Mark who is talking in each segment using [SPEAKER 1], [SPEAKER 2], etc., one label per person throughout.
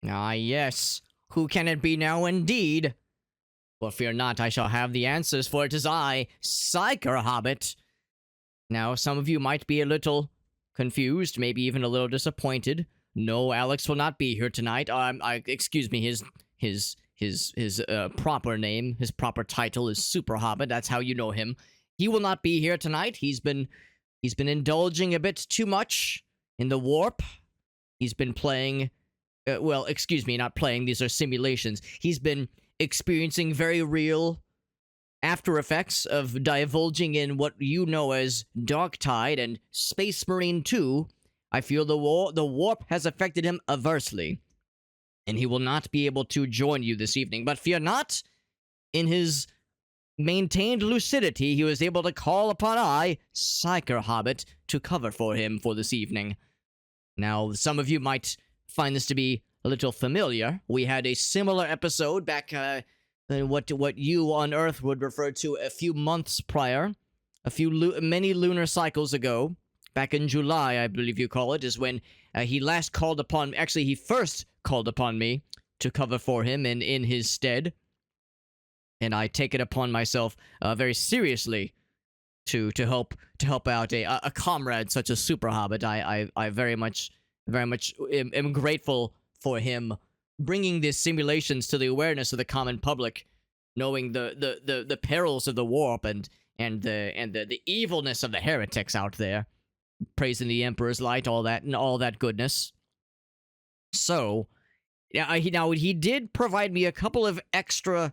[SPEAKER 1] Ah, yes. Who can it be now, indeed? Well, fear not, I shall have the answers, for it is I, PsykerHobbit. Now, some of you might be a little confused, maybe even a little disappointed. No, Alex will not be here tonight. Excuse me, his proper name, his proper title is SuperHobbit. That's how you know him. He will not be here tonight. He's been indulging a bit too much in the warp. He's been playing. Well, excuse me, not playing. These are simulations. He's been experiencing very real after effects of divulging in what you know as Darktide and Space Marine 2. I feel the warp has affected him adversely, and he will not be able to join you this evening. But fear not, in his maintained lucidity, he was able to call upon I, PsykerHobbit, to cover for him for this evening. Now, some of you might find this to be a little familiar. We had a similar episode back what you on Earth would refer to a few months prior, many lunar cycles ago, back in July, I believe you call it, is when he last called upon. Actually, he first called upon me to cover for him in his stead, and I take it upon myself very seriously to help out a comrade such as SuperHobbit. I very much am grateful for him bringing these simulations to the awareness of the common public, knowing the perils of the warp and the evilness of the heretics out there, praising the Emperor's light, all that goodness. So, yeah, he did provide me a couple of extra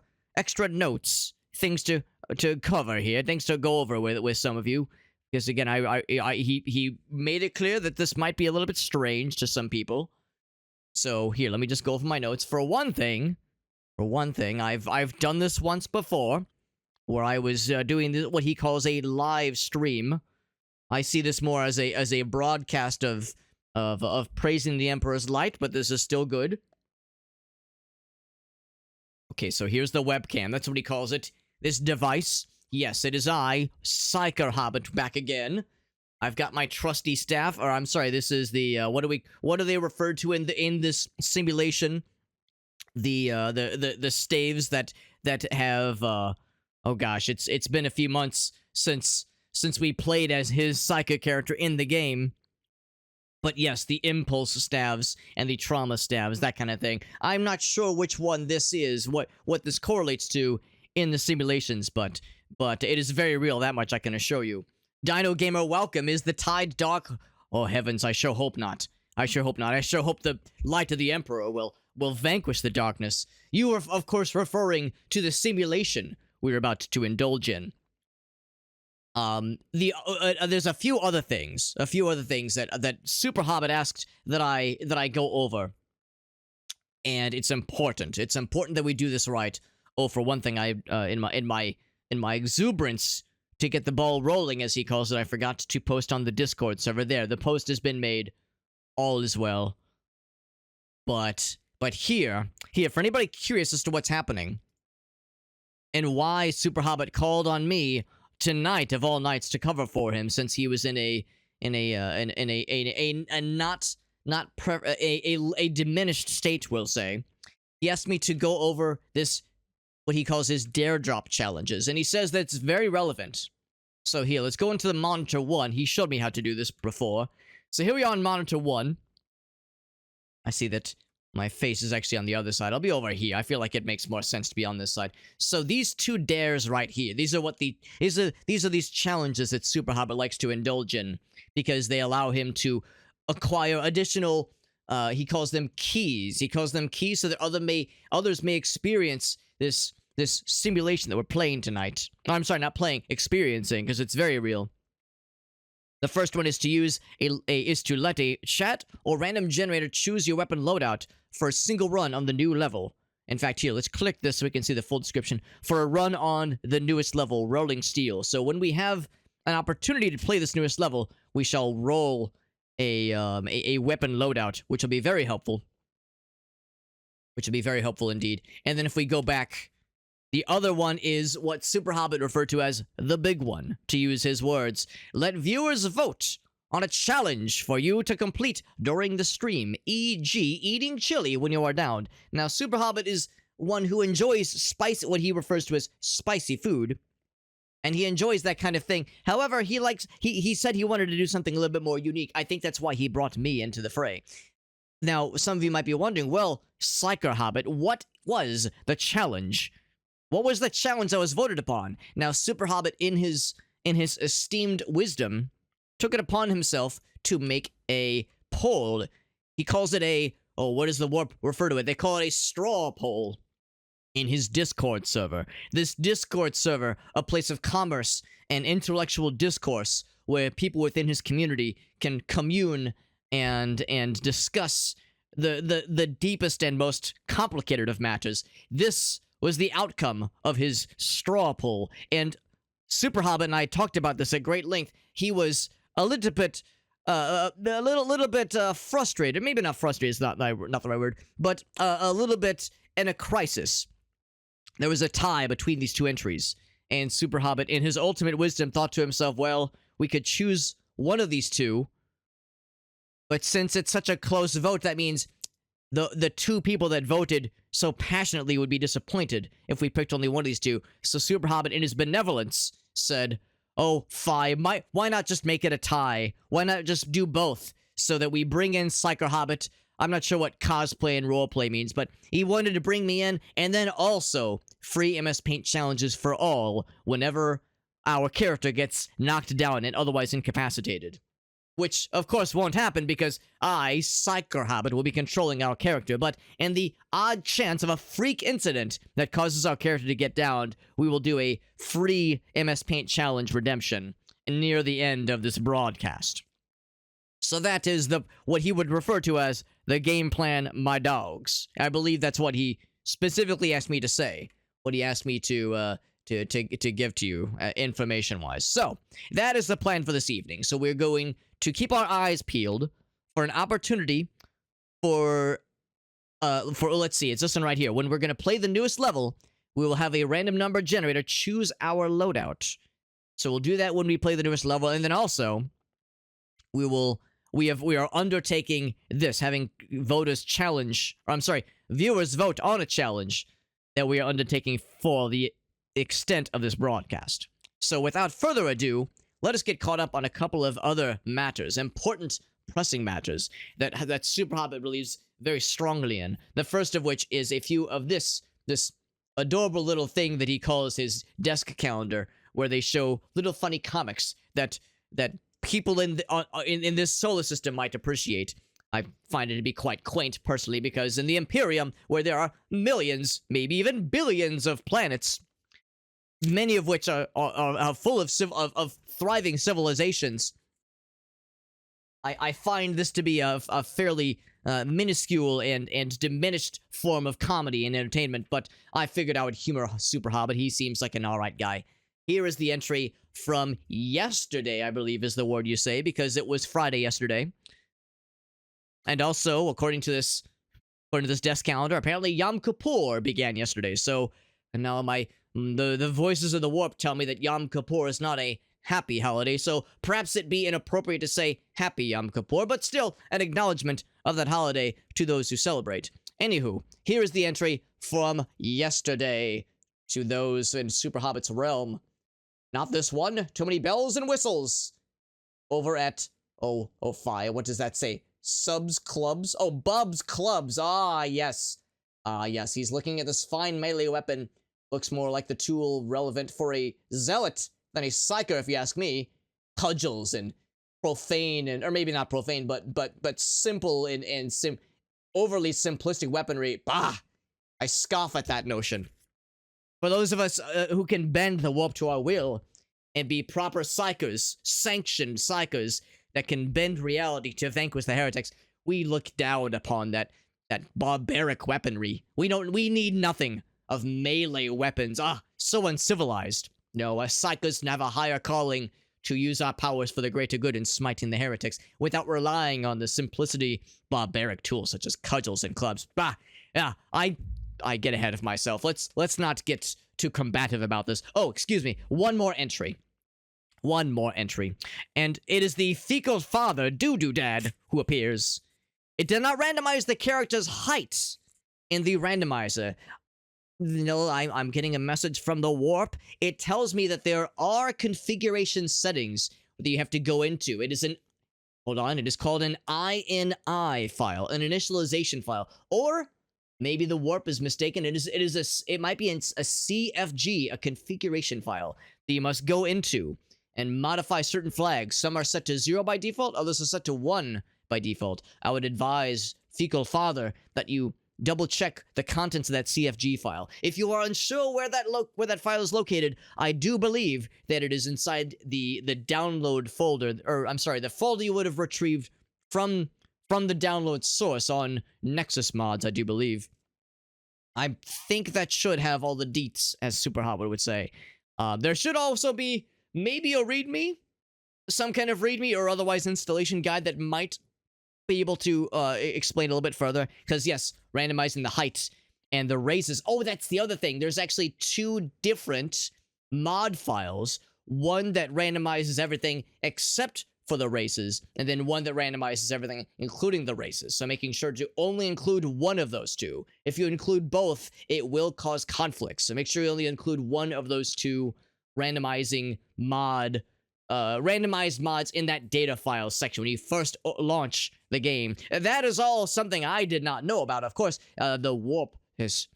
[SPEAKER 1] notes, things to cover here, things to go over with some of you, because again, he made it clear that this might be a little bit strange to some people. So here, let me just go over my notes. For one thing, I've done this once before, where I was doing what he calls a live stream. I see this more as a broadcast of praising the Emperor's light, but this is still good. Okay, so here's the webcam. That's what he calls it. This device. Yes, it is I, PsykerHobbit, back again. I've got my trusty staff, or I'm sorry, this is the what do they refer to in this simulation? The staves that have oh gosh, it's been a few months since we played as his psychic character in the game. But yes, the impulse staves and the trauma staves, that kind of thing. I'm not sure which one this is, what this correlates to in the simulations, but it is very real, that much I can assure you. Dino Gamer, welcome. Is the tide dark? Oh heavens, I sure hope not. I sure hope not. I sure hope the light of the Emperor will vanquish the darkness. You are, of course, referring to the simulation we're about to indulge in. There's a few other things that SuperHobbit asked that I go over, and it's important. It's important that we do this right. Oh, for one thing, in my exuberance to get the ball rolling, as he calls it, I forgot to post on the Discord server. There, the post has been made. All is well. But here, for anybody curious as to what's happening and why SuperHobbit called on me tonight of all nights to cover for him, since he was in a diminished state, we'll say. He asked me to go over this, what he calls his dare drop challenges, and he says that it's very relevant. So here, let's go into the monitor 1. He showed me how to do this before. So here we are on monitor 1. I see that my face is actually on the other side. I'll be over here. I feel like it makes more sense to be on this side. So these two dares right here, these are these challenges that SuperHobbit likes to indulge in, because they allow him to acquire additional, he calls them keys. He calls them keys so that others may experience this simulation that we're playing tonight. I'm sorry, not playing, experiencing, because it's very real. The first one is to let a chat or random generator choose your weapon loadout for a single run on the new level. In fact, here, let's click this so we can see the full description. For a run on the newest level, Rolling Steel. So when we have an opportunity to play this newest level, we shall roll a weapon loadout, which will be very helpful. Which will be very helpful indeed. And then if we go back, the other one is what SuperHobbit referred to as the big one, to use his words. Let viewers vote on a challenge for you to complete during the stream, e.g. eating chili when you are downed. Now, Super Hobbit is one who enjoys what he refers to as spicy food, and he enjoys that kind of thing. However, he said he wanted to do something a little bit more unique. I think that's why he brought me into the fray. Now, some of you might be wondering, well, PsykerHobbit, what was the challenge? What was the challenge that was voted upon? Now, Super Hobbit, in his esteemed wisdom, took it upon himself to make a poll. He calls it what does the warp refer to it? They call it a straw poll in his Discord server. This Discord server, a place of commerce and intellectual discourse where people within his community can commune and discuss the deepest and most complicated of matters. This was the outcome of his straw poll, and Super Hobbit and I talked about this at great length. He was a little bit frustrated. Maybe not frustrated is not the right word, but a little bit in a crisis. There was a tie between these two entries, and Super Hobbit, in his ultimate wisdom, thought to himself, well, we could choose one of these two, but since it's such a close vote, that means the two people that voted so passionately would be disappointed if we picked only one of these two. So Super Hobbit, in his benevolence, said, oh, fine, why not just make it a tie? Why not just do both so that we bring in PsykerHobbit? I'm not sure what cosplay and roleplay means, but he wanted to bring me in, and then also free MS Paint challenges for all whenever our character gets knocked down and otherwise incapacitated. Which, of course, won't happen because I, PsykerHobbit, will be controlling our character, but in the odd chance of a freak incident that causes our character to get downed, we will do a free MS Paint challenge redemption near the end of this broadcast. So that is what he would refer to as the game plan, my dogs. I believe that's what he specifically asked me to say, what he asked me to give to you, information-wise. So, that is the plan for this evening. So we're going to keep our eyes peeled for an opportunity for let's see, it's this one right here. When we're going to play the newest level, we will have a random number generator choose our loadout. So we'll do that when we play the newest level, and then also, we are undertaking this, having viewers vote on a challenge that we are undertaking for the extent of this broadcast. So without further ado, let us get caught up on a couple of other matters, important, pressing matters that Super Hobbit believes very strongly in. The first of which is a few of this adorable little thing that he calls his desk calendar, where they show little funny comics that people in this solar system might appreciate. I find it to be quite quaint, personally, because in the Imperium, where there are millions, maybe even billions of planets, many of which are full of thriving civilizations, I find this to be a fairly minuscule and diminished form of comedy and entertainment, but I figured I would humor Super Hobbit. He seems like an alright guy. Here is the entry from yesterday, I believe is the word you say, because it was Friday yesterday. And also, according to this desk calendar, apparently Yom Kippur began yesterday. So, and now the voices of the warp tell me that Yom Kippur is not a happy holiday, so perhaps it be inappropriate to say Happy Yom Kippur, but still an acknowledgement of that holiday to those who celebrate. Anywho, here is the entry from yesterday to those in Super Hobbit's realm. Not this one. Too many bells and whistles. Over at, fire, what does that say? Subs Clubs? Oh, Bub's Clubs. Ah, yes. Yes, he's looking at this fine melee weapon. Looks more like the tool relevant for a zealot than a psyker, if you ask me. Cudgels and profane, or maybe not profane, but simple and overly simplistic weaponry. Bah! I scoff at that notion. For those of us who can bend the warp to our will and be proper psykers, sanctioned psykers that can bend reality to vanquish the heretics, we look down upon that barbaric weaponry. We need nothing of melee weapons. Ah, so uncivilized. No, us psykers have a higher calling to use our powers for the greater good in smiting the heretics without relying on the simplicity barbaric tools such as cudgels and clubs. Bah! Yeah, I get ahead of myself. Let's not get too combative about this. Oh, excuse me. One more entry. One more entry, and it is the fecal father, Doo-Doo Dad, who appears. It did not randomize the character's height in the randomizer. No, I'm getting a message from the warp. It tells me that there are configuration settings that you have to go into. It is an, hold on, it is called an INI file, an initialization file, or maybe the warp is mistaken. It might be a CFG, a configuration file that you must go into and modify certain flags. Some are set to 0 by default, others are set to 1 by default. I would advise fecal father that you double check the contents of that CFG file. If you are unsure where that file is located, I do believe that it is inside the download folder, or I'm sorry, the folder you would have retrieved from the download source on Nexus mods, I do believe. I think that should have all the deets, as PsykerHobbit would say. There should also be maybe a README, some kind of README or otherwise installation guide that might be able to explain a little bit further. Because yes, randomizing the height and the raises. Oh, that's the other thing. There's actually 2 different mod files. One that randomizes everything except for the races, and then one that randomizes everything, including the races. So making sure to only include one of those 2. If you include both, it will cause conflicts. So make sure you only include one of those 2 randomized mods in that data file section when you first launch the game. That is all something I did not know about. Of course, the warp has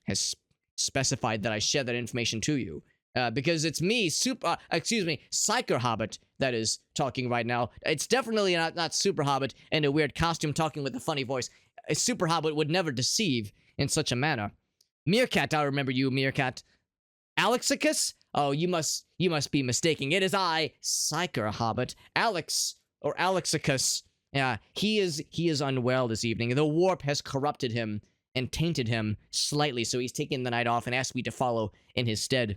[SPEAKER 1] specified that I share that information to you. Because it's me, PsykerHobbit, that is talking right now. It's definitely not PsykerHobbit in a weird costume talking with a funny voice. PsykerHobbit would never deceive in such a manner. Meerkat, I remember you, Meerkat. Alexicus? Oh, you must be mistaking. It is I, PsykerHobbit. Alex, or Alexicus. Yeah, he is unwell this evening. The warp has corrupted him and tainted him slightly, so he's taken the night off and asked me to follow in his stead.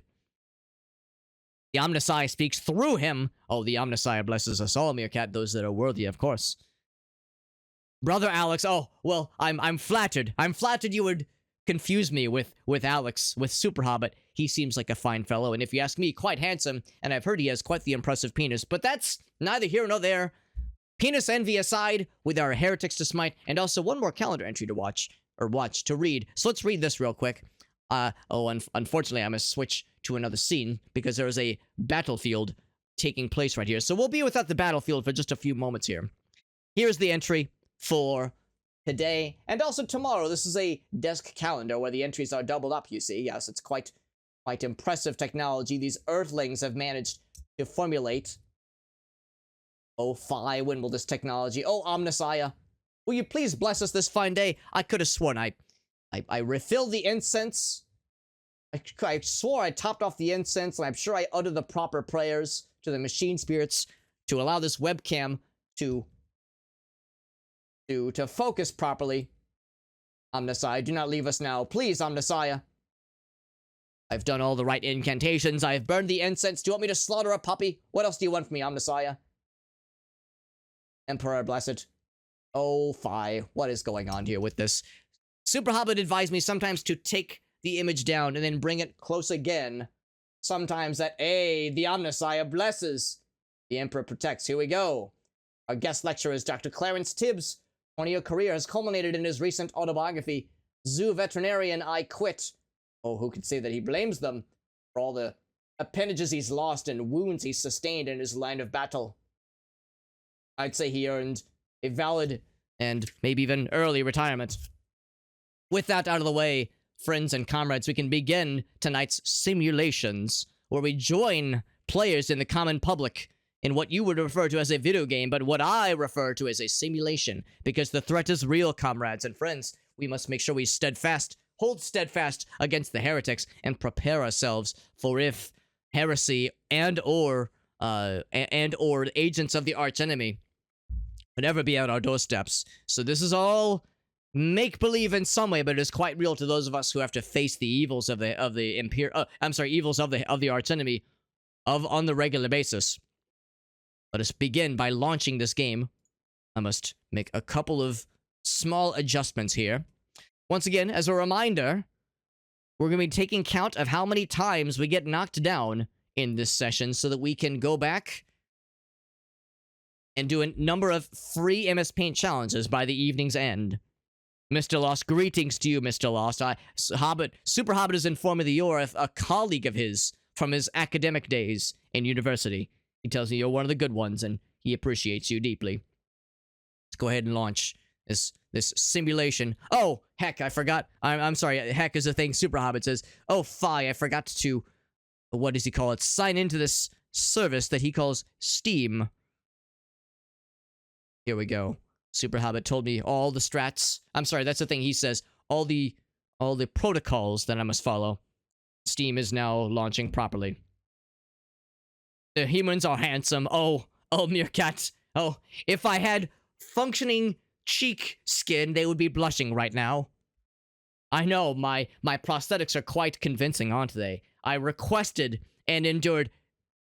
[SPEAKER 1] The Omnissiah speaks through him. Oh, the Omnissiah blesses us all, Meerkat, those that are worthy, of course. Brother Alex, oh, well, I'm flattered. I'm flattered you would confuse me with Alex, with PsykerHobbit. He seems like a fine fellow, and if you ask me, quite handsome, and I've heard he has quite the impressive penis, but that's neither here nor there. Penis envy aside, with our heretics to smite, and also one more calendar entry to read. So let's read this real quick. Unfortunately, I must switch to another scene because there is a battlefield taking place right here. So we'll be without the battlefield for just a few moments here. Here's the entry for today and also tomorrow. This is a desk calendar where the entries are doubled up, you see. Yes, it's quite impressive technology these Earthlings have managed to formulate. Oh, Phi, when will this technology... Oh, Omnissiah, will you please bless us this fine day? I could have sworn I refilled the incense. I swore I topped off the incense, and I'm sure I uttered the proper prayers to the machine spirits to allow this webcam to focus properly. Omnissiah, do not leave us now. Please, Omnissiah. I've done all the right incantations. I've burned the incense. Do you want me to slaughter a puppy? What else do you want from me, Omnissiah? Emperor, bless it. Oh, Phi, what is going on here with this? PsykerHobbit advised me sometimes to take the image down and then bring it close again. Sometimes that, the Omnissiah blesses. The Emperor protects. Here we go. Our guest lecturer is Dr. Clarence Tibbs. 20-year career has culminated in his recent autobiography, Zoo Veterinarian, I Quit. Oh, who could say that he blames them for all the appendages he's lost and wounds he's sustained in his line of battle. I'd say he earned a valid and maybe even early retirement. With that out of the way, friends and comrades, we can begin tonight's simulations, where we join players in the common public in what you would refer to as a video game, but what I refer to as a simulation, because the threat is real, comrades and friends. We must make sure we hold steadfast against the heretics and prepare ourselves for if heresy and or agents of the archenemy would ever be at our doorsteps. So this is all make-believe in some way, but it is quite real to those of us who have to face the evils of the archenemy on the regular basis. Let us begin by launching this game. I must make a couple of small adjustments here. Once again, as a reminder, we're going to be taking count of how many times we get knocked down in this session so that we can go back and do a number of free MS Paint challenges by the evening's end. Mr. Lost, greetings to you, Mr. Lost. Super Hobbit has informed me that you're a colleague of his from his academic days in university. He tells me you're one of the good ones, and he appreciates you deeply. Let's go ahead and launch this simulation. Oh, heck, I forgot. I'm sorry. Heck is a thing Super Hobbit says. Oh, fie, I forgot to, what does he call it? Sign into this service that he calls Steam. Here we go. Super Hobbit told me all the strats. I'm sorry, that's the thing he says. All the protocols that I must follow. Steam is now launching properly. The humans are handsome. Oh, meerkat. Oh, if I had functioning cheek skin, they would be blushing right now. I know, my prosthetics are quite convincing, aren't they? I requested and endured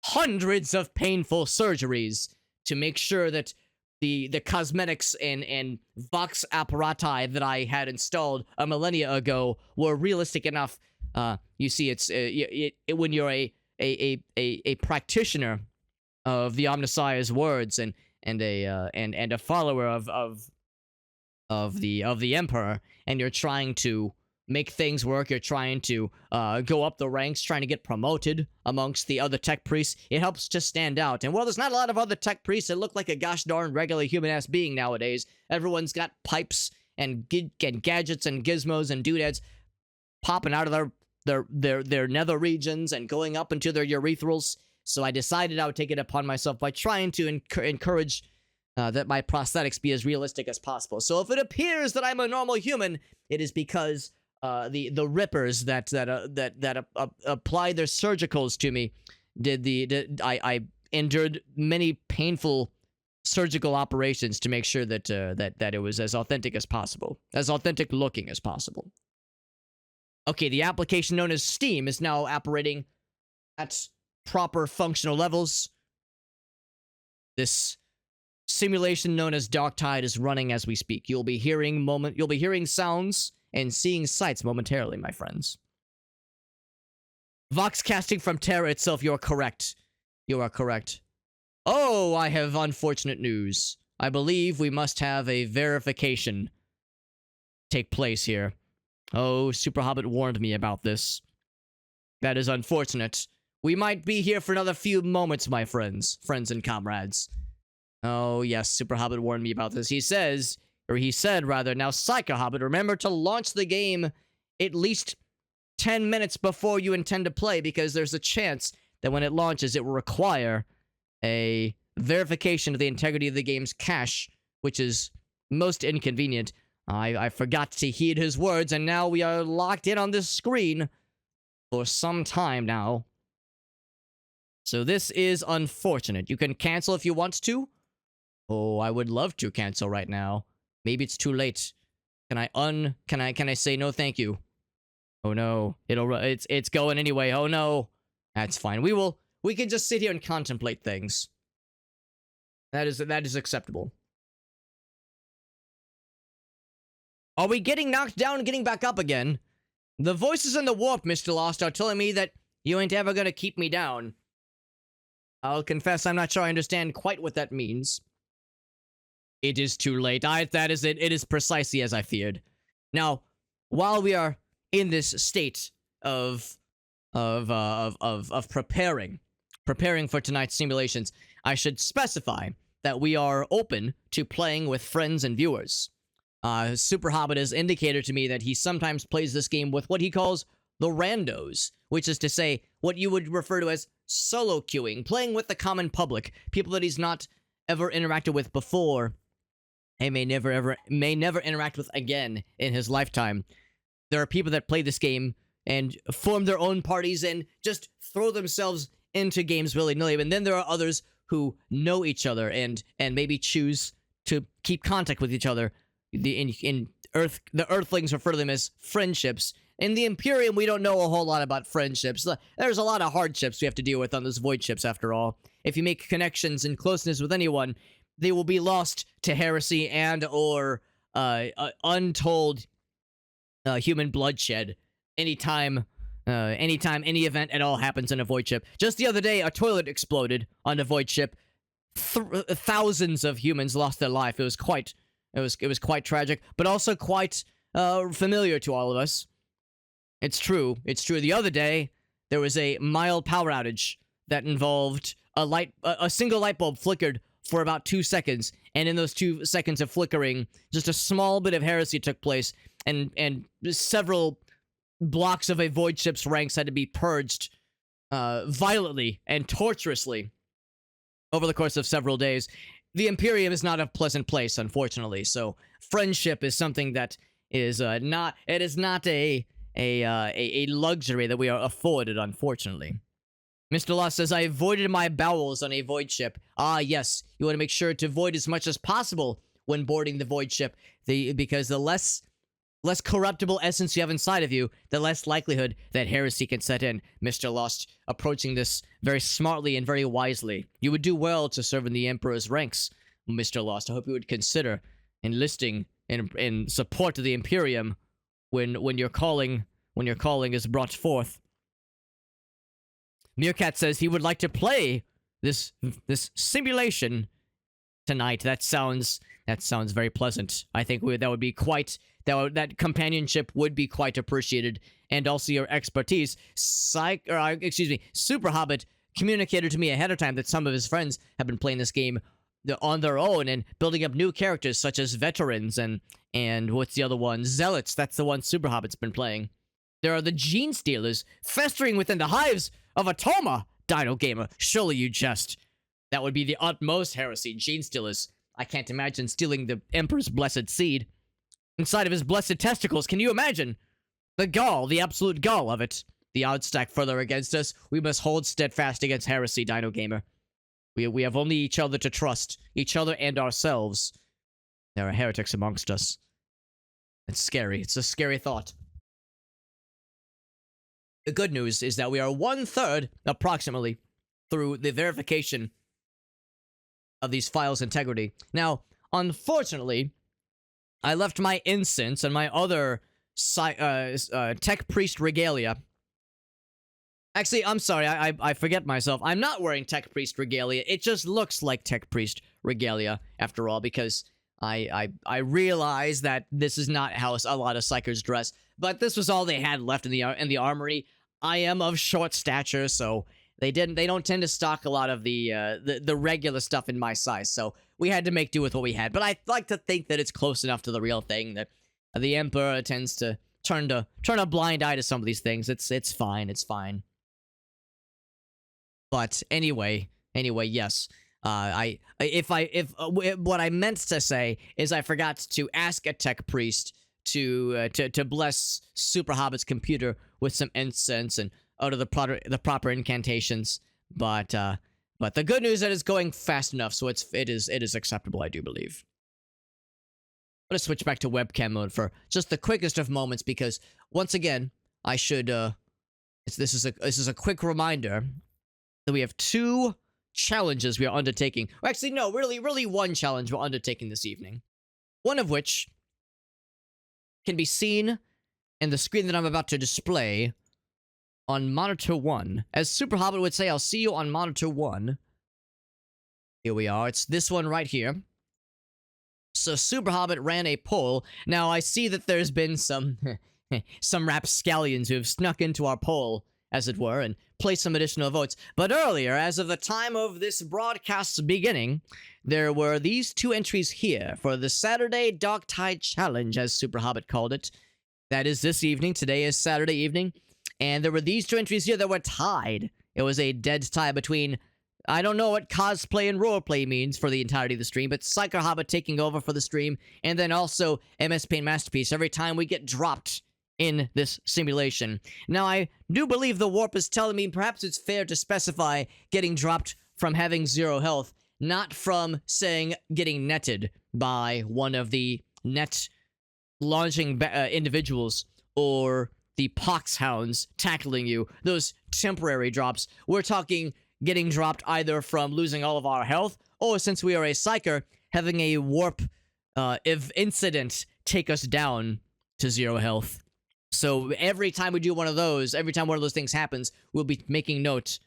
[SPEAKER 1] hundreds of painful surgeries to make sure that the cosmetics and Vox apparati that I had installed a millennia ago were realistic enough. You see, it's when you're a practitioner of the Omnissiah's words and a follower of the Emperor, and you're trying to make things work, you're trying to go up the ranks, trying to get promoted amongst the other tech priests, it helps to stand out. And while there's not a lot of other tech priests that look like a gosh darn regular human-ass being nowadays, everyone's got pipes and gadgets and gizmos and doodads popping out of their nether regions and going up into their urethral. So I decided I would take it upon myself by trying to encourage that my prosthetics be as realistic as possible. So if it appears that I'm a normal human, it is because the rippers that applied their surgicals to me I endured many painful surgical operations to make sure that it was as authentic as possible, as authentic looking as possible. Okay, the application known as Steam is now operating at proper functional levels. This simulation known as Darktide is running as we speak. You'll be hearing sounds and seeing sights momentarily, my friends. Vox casting from Terra itself, you're correct. You are correct. Oh, I have unfortunate news. I believe we must have a verification take place here. Oh, Super Hobbit warned me about this. That is unfortunate. We might be here for another few moments, my friends and comrades. Oh, yes, Super Hobbit warned me about this. He said, now, PsykerHobbit, remember to launch the game at least 10 minutes before you intend to play, because there's a chance that when it launches, it will require a verification of the integrity of the game's cache, which is most inconvenient. I forgot to heed his words, and now we are locked in on this screen for some time now. So this is unfortunate. You can cancel if you want to. Oh, I would love to cancel right now. Maybe it's too late. Can I say no thank you? Oh no. It's going anyway. Oh no. That's fine. We can just sit here and contemplate things. That is acceptable. Are we getting knocked down and getting back up again? The voices in the warp, Mr. Lost, are telling me that you ain't ever gonna keep me down. I'll confess I'm not sure I understand quite what that means. It is too late. That is it. It is precisely as I feared. Now, while we are in this state of preparing for tonight's simulations, I should specify that we are open to playing with friends and viewers. Super Hobbit has indicated to me that he sometimes plays this game with what he calls the randos, which is to say what you would refer to as solo queuing, playing with the common public, people that he's not ever interacted with before, and may never interact with again in his lifetime. There are people that play this game and form their own parties and just throw themselves into games willy-nilly, and then there are others who know each other and maybe choose to keep contact with each other. The Earthlings refer to them as friendships. In the Imperium, we don't know a whole lot about friendships. There's a lot of hardships we have to deal with on those void ships, after all. If you make connections and closeness with anyone, they will be lost to heresy and or untold human bloodshed anytime any event at all happens in a void ship. Just the other day, a toilet exploded on a void ship thousands of humans lost their life. It was quite tragic, but also quite familiar to all of us. It's true. The other day, there was a mild power outage that involved a single light bulb flickered for about 2 seconds, and in those 2 seconds of flickering, just a small bit of heresy took place, and several blocks of a void ship's ranks had to be purged violently and torturously over the course of several days. The Imperium is not a pleasant place, unfortunately, so friendship is something that is not a luxury that we are afforded, unfortunately. Mr. Lost says, I avoided my bowels on a void ship. Ah, yes, you want to make sure to avoid as much as possible when boarding the void ship, because the less corruptible essence you have inside of you, the less likelihood that heresy can set in. Mr. Lost, approaching this very smartly and very wisely. You would do well to serve in the Emperor's ranks, Mr. Lost. I hope you would consider enlisting in support of the Imperium when your calling is brought forth. Meerkat says he would like to play this simulation tonight. That sounds very pleasant. I think that would be quite that companionship would be quite appreciated, and also your expertise. Super Hobbit communicated to me ahead of time that some of his friends have been playing this game on their own and building up new characters such as veterans and what's the other one? Zealots. That's the one Super Hobbit's been playing. There are the Gene Stealers festering within the hives of Atoma, Dino Gamer. Surely you jest. That would be the utmost heresy. Gene Stealers. I can't imagine stealing the Emperor's blessed seed inside of his blessed testicles. Can you imagine? The gall, the absolute gall of it. The odds stack further against us. We must hold steadfast against heresy, Dino Gamer. We have only each other to trust. Each other and ourselves. There are heretics amongst us. It's scary. It's a scary thought. The good news is that we are 1/3, approximately, through the verification of these files' integrity. Now, unfortunately, I left my incense and my other tech priest regalia. Actually, I'm sorry, I forget myself. I'm not wearing tech priest regalia. It just looks like tech priest regalia, after all, because I realize that this is not how a lot of Psykers dress, but this was all they had left in the armory. I am of short stature, so they don't tend to stock a lot of the regular stuff in my size, so we had to make do with what we had. But I like to think that it's close enough to the real thing that the Emperor tends to turn a blind eye to some of these things. It's fine. But anyway, yes. What I meant to say is I forgot to ask a tech priest to bless Super Hobbit's computer with some incense and utter the proper incantations. But the good news is that it's going fast enough, so it is acceptable, I do believe. I'm gonna switch back to webcam mode for just the quickest of moments, because once again, I should this is a quick reminder that we have 2 challenges we are undertaking. Well, actually, no, really 1 challenge we're undertaking this evening. One of which can be seen in the screen that I'm about to display on monitor 1. As Super Hobbit would say, I'll see you on monitor 1. Here we are. It's this one right here. So Super Hobbit ran a poll. Now, I see that there's been some rapscallions who have snuck into our poll, as it were, and placed some additional votes. But earlier, as of the time of this broadcast's beginning, there were these 2 entries here for the Saturday Darktide Challenge, as Super Hobbit called it. That is this evening. Today is Saturday evening. And there were these 2 entries here that were tied. It was a dead tie between, I don't know what cosplay and roleplay means for the entirety of the stream, but PsykerHobbit taking over for the stream, and then also MS Paint Masterpiece every time we get dropped in this simulation. Now, I do believe the warp is telling me perhaps it's fair to specify getting dropped from having 0 health, not from, saying, getting netted by one of the net launching individuals, or the pox hounds tackling you. Those temporary drops. We're talking getting dropped either from losing all of our health, or, since we are a Psyker, having a warp incident take us down to 0 health. So every time we do one of those, every time one of those things happens, we'll be making note,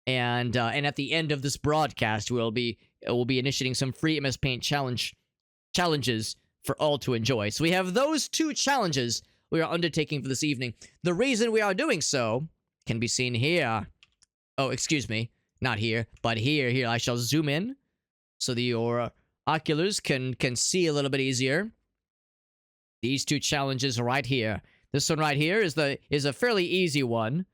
[SPEAKER 1] and at the end of this broadcast, we'll be will be initiating some free MS Paint challenges for all to enjoy. So we have those 2 challenges we are undertaking for this evening. The reason we are doing so can be seen here. Oh, excuse me. Not here, but here. Here, I shall zoom in so that your oculars can see a little bit easier. These 2 challenges right here. This one right here is a fairly easy one.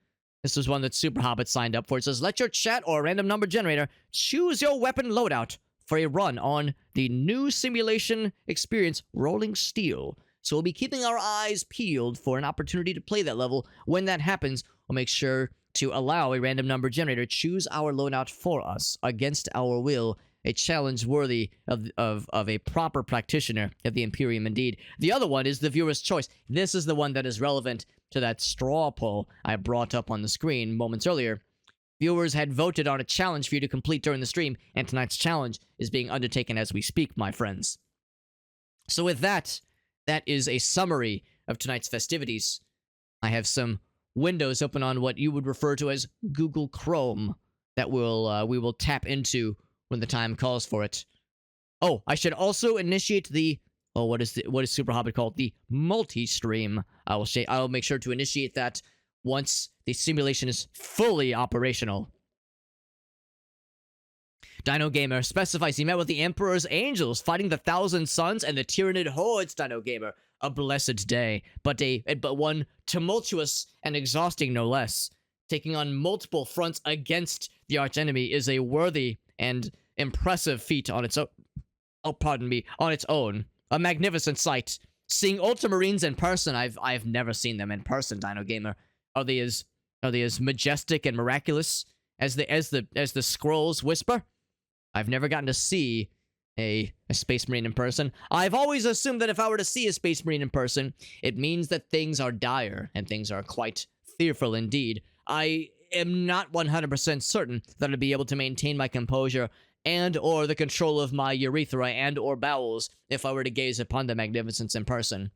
[SPEAKER 1] This is one that PsykerHobbit signed up for. It says, let your chat or random number generator choose your weapon loadout for a run on the new simulation experience, Rolling Steel. So we'll be keeping our eyes peeled for an opportunity to play that level. When that happens, we'll make sure to allow a random number generator choose our loadout for us against our will. A challenge worthy of a proper practitioner of the Imperium indeed. The other one is the viewer's choice. This is the one that is relevant to that straw poll I brought up on the screen moments earlier. Viewers had voted on a challenge for you to complete during the stream, and tonight's challenge is being undertaken as we speak, my friends. So with that, that is a summary of tonight's festivities. I have some windows open on what you would refer to as Google Chrome that we will tap into when the time calls for it. Oh, I should also initiate the... Oh, what is PsykerHobbit called? The multi-stream. I will make sure to initiate that once the simulation is fully operational. Dino Gamer specifies he met with the Emperor's Angels, fighting the Thousand Suns and the Tyrannid Hordes. Dino Gamer, a blessed day, but one tumultuous and exhausting no less. Taking on multiple fronts against the archenemy is a worthy and impressive feat on its own. Oh, pardon me, on its own. A magnificent sight. Seeing Ultramarines in person, I've never seen them in person, Dino Gamer. Are they as majestic and miraculous as the scrolls whisper? I've never gotten to see a Space Marine in person. I've always assumed that if I were to see a Space Marine in person, it means that things are dire and things are quite fearful indeed. I am not 100% certain that I'd be able to maintain my composure and or the control of my urethra and or bowels if I were to gaze upon the magnificence in person.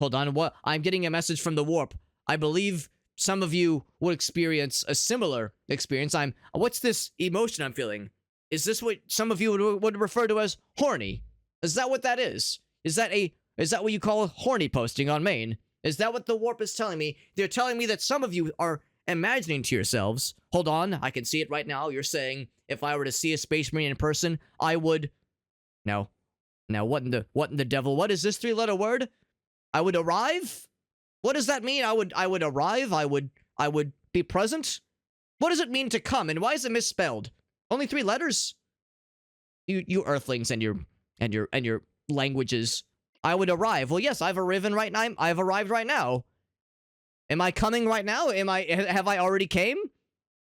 [SPEAKER 1] Hold on, what? I'm getting a message from the warp. I believe some of you would experience a similar experience. What's this emotion I'm feeling? Is this what some of you would refer to as horny? Is that what that is? Is that what you call horny posting on main? Is that what the warp is telling me? They're telling me that some of you are imagining to yourselves. Hold on, I can see it right now. You're saying if I were to see a Space Marine in person, I would. Now, what in the devil? What is this 3-letter word? I would arrive. What does that mean? I would arrive. I would be present. What does it mean to come? And why is it misspelled? Only 3 letters. You Earthlings and your languages. I would arrive. Well, yes, I've arrived right now. I've arrived right now. Am I coming right now? Have I already came?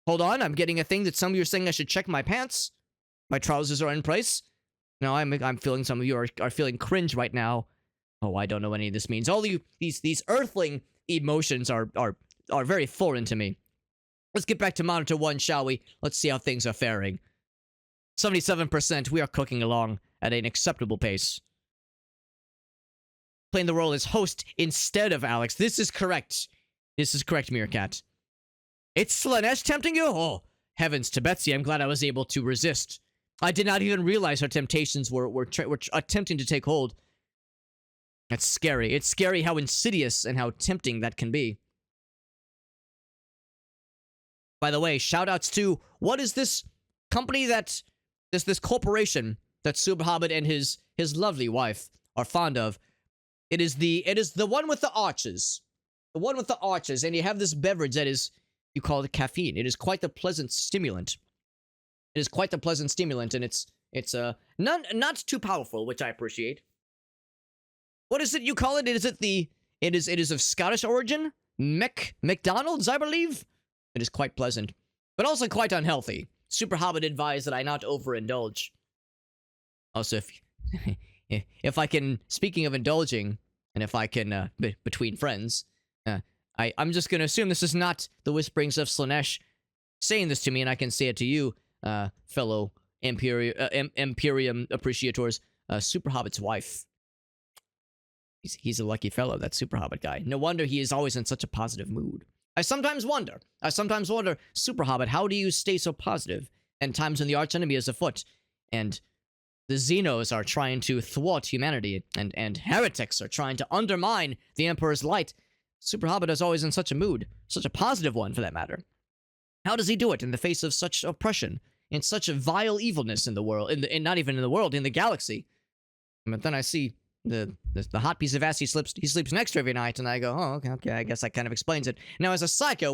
[SPEAKER 1] Hold on, I'm getting a thing that some of you are saying I should check my pants. My trousers are in place. No, I'm feeling some of you are feeling cringe right now. Oh, I don't know what any of this means. All you these Earthling emotions are very foreign to me. Let's get back to Monitor 1, shall we? Let's see how things are faring. 77%, we are cooking along at an acceptable pace. Playing the role as host instead of Alex. This is correct. This is correct, Meerkat. It's Slaanesh tempting you? Oh, heavens to Betsy, I'm glad I was able to resist. I did not even realize her temptations were attempting to take hold. That's scary. It's scary how insidious and how tempting that can be. By the way, shoutouts to, what is this company that, this corporation that PsykerHobbit and his lovely wife are fond of? It is the one with the arches. The one with the arches, and you have this beverage that is, you call it caffeine. It is quite the pleasant stimulant. It is quite the pleasant stimulant, and it's not too powerful, which I appreciate. What is it you call it? It is of Scottish origin? McDonald's, I believe? It is quite pleasant, but also quite unhealthy. PsykerHobbit advised that I not overindulge. Also, if I can, speaking of indulging, and if I can, between friends, I'm just going to assume this is not the whisperings of Slaanesh saying this to me, and I can say it to you, fellow Imperium appreciators, PsykerHobbit's wife. He's a lucky fellow, that PsykerHobbit guy. No wonder he is always in such a positive mood. I sometimes wonder, PsykerHobbit, how do you stay so positive in times when the archenemy is afoot? and the Xenos are trying to thwart humanity, and heretics are trying to undermine the Emperor's light. PsykerHobbit is always in such a mood, such a positive one for that matter. How does he do it in the face of such oppression and such vile evilness in the world, not even in the world, in the galaxy? But then I see the hot piece of ass he sleeps next to every night, and I go, oh, okay, I guess that kind of explains it. Now, as a psycho,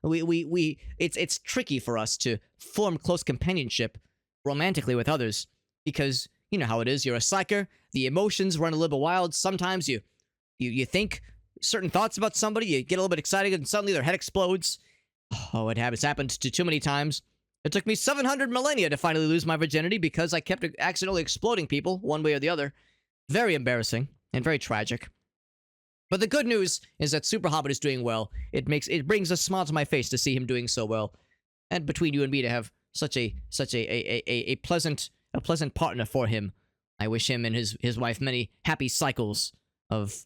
[SPEAKER 1] it's tricky for us to form close companionship romantically with others, because you know how it is. You're a psyker, the emotions run a little bit wild. Sometimes you think certain thoughts about somebody, you get a little bit excited, and suddenly their head explodes. Oh, it's happened to too many times. It took me 700 millennia to finally lose my virginity because I kept accidentally exploding people one way or the other. Very embarrassing and very tragic. But the good news is that PsykerHobbit is doing well. It brings a smile to my face to see him doing so well. And between you and me to have such a pleasant partner for him. I wish him and his wife many happy cycles of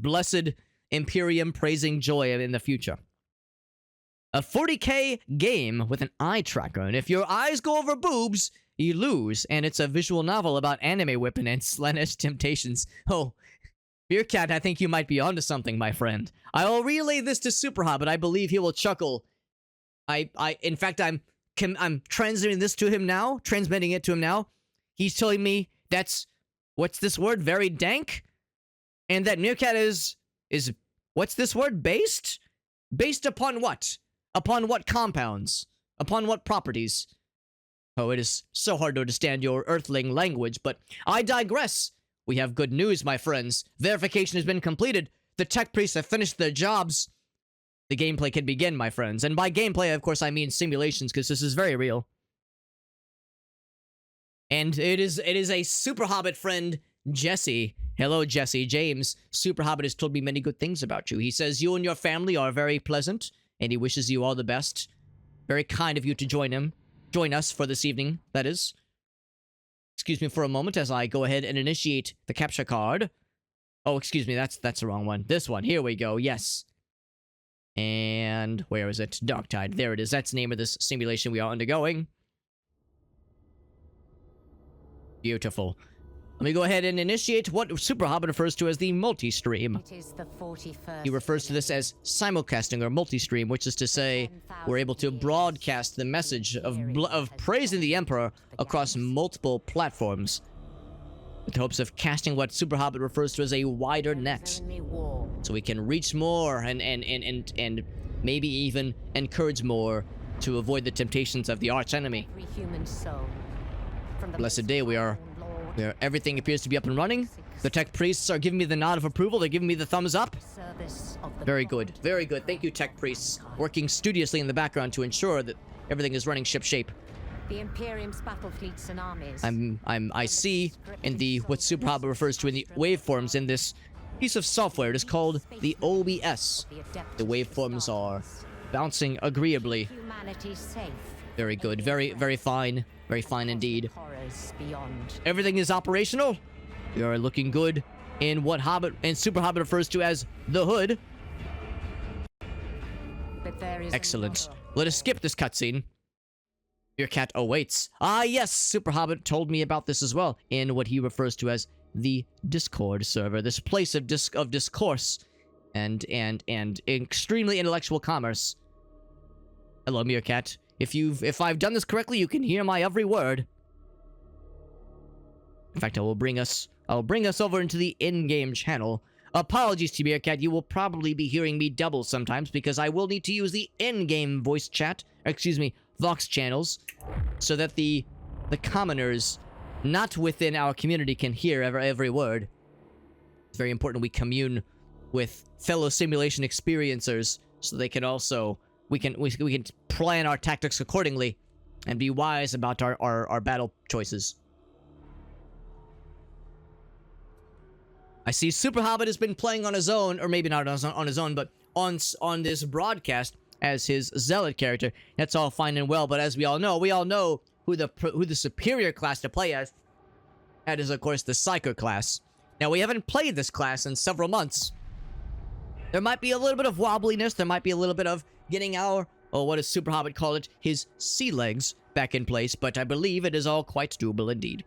[SPEAKER 1] blessed Imperium praising joy in the future. A 40K game with an eye tracker, and if your eyes go over boobs, you lose, and it's a visual novel about anime whipping and slanish temptations. Oh, Beercat, I think you might be onto something, my friend. I will relay this to PsykerHobbit. I believe he will chuckle. In fact, I'm transmitting it to him now. He's telling me that's, what's this word, very dank? And that Meerkat is, what's this word, based? Based upon what? Upon what compounds? Upon what properties? Oh, it is so hard to understand your earthling language, but I digress. We have good news, my friends. Verification has been completed. The tech priests have finished their jobs. The gameplay can begin, my friends. And by gameplay, of course, I mean simulations, because this is very real. And it is a PsykerHobbit friend, Jesse. Hello, Jesse. James. PsykerHobbit has told me many good things about you. He says you and your family are very pleasant, and he wishes you all the best. Very kind of you to join us for this evening, that is. Excuse me for a moment as I go ahead and initiate the capture card. Oh, excuse me, that's the wrong one. This one, here we go, yes. And where is it? Darktide, there it is. That's the name of this simulation we are undergoing. Beautiful. Let me go ahead and initiate what PsykerHobbit refers to as the multi-stream.
[SPEAKER 2] It is the 41st.
[SPEAKER 1] He refers to this as simulcasting or multi-stream, which is to say we're able to broadcast the message of praising the Emperor across multiple platforms, with the hopes of casting what PsykerHobbit refers to as a wider net, so we can reach more and maybe even encourage more to avoid the temptations of the arch enemy. Blessed day, everything appears to be up and running. The tech priests are giving me the nod of approval. They're giving me the thumbs up. Very good. Very good. Thank you, tech priests. Working studiously in the background to ensure that everything is running shipshape.
[SPEAKER 2] The Imperium's battle fleets and armies.
[SPEAKER 1] I see in the what PsykerHobbit refers to in the waveforms in this piece of software. It is called the OBS. The waveforms are bouncing agreeably. Very good. Very fine. Very fine indeed. Everything is operational. We are looking good in what PsykerHobbit refers to as the hood. Excellent. Let us skip this cutscene. Your cat awaits. Ah, yes, PsykerHobbit told me about this as well in what he refers to as the Discord server. This place of discourse and extremely intellectual commerce. Hello, Meerkat. If I've done this correctly, you can hear my every word. In fact, I will bring us over into the in-game channel. Apologies to Meerkat, you will probably be hearing me double sometimes because I will need to use the in-game voice chat, Vox channels, so that the commoners not within our community can hear every word. It's very important we commune with fellow simulation experiencers so they can also we can plan our tactics accordingly and be wise about our battle choices. I see PsykerHobbit has been playing on his own, or maybe not on his own, but on this broadcast as his zealot character. That's all fine and well, but as we all know who the superior class to play as. That is, of course, the Psyker class. Now, we haven't played this class in several months. There might be a little bit of wobbliness. There might be a little bit of getting our or what does Super Hobbit call it, his sea legs back in place, but I believe it is all quite doable indeed.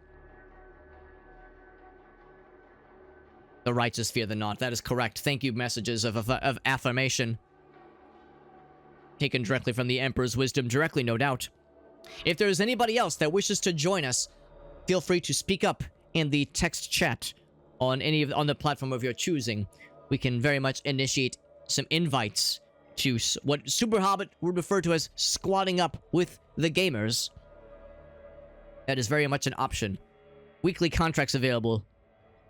[SPEAKER 1] The righteous fear the not. That is correct. Thank you, messages of affirmation. Taken directly from the Emperor's wisdom, directly, no doubt. If there is anybody else that wishes to join us, feel free to speak up in the text chat on on the platform of your choosing. We can very much initiate some invites to what Super Hobbit would refer to as squatting up with the gamers. That is very much an option. Weekly contracts available.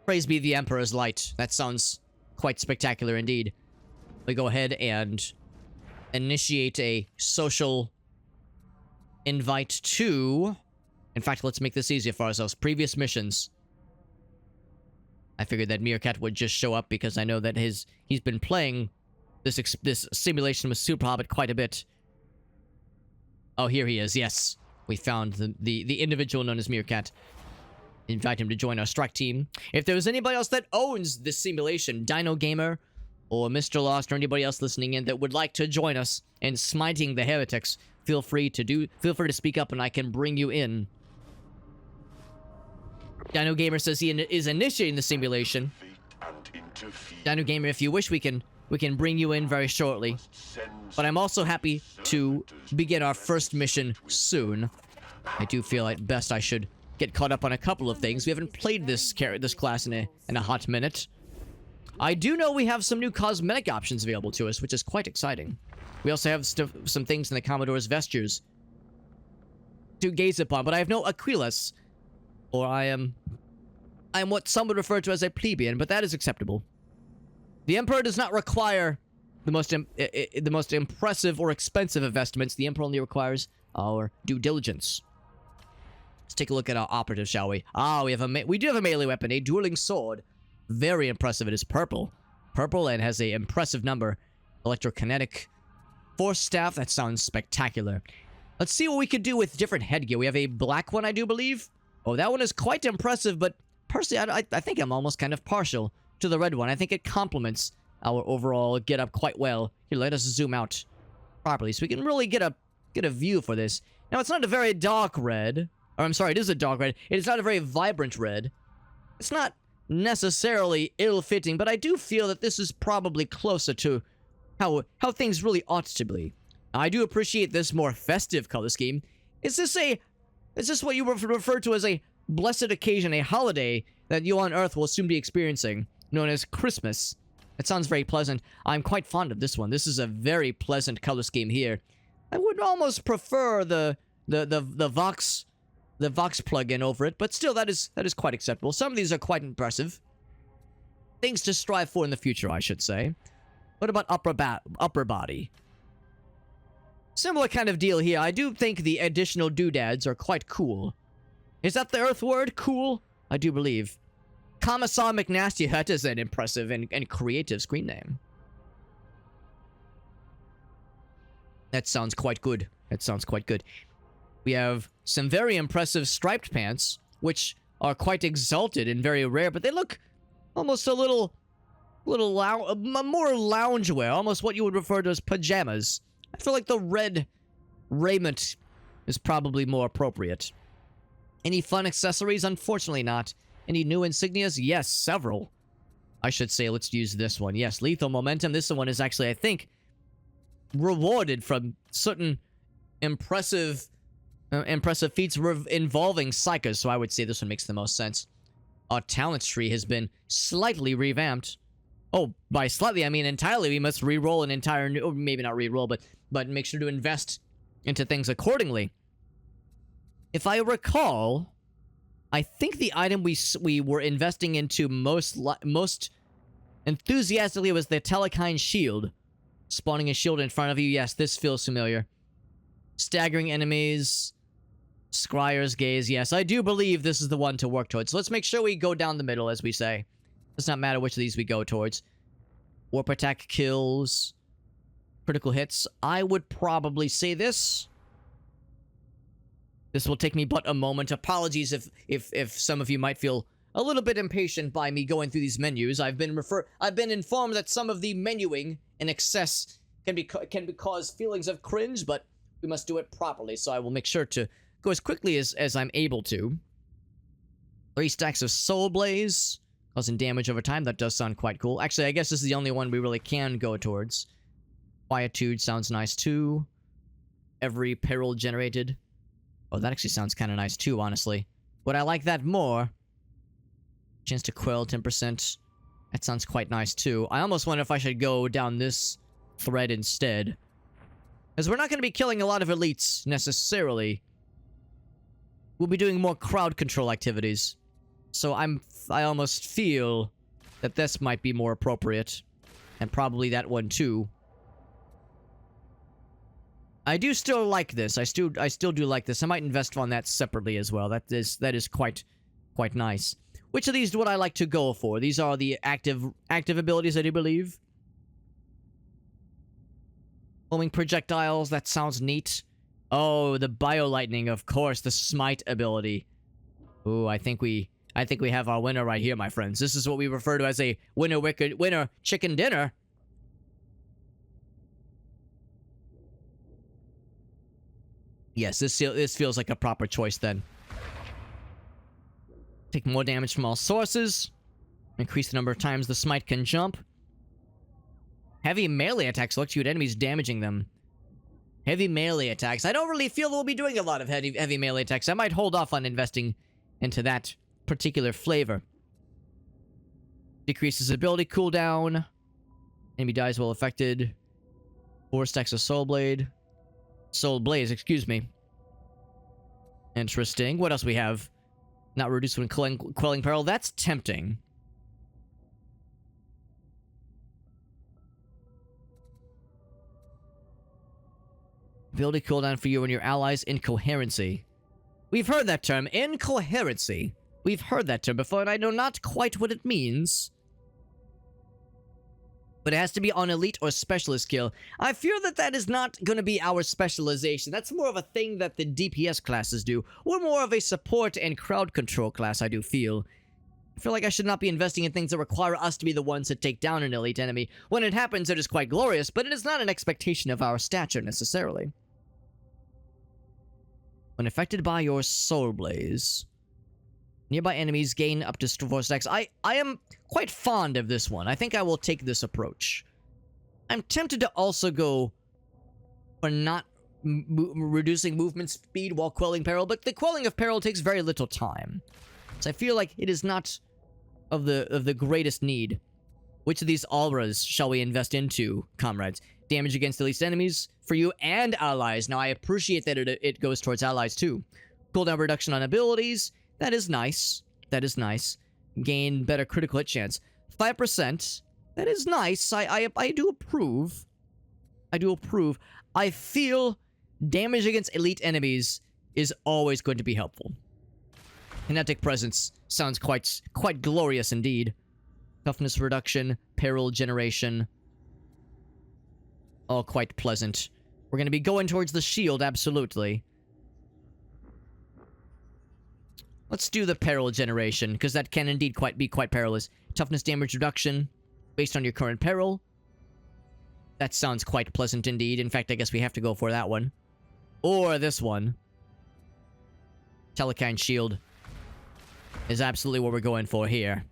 [SPEAKER 1] Praise be the Emperor's light. That sounds quite spectacular indeed. We go ahead and initiate a social invite to... In fact, let's make this easier for ourselves. Previous missions. I figured that Meerkat would just show up because I know that he's been playing this simulation with Super Hobbit quite a bit. Oh, here he is. Yes, we found the individual known as Meerkat. Invite him to join our strike team. If there's anybody else that owns this simulation, Dino Gamer or Mr. Lost or anybody else listening in that would like to join us in smiting the heretics, feel free to speak up and I can bring you in. Dino Gamer says he is initiating the simulation. Dino Gamer, if you wish, we can bring you in very shortly. But I'm also happy to begin our first mission soon. I do feel at best I should get caught up on a couple of things. We haven't played this class in a hot minute. I do know we have some new cosmetic options available to us, which is quite exciting. We also have some things in the Commodore's vestures to gaze upon, but I have no Aquilas. Or I am what some would refer to as a plebeian, but that is acceptable. The Emperor does not require the most impressive or expensive investments. The Emperor only requires our due diligence. Let's take a look at our operative, shall we? Ah, we do have a melee weapon, a dueling sword. Very impressive. It is purple. Purple and has a impressive number. Electrokinetic. Force staff. That sounds spectacular. Let's see what we could do with different headgear. We have a black one, I do believe. Oh, that one is quite impressive, but personally, I think I'm almost kind of partial to the red one. I think it complements our overall get-up quite well. Here, let us zoom out properly so we can really get a view for this. Now, it's not a very dark red. Or, I'm sorry, it is a dark red. It is not a very vibrant red. It's not necessarily ill-fitting, but I do feel that this is probably closer to how things really ought to be. I do appreciate this more festive color scheme. Is this what you refer to as a blessed occasion, a holiday that you on Earth will soon be experiencing, known as Christmas? It sounds very pleasant. I'm quite fond of this one. This is a very pleasant color scheme here. I would almost prefer the Vox plugin over it, but still, that is quite acceptable. Some of these are quite impressive. Things to strive for in the future, I should say. What about upper body? Similar kind of deal here. I do think the additional doodads are quite cool. Is that the Earth word? Cool? I do believe. Commissar McNasty Hut is an impressive and creative screen name. That sounds quite good. That sounds quite good. We have some very impressive striped pants, which are quite exalted and very rare, but they look almost a little more loungewear, almost what you would refer to as pajamas. I feel like the red raiment is probably more appropriate. Any fun accessories? Unfortunately not. Any new insignias? Yes, several. I should say, let's use this one. Yes, lethal momentum. This one is actually, I think, rewarded from certain impressive feats involving Psykers, so I would say this one makes the most sense. Our talent tree has been slightly revamped. Oh, by slightly, I mean entirely. We must re-roll an entire new... Or maybe not re-roll, but make sure to invest into things accordingly. If I recall, I think the item we were investing into most enthusiastically was the Telekine Shield. Spawning a shield in front of you. Yes, this feels familiar. Staggering enemies. Scryer's Gaze. Yes, I do believe this is the one to work towards. So let's make sure we go down the middle, as we say. Does not matter which of these we go towards. Warp attack kills. Critical hits. I would probably say this. This will take me but a moment. Apologies if some of you might feel a little bit impatient by me going through these menus. I've been informed that some of the menuing in excess can cause feelings of cringe, but we must do it properly, so I will make sure to go as quickly as I'm able to. 3 stacks of Soul Blaze, causing damage over time. That does sound quite cool. Actually, I guess this is the only one we really can go towards. Quietude sounds nice too. Every peril generated. Oh, that actually sounds kind of nice too, honestly. Would I like that more? Chance to quell 10%. That sounds quite nice too. I almost wonder if I should go down this thread instead. Because we're not going to be killing a lot of elites, necessarily. We'll be doing more crowd control activities. So I almost feel that this might be more appropriate. And probably that one too. I do still like this. I still do like this. I might invest on that separately as well. That is quite nice. Which of these would I like to go for? These are the active abilities, I do believe. Foaming projectiles, that sounds neat. Oh, the Bio-Lightning, of course, the Smite ability. Ooh, I think we have our winner right here, my friends. This is what we refer to as a winner chicken dinner. Yes, this feels like a proper choice then. Take more damage from all sources. Increase the number of times the Smite can jump. Heavy melee attacks electrocute enemies, damaging them. Heavy melee attacks. I don't really feel we'll be doing a lot of heavy melee attacks. I might hold off on investing into that particular flavor. Decreases ability cooldown. Enemy dies while affected. 4 stacks of Soul Blaze, excuse me. Interesting. What else we have? Not reduced when quelling peril. That's tempting. Ability cooldown for you and your allies. Incoherency. We've heard that term. Incoherency. We've heard that term before, and I know not quite what it means. But it has to be on elite or specialist skill. I fear that is not going to be our specialization. That's more of a thing that the DPS classes do. We're more of a support and crowd control class, I do feel. I feel like I should not be investing in things that require us to be the ones that take down an elite enemy. When it happens, it is quite glorious, but it is not an expectation of our stature, necessarily. When affected by your Soul Blaze, nearby enemies gain up to 4 stacks. I am quite fond of this one. I think I will take this approach. I'm tempted to also go for not reducing movement speed while quelling peril, but the quelling of peril takes very little time. So I feel like it is not of the greatest need. Which of these auras shall we invest into, comrades? Damage against elite enemies for you and allies. Now I appreciate that it goes towards allies too. Cooldown reduction on abilities. That is nice. That is nice. Gain better critical hit chance. 5%. That is nice. I do approve. I do approve. I feel damage against elite enemies is always going to be helpful. Kinetic presence sounds quite glorious indeed. Toughness reduction, peril generation. All quite pleasant. We're going to be going towards the shield, absolutely. Let's do the peril generation, because that can indeed be quite perilous. Toughness damage reduction, based on your current peril. That sounds quite pleasant indeed. In fact, I guess we have to go for that one. Or this one. Telekine shield is absolutely what we're going for here.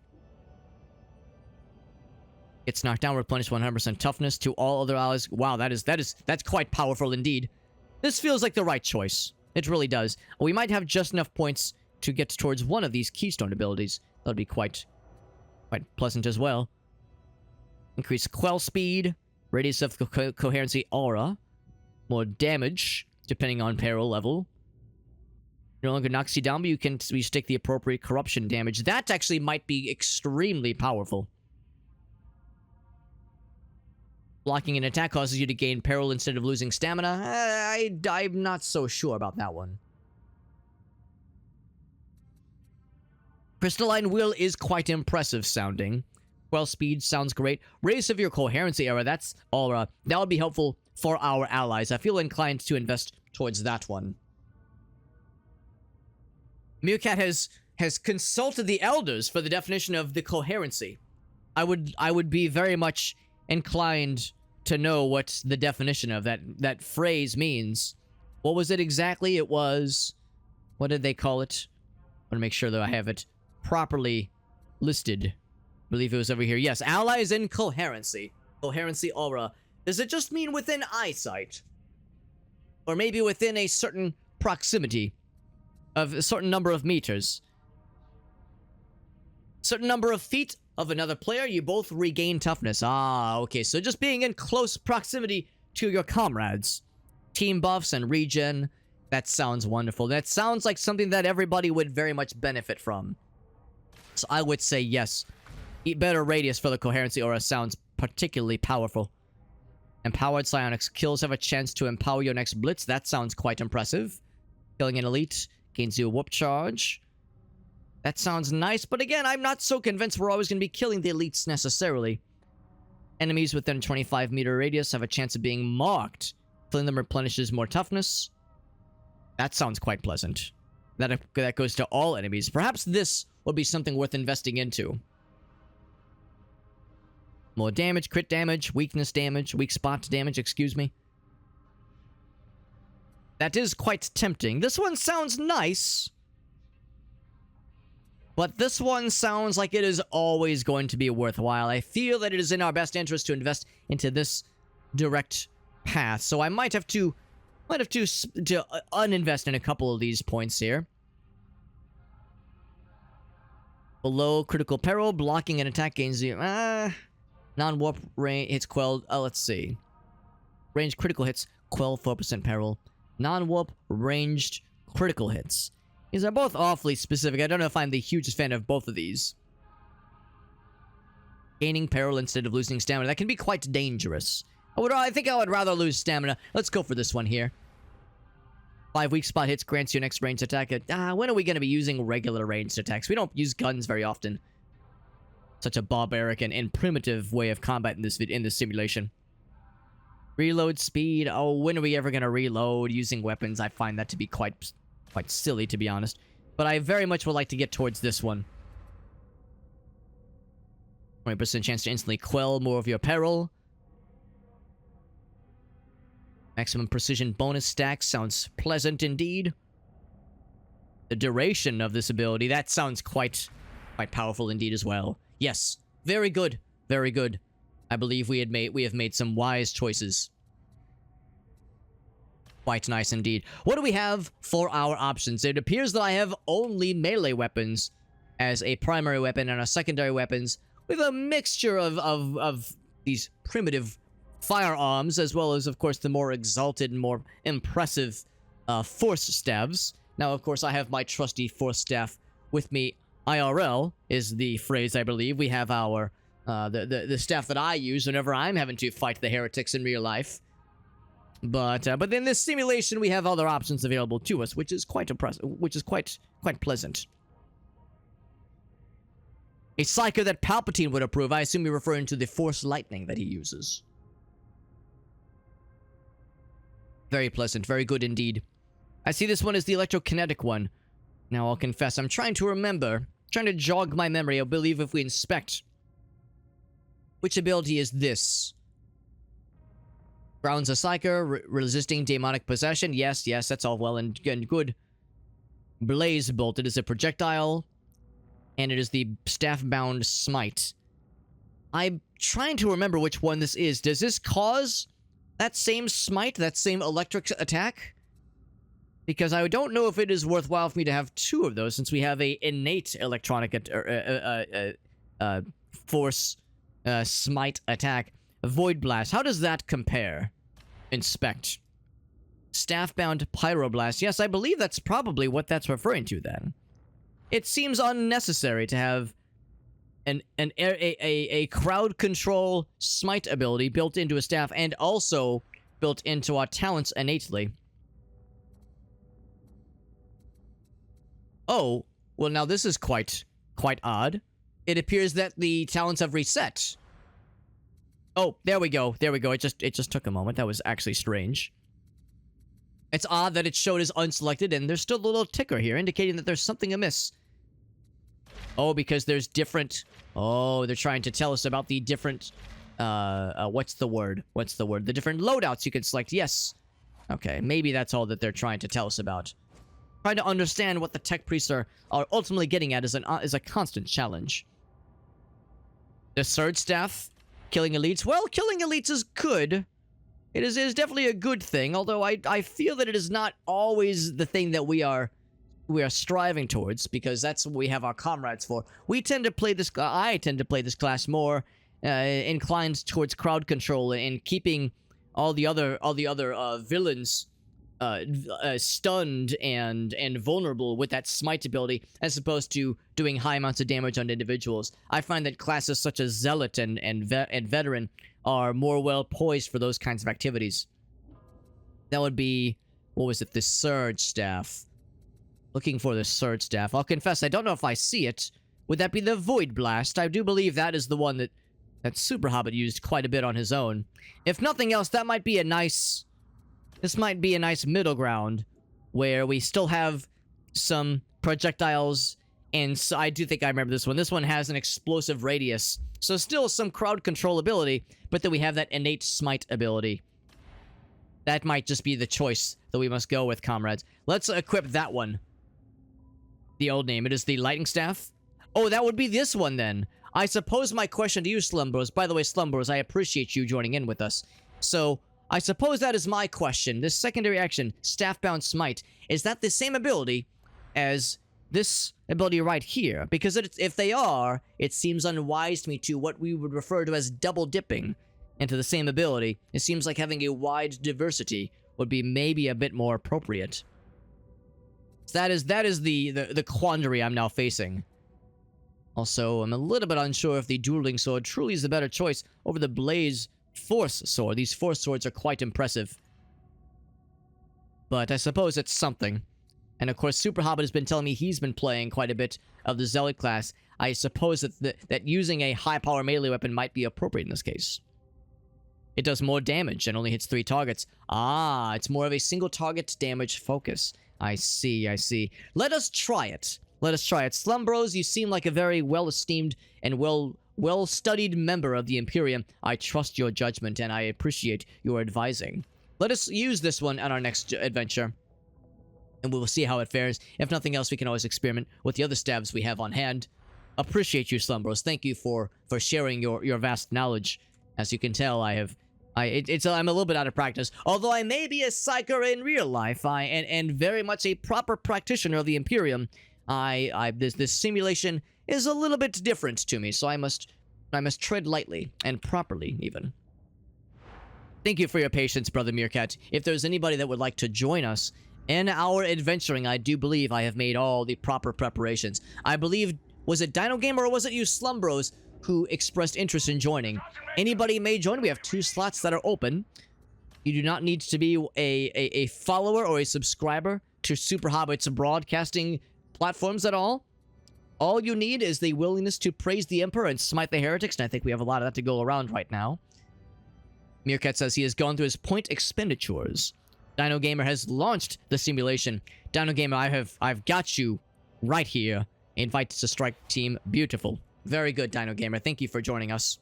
[SPEAKER 1] It's knocked down, replenish 100% toughness to all other allies. Wow, that's quite powerful indeed. This feels like the right choice. It really does. We might have just enough points to get towards one of these keystone abilities. That would be quite pleasant as well. Increase quell speed, radius of coherency aura, more damage depending on peril level. No longer knocks you down, but you can stick the appropriate corruption damage. That actually might be extremely powerful. Blocking an attack causes you to gain peril instead of losing stamina. I'm not so sure about that one. Crystalline Will is quite impressive sounding. Quell speed sounds great. Race of your coherency aura, that would be helpful for our allies. I feel inclined to invest towards that one. Meerkat has consulted the elders for the definition of the coherency. I would be very much inclined to know what the definition of that phrase means. What was it exactly? It was... What did they call it? I want to make sure that I have it properly listed. I believe it was over here. Yes, allies in coherency. Coherency aura. Does it just mean within eyesight? Or maybe within a certain proximity of a certain number of meters? Certain number of feet of another player, you both regain toughness. Ah, okay. So just being in close proximity to your comrades. Team buffs and regen. That sounds wonderful. That sounds like something that everybody would very much benefit from. So I would say yes. Better radius for the coherency aura sounds particularly powerful. Empowered psionics kills have a chance to empower your next blitz. That sounds quite impressive. Killing an elite gains you a whoop charge. That sounds nice, but again, I'm not so convinced we're always going to be killing the elites necessarily. Enemies within a 25-meter radius have a chance of being marked. Killing them replenishes more toughness. That sounds quite pleasant. That goes to all enemies. Perhaps this would be something worth investing into. More damage, crit damage, weakness damage, weak spot damage, excuse me. That is quite tempting. This one sounds nice. But this one sounds like it is always going to be worthwhile. I feel that it is in our best interest to invest into this direct path. So I might have to uninvest in a couple of these points here. Below critical peril, blocking an attack gains you... non-warp range hits quelled... let's see. Ranged critical hits, quell 4% peril. Non-warp ranged critical hits. These are both awfully specific. I don't know if I'm the hugest fan of both of these. Gaining peril instead of losing stamina. That can be quite dangerous. I think I would rather lose stamina. Let's go for this one here. 5 weak spot hits grants your next ranged attack. When are we going to be using regular ranged attacks? We don't use guns very often. Such a barbaric and primitive way of combat in this simulation. Reload speed. Oh, when are we ever going to reload using weapons? I find that to be quite silly, to be honest. But I very much would like to get towards this one. 20% chance to instantly quell more of your peril. Maximum precision bonus stack sounds pleasant indeed. The duration of this ability, that sounds quite powerful indeed as well. Yes, very good, very good. I believe we have made some wise choices. Quite nice indeed. What do we have for our options? It appears that I have only melee weapons as a primary weapon and our secondary weapons with a mixture of these primitive firearms, as well as, of course, the more exalted and more impressive force staves. Now, of course, I have my trusty force staff with me. IRL is the phrase, I believe. We have our the staff that I use whenever I'm having to fight the heretics in real life. But in this simulation, we have other options available to us, which is quite impressive, which is quite pleasant. A Psyker that Palpatine would approve. I assume you're referring to the Force Lightning that he uses. Very pleasant, very good indeed. I see this one as the electrokinetic one. Now, I'll confess, I'm trying to remember, trying to jog my memory. I believe if we inspect, which ability is this? Grounds a Psyker, resisting demonic possession. Yes, that's all well and good. Blaze Bolt, it is a projectile, and it is the staff-bound smite. I'm trying to remember which one this is. Does this cause that same smite, that same electric attack? Because I don't know if it is worthwhile for me to have two of those, since we have a innate electronic force smite attack. Void Blast, how does that compare? Inspect. Staff-bound Pyroblast. Yes, I believe that's probably what that's referring to then. It seems unnecessary to have a crowd control smite ability built into a staff and also built into our talents innately. Oh, well now this is quite odd. It appears that the talents have reset. Oh, there we go. It just took a moment. That was actually strange. It's odd that it showed as unselected, and there's still a little ticker here indicating that there's something amiss. Oh, because there's different... Oh, they're trying to tell us about the different what's the word? The different loadouts you can select. Yes. Okay, maybe that's all that they're trying to tell us about. Trying to understand what the tech priests are ultimately getting at is a constant challenge. The Surge Staff, killing elites. Well, killing elites is good. It is definitely a good thing, although I feel that it is not always the thing that we are striving towards, because that's what we have our comrades for. We tend to play this. I tend to play this class more inclined towards crowd control and keeping all the other villains stunned and vulnerable with that smite ability, as opposed to doing high amounts of damage on individuals. I find that classes such as Zealot and Veteran are more well poised for those kinds of activities. That would be, what was it, the Surge Staff. Looking for the Surge Staff. I'll confess, I don't know if I see it. Would that be the Void Blast? I do believe that is the one that PsykerHobbit used quite a bit on his own. If nothing else, that might be a nice... This might be a nice middle ground, where we still have some projectiles, and so I do think I remember this one. This one has an explosive radius, so still some crowd control ability, but then we have that innate smite ability. That might just be the choice that we must go with, comrades. Let's equip that one. The old name. It is the Lightning Staff. Oh, that would be this one then. I suppose my question to you, Slumbros, by the way, Slumbros, I appreciate you joining in with us. So, I suppose that is my question. This secondary action, Staff-Bound Smite, is that the same ability as this ability right here? Because if they are, it seems unwise to me to what we would refer to as double-dipping into the same ability. It seems like having a wide diversity would be maybe a bit more appropriate. So that is the quandary I'm now facing. Also, I'm a little bit unsure if the Dueling Sword truly is the better choice over the Blaze Force Sword. These Force Swords are quite impressive. But I suppose it's something. And of course, PsykerHobbit has been telling me he's been playing quite a bit of the Zealot class. I suppose that using a high-power melee weapon might be appropriate in this case. It does more damage and only hits 3 targets. Ah, it's more of a single target damage focus. I see, I see. Let us try it. Let us try it. Slumbros, you seem like a very well-esteemed and well-studied member of the Imperium. I trust your judgment, and I appreciate your advising. Let us use this one on our next adventure, and we will see how it fares. If nothing else, we can always experiment with the other stabs we have on hand. Appreciate you, Slumbros. Thank you for sharing your vast knowledge. As you can tell, I'm a little bit out of practice. Although I may be a Psyker in real life, and very much a proper practitioner of the Imperium, this simulation is a little bit different to me, so I must tread lightly and properly, even. Thank you for your patience, Brother Meerkat. If there's anybody that would like to join us in our adventuring, I do believe I have made all the proper preparations. I believe, was it Dino Gamer or was it you Slumbros who expressed interest in joining? Anybody may join. We have 2 slots that are open. You do not need to be a follower or a subscriber to PsykerHobbit's broadcasting platforms at all. All you need is the willingness to praise the Emperor and smite the heretics, and I think we have a lot of that to go around right now. Meerkat says he has gone through his point expenditures. Dino Gamer has launched the simulation. Dino Gamer, I've got you right here. Invite to strike team. Beautiful. Very good, Dino Gamer. Thank you for joining us.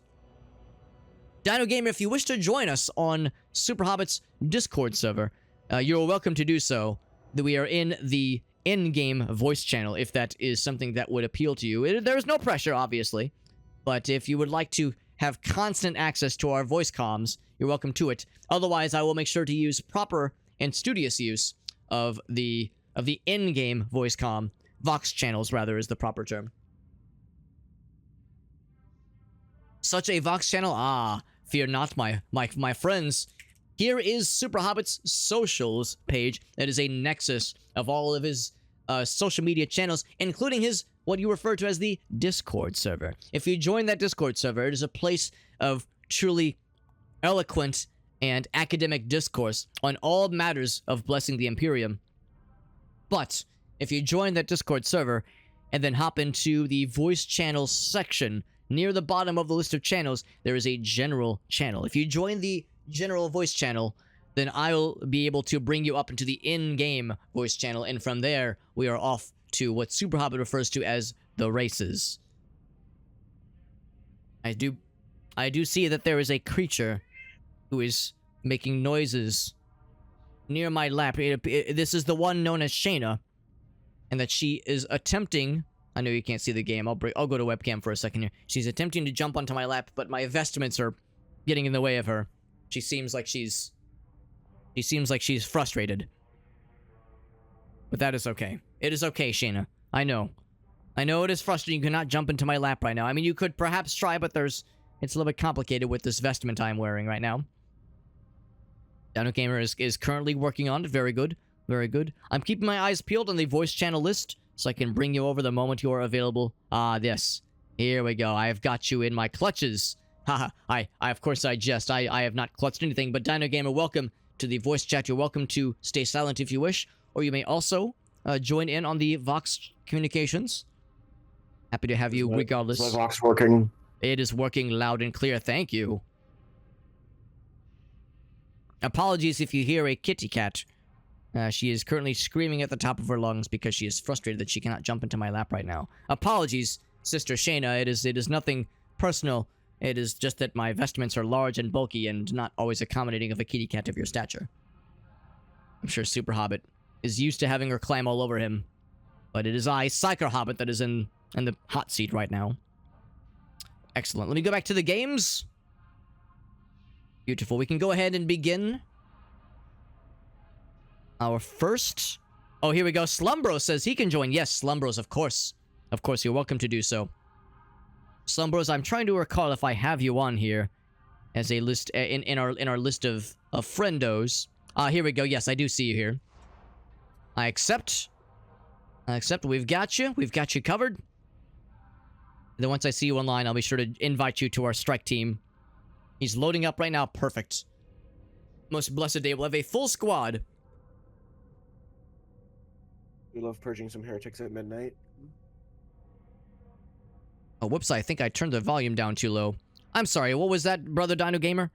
[SPEAKER 1] Dino Gamer, if you wish to join us on PsykerHobbit's Discord server, you're welcome to do so. We are in the in-game voice channel, if that is something that would appeal to you. There is no pressure, obviously, but if you would like to have constant access to our voice comms, you're welcome to it. Otherwise, I will make sure to use proper and studious use of the in-game voice comm. Vox channels, rather, is the proper term. Such a Vox channel? Ah, fear not, my friends. Here is PsykerHobbit's socials page. That is a nexus of all of his social media channels, including his, what you refer to as the Discord server. If you join that Discord server, it is a place of truly eloquent and academic discourse on all matters of blessing the Imperium. But if you join that Discord server and then hop into the voice channel section, near the bottom of the list of channels, there is a general channel. If you join the general voice channel, then I'll be able to bring you up into the in-game voice channel, and from there, we are off to what PsykerHobbit refers to as the races. I do I do see that there is a creature who is making noises near my lap. This is the one known as Shayna, and that she is attempting. I know you can't see the game. I'll go to webcam for a second here. She's attempting to jump onto my lap, but my vestments are getting in the way of her. She seems like she's frustrated. But that is okay. It is okay, Shayna. I know it is frustrating. You cannot jump into my lap right now. I mean, you could perhaps try, but it's a little bit complicated with this vestment I'm wearing right now. Dino Gamer is currently working on it. Very good. Very good. I'm keeping my eyes peeled on the voice channel list so I can bring you over the moment you are available. Ah, yes. Here we go. I have got you in my clutches. Haha. I of course I jest. I have not clutched anything, but Dino Gamer, welcome to the voice chat. You're welcome to stay silent if you wish, or you may also join in on the Vox communications. Happy to have you regardless.
[SPEAKER 3] Is my Vox working?
[SPEAKER 1] It is working loud and clear. Thank you. Apologies if you hear a kitty cat. She is currently screaming at the top of her lungs because she is frustrated that she cannot jump into my lap right now. Apologies, Sister Shayna. It is nothing personal. It is just that my vestments are large and bulky and not always accommodating of a kitty cat of your stature. I'm sure PsykerHobbit is used to having her climb all over him. But it is I, PsykerHobbit, that is in the hot seat right now. Excellent. Let me go back to the games. Beautiful. We can go ahead and begin our first... Oh, here we go. Slumbro says he can join. Yes, Slumbros, of course. Of course, you're welcome to do so. Slumbros, I'm trying to recall if I have you on here as a list in our list of friendos. Here we go. Yes, I do see you here. I accept. We've got you. We've got you covered. Then once I see you online, I'll be sure to invite you to our strike team. He's loading up right now. Perfect. Most blessed day. We'll have a full squad.
[SPEAKER 3] We love purging some heretics at midnight.
[SPEAKER 1] Oh, whoops, I think I turned the volume down too low. I'm sorry, what was that, Brother Dino Gamer?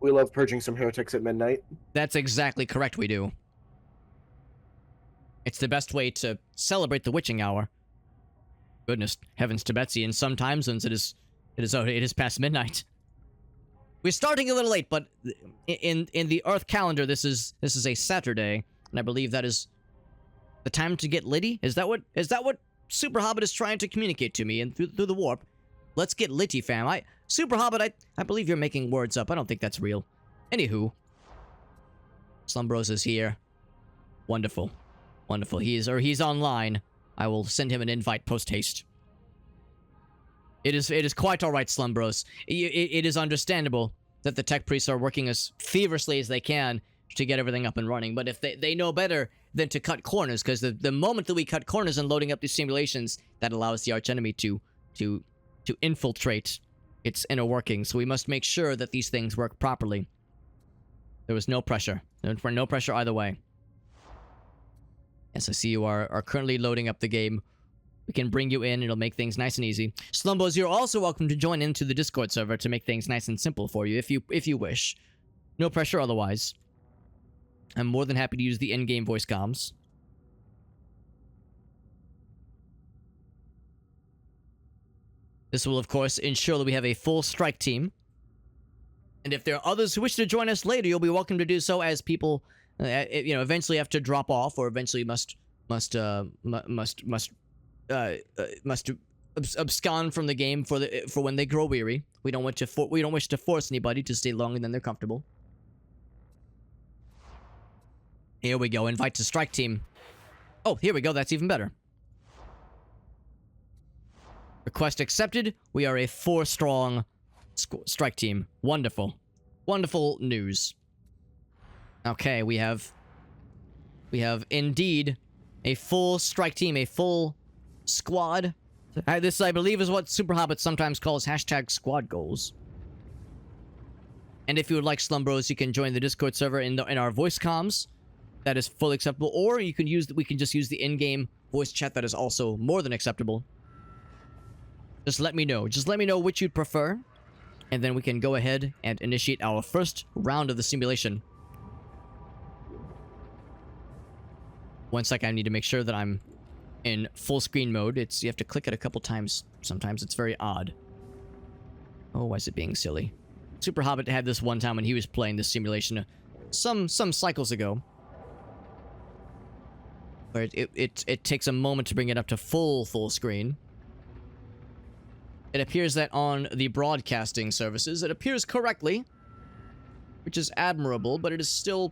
[SPEAKER 3] We love purging some heretics at midnight.
[SPEAKER 1] That's exactly correct, we do. It's the best way to celebrate the witching hour. Goodness, heavens to Betsy, in some time zones it is past midnight. We're starting a little late, but in the Earth calendar, this is a Saturday, and I believe that is the time to get litty. Is that what PsykerHobbit is trying to communicate to me and through the warp? Let's get litty, fam. PsykerHobbit, I believe you're making words up. I don't think that's real. Anywho, Slumbros is here. Wonderful, wonderful. He's online. I will send him an invite post haste. It is quite all right, Slumbros. It is understandable that the tech priests are working as feverishly as they can to get everything up and running. But if they know better than to cut corners, because the moment that we cut corners and loading up these simulations, that allows the archenemy to infiltrate its inner workings. So we must make sure that these things work properly. There was no pressure. No pressure either way. Yes, I see you are currently loading up the game. We can bring you in. It'll make things nice and easy. Slumbos, you're also welcome to join into the Discord server to make things nice and simple for you if you wish. No pressure otherwise. I'm more than happy to use the in-game voice comms. This will, of course, ensure that we have a full strike team. And if there are others who wish to join us later, you'll be welcome to do so as people, eventually have to drop off or eventually must abscond from the game for when they grow weary. We don't wish to force anybody to stay longer than they're comfortable. Here we go. Invite to strike team. Oh, here we go. That's even better. Request accepted. We are a 4-strong strike team. Wonderful. Wonderful news. Okay, we have indeed a full strike team, a full squad. This, I believe, is what PsykerHobbit sometimes calls #squad goals. And if you would like, Slumbros, you can join the Discord server in our voice comms. That is fully acceptable, or we can just use the in-game voice chat. That is also more than acceptable. Just let me know. Just let me know which you'd prefer, and then we can go ahead and initiate our first round of the simulation. One sec, I need to make sure that I'm in full screen mode. You have to click it a couple times. Sometimes it's very odd. Oh, why is it being silly? Super Hobbit had this one time when he was playing this simulation some cycles ago. Where it takes a moment to bring it up to full screen. It appears that on the broadcasting services, it appears correctly, which is admirable, but it is still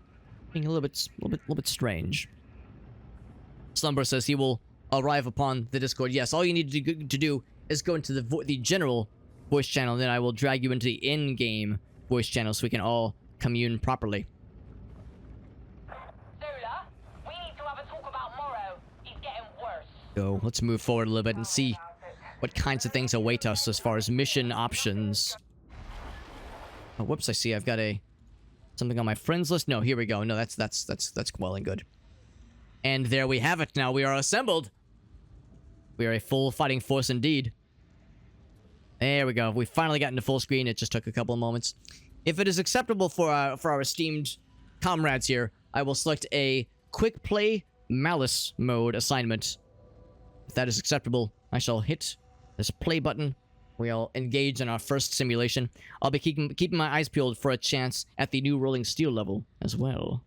[SPEAKER 1] being a little bit strange. Slumber says he will arrive upon the Discord. Yes, all you need to do is go into the general voice channel, and then I will drag you into the in-game voice channel so we can all commune properly.
[SPEAKER 4] Zola, we need to have a talk about Morrow. He's getting worse.
[SPEAKER 1] So let's move forward a little bit and see what kinds of things await us as far as mission options. Oh, whoops! I see I've got something on my friends list. No, here we go. No, that's well and good. And there we have it. Now we are assembled. We are a full fighting force indeed. There we go. We finally got into full screen. It just took a couple of moments. If it is acceptable for our esteemed comrades here, I will select a quick play malice mode assignment. If that is acceptable, I shall hit this play button. We'll engage in our first simulation. I'll be keeping my eyes peeled for a chance at the new rolling steel level as well.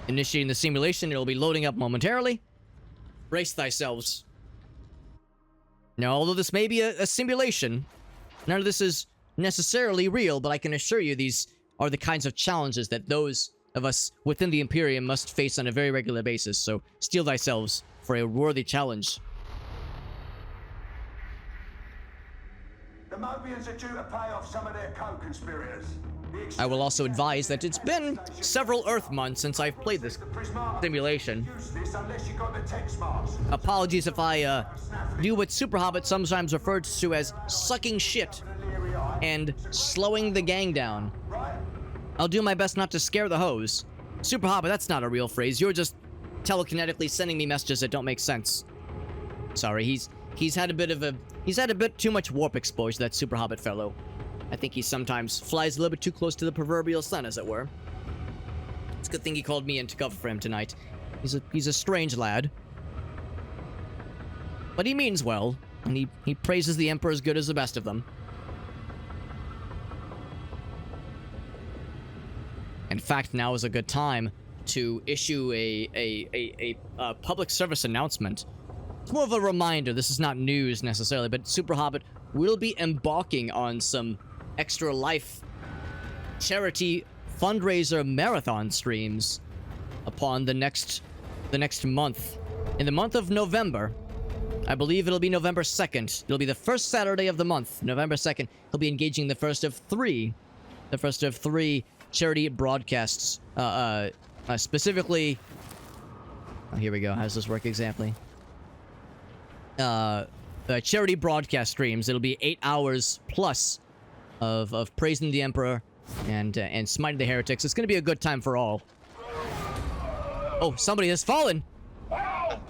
[SPEAKER 1] Initiating the simulation, it'll be loading up momentarily. Brace thyselves. Now, although this may be a simulation, none of this is necessarily real, but I can assure you these are the kinds of challenges that those of us within the Imperium must face on a very regular basis, so steel thyselves for a worthy challenge.
[SPEAKER 5] The Mobians are due to pay off some of their co-conspirators.
[SPEAKER 1] I will also advise that it's been several Earth months since I've played this simulation. Apologies if I do what Super Hobbit sometimes refers to as sucking shit and slowing the gang down. I'll do my best not to scare the hoes. Super Hobbit, that's not a real phrase. You're just telekinetically sending me messages that don't make sense. Sorry, he's had a bit too much warp exposure, that Super Hobbit fellow. I think he sometimes flies a little bit too close to the proverbial sun, as it were. It's a good thing he called me in to cover for him tonight. He's a strange lad. But he means well, and he praises the Emperor as good as the best of them. In fact, now is a good time to issue a public service announcement. It's more of a reminder. This is not news necessarily, but Super Hobbit will be embarking on some Extra Life charity fundraiser marathon streams upon the next month. In the month of November, I believe it'll be November 2nd. It'll be the first Saturday of the month, November 2nd. He'll be engaging the first of three charity broadcasts. Specifically, oh, here we go. How does this work exactly? Charity broadcast streams. It'll be 8 hours plus of praising the Emperor and smiting the heretics. It's gonna be a good time for all. Oh, somebody has fallen.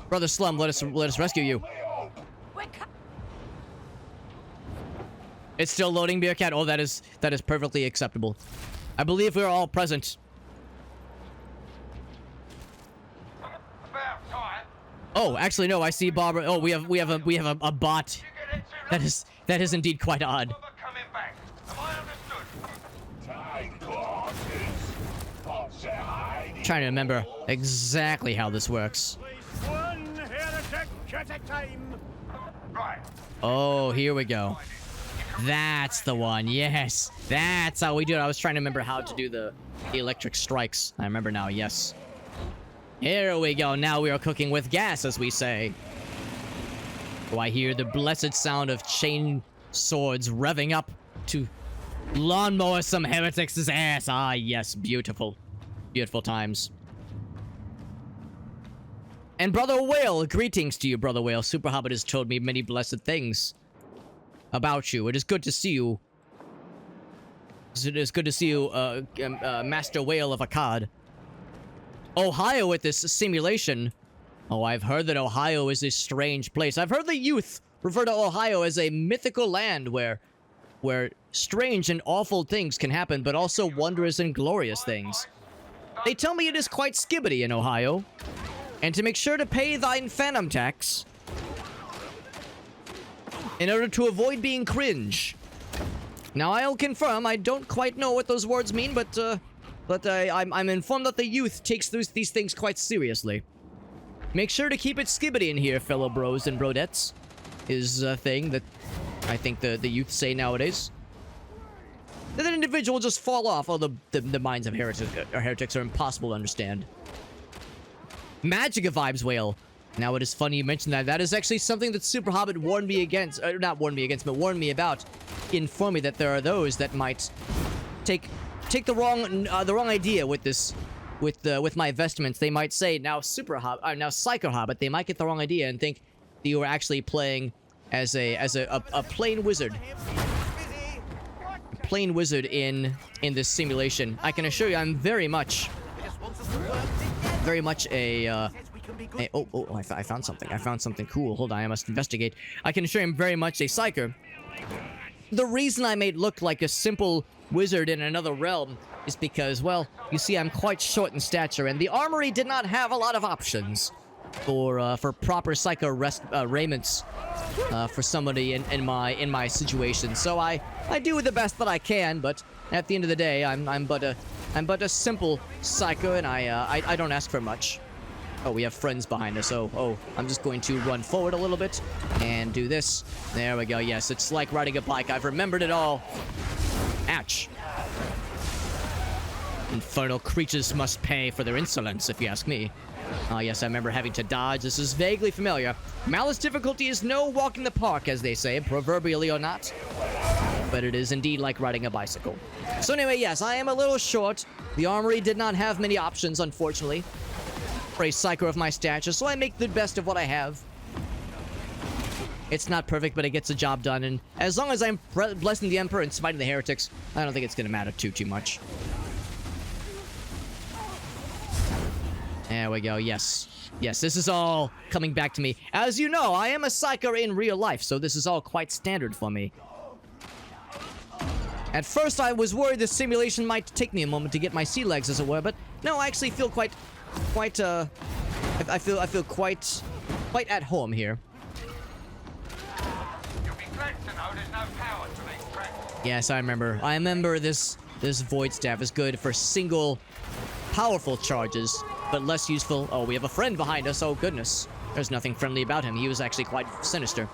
[SPEAKER 1] Brother Slum, let us rescue you. It's still loading, Bearcat. Oh, that is perfectly acceptable. I believe we are all present. Oh, actually, no. I see Barbara. Oh, we have a bot. That is indeed quite odd. Trying to remember exactly how this works. Oh, here we go. That's the one. Yes, that's how we do it. I was trying to remember how to do the electric strikes. I remember now. Yes. Here we go. Now we are cooking with gas, as we say. Oh, I hear the blessed sound of chain swords revving up to lawnmower some heretics' ass. Ah, yes. Beautiful. Beautiful times. And Brother Whale, greetings to you, Brother Whale. Super Hobbit has told me many blessed things about you. It is good to see you. It is good to see you, Master Whale of Akkad. Ohio with this simulation. Oh, I've heard that Ohio is a strange place. I've heard the youth refer to Ohio as a mythical land where strange and awful things can happen, but also wondrous and glorious things. They tell me it is quite skibbity in Ohio. And to make sure to pay thine phantom tax, in order to avoid being cringe. Now, I'll confirm, I don't quite know what those words mean, but I'm informed that the youth takes these things quite seriously. Make sure to keep it skibbity in here, fellow bros and brodettes, is a thing that I think the youth say nowadays. Then an individual will just fall off. Oh, the minds of heretics are impossible to understand. Magica vibes whale. Now, it is funny you mentioned that. That is actually something that PsykerHobbit warned me against. Not warned me against, but warned me about. Informed me that there are those that might take the wrong idea with this, with my vestments. They might say now PsykerHobbit. They might get the wrong idea and think that you are actually playing as a plain wizard. Plain wizard in this simulation. I can assure you, I'm very much a I found something. I found something cool. Hold on, I must investigate. I can assure you I'm very much a Psyker. The reason I made look like a simple wizard in another realm is because, well, you see, I'm quite short in stature, and the armory did not have a lot of options for proper Psyker raiments for somebody in my situation. So I do the best that I can, but at the end of the day, I'm but a simple Psyker, and I don't ask for much. Oh, we have friends behind us. Oh, I'm just going to run forward a little bit and do this. There we go. Yes, it's like riding a bike. I've remembered it all. Ouch. Infernal creatures must pay for their insolence, if you ask me. Oh, yes, I remember having to dodge. This is vaguely familiar. Malice difficulty is no walk in the park, as they say, proverbially or not. But it is indeed like riding a bicycle. So anyway, yes, I am a little short. The armory did not have many options, unfortunately, for a Psyker of my stature, so I make the best of what I have. It's not perfect, but it gets the job done, and as long as I'm blessing the Emperor and smiting the heretics, I don't think it's going to matter too much. There we go, yes. Yes, this is all coming back to me. As you know, I am a Psyker in real life, so this is all quite standard for me. At first, I was worried this simulation might take me a moment to get my sea legs, as it were, but no, I actually feel quite I feel quite at home here.
[SPEAKER 5] You'll be glad to know there's no power to these tracks.
[SPEAKER 1] Yes, I remember this void staff is good for single powerful charges, but less useful. Oh, we have a friend behind us. Oh goodness. There's nothing friendly about him. He was actually quite sinister.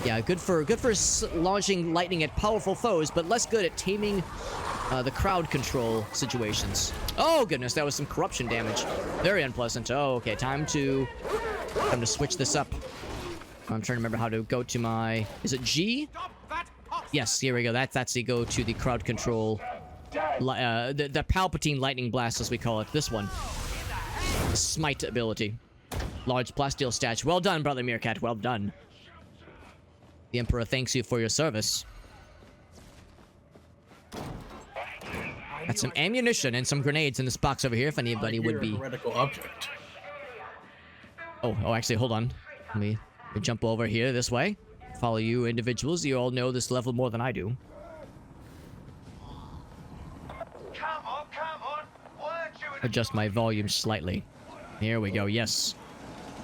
[SPEAKER 1] Yeah, good for launching lightning at powerful foes, but less good at taming the crowd control situations. Oh goodness, that was some corruption damage. Very unpleasant. Oh, okay, time to switch this up. I'm trying to remember how to go to my... Is it G? Yes, here we go. That's the go to the crowd control. The Palpatine lightning blast, as we call it. This one. The smite ability. Large plasteel statue. Well done, Brother Meerkat. Well done. The Emperor thanks you for your service. Got some ammunition and some grenades in this box over here if anybody would be...
[SPEAKER 6] Heretical object.
[SPEAKER 1] Oh, actually, hold on. Let me jump over here this way. Follow you individuals. You all know this level more than I do.
[SPEAKER 5] Come on. Weren't you in
[SPEAKER 1] Adjust my volume slightly. Here we go, yes.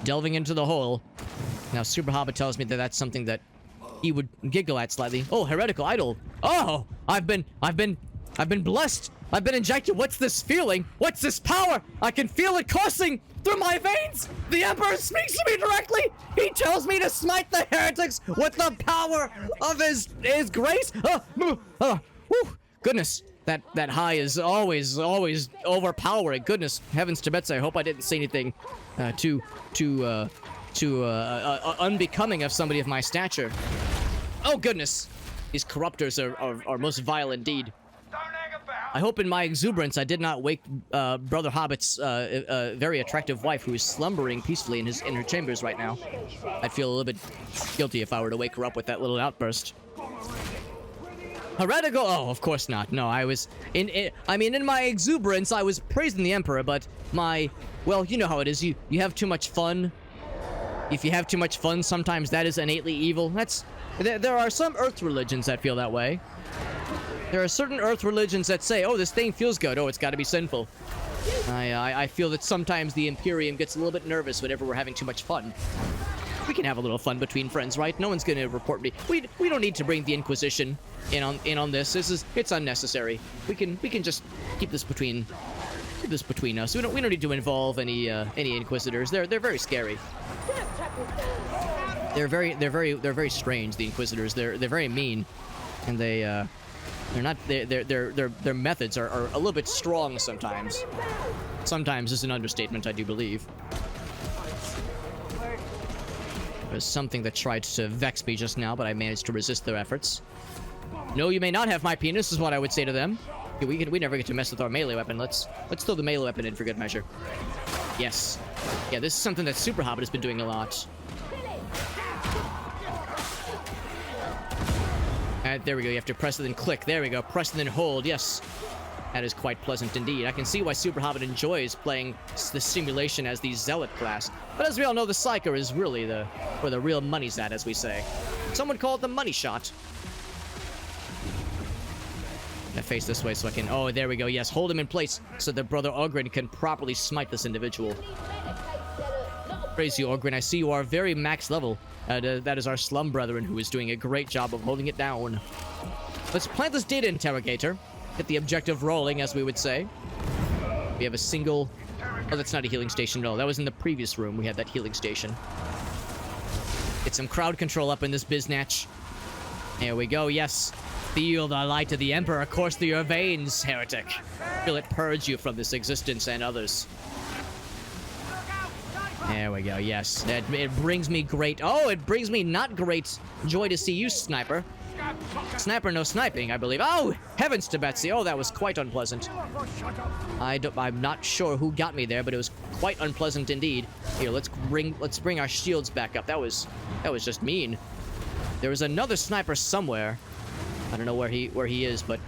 [SPEAKER 1] Delving into the hole. Now, PsykerHobbit tells me that that's something that he would giggle at slightly. Oh, heretical idol. Oh, I've been blessed. I've been injected. What's this feeling? What's this power? I can feel it coursing through my veins. The Emperor speaks to me directly. He tells me to smite the heretics with the power of his grace. Whew. Goodness, that high is always overpowering. Goodness, heavens to Betsy. I hope I didn't say anything too unbecoming of somebody of my stature. Oh goodness, these corruptors are most vile indeed.
[SPEAKER 5] Don't hang about.
[SPEAKER 1] I hope in my exuberance I did not wake Brother Hobbit's very attractive wife, who is slumbering peacefully in her chambers right now. I'd feel a little bit guilty if I were to wake her up with that little outburst. Heretical? Oh, of course not. No, I was in my exuberance, I was praising the Emperor, but well, you know how it is. You have too much fun. If you have too much fun, sometimes that is innately evil. There are some Earth religions that feel that way. There are certain Earth religions that say, oh, this thing feels good. Oh, it's got to be sinful. I feel that sometimes the Imperium gets a little bit nervous whenever we're having too much fun. We can have a little fun between friends, right? No one's gonna report me. We don't need to bring the Inquisition in on this. It's unnecessary. We can just keep this between us. We don't need to involve any Inquisitors. They're very scary. They're very strange. The Inquisitors. They're very mean, and their methods are a little bit strong sometimes. Sometimes is an understatement, I do believe. There's something that tried to vex me just now, but I managed to resist their efforts. No, you may not have my penis, is what I would say to them. We never get to mess with our melee weapon. Let's throw the melee weapon in for good measure. Yes. Yeah, this is something that PsykerHobbit has been doing a lot. There we go. You have to press and then click. There we go. Press and then hold. Yes. That is quite pleasant indeed. I can see why PsykerHobbit enjoys playing the simulation as the Zealot class. But as we all know, the Psyker is really where the real money's at, as we say. Some would call it the money shot. I face this way so I can... Oh, there we go. Yes, hold him in place so that Brother Ogren can properly smite this individual. Praise you, Ogren. I see you are very max level. That is our slum brethren who is doing a great job of holding it down. Let's plant this data interrogator. Get the objective rolling, as we would say. We have a single... Oh, that's not a healing station. No, that was in the previous room. We had that healing station. Get some crowd control up in this biznatch. There we go. Yes. Feel the light of the Emperor course through your veins, heretic. Feel it purge you from this existence and others. There we go. Yes. It brings me great... Oh, it brings me not great joy to see you, Sniper. Sniper, no sniping, I believe. Oh, heavens to Betsy. Oh, that was quite unpleasant. I'm not sure who got me there, but it was quite unpleasant indeed. Here, let's bring our shields back up. That was just mean. There was another sniper somewhere. I don't know where he is, but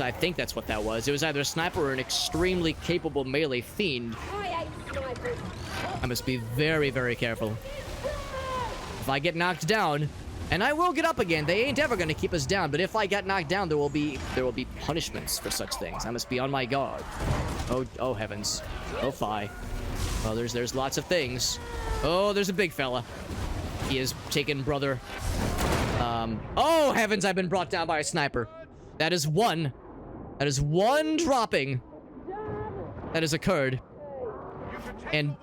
[SPEAKER 1] I think that's what that was. It was either a sniper or an extremely capable melee fiend. I must be very, very careful. If I get knocked down, and I will get up again. They ain't ever gonna keep us down, but if I get knocked down, there will be punishments for such things. I must be on my guard. Oh heavens. Oh fie. Well, there's lots of things. Oh, there's a big fella. He has taken brother. Oh heavens, I've been brought down by a sniper. That is one dropping that has occurred. And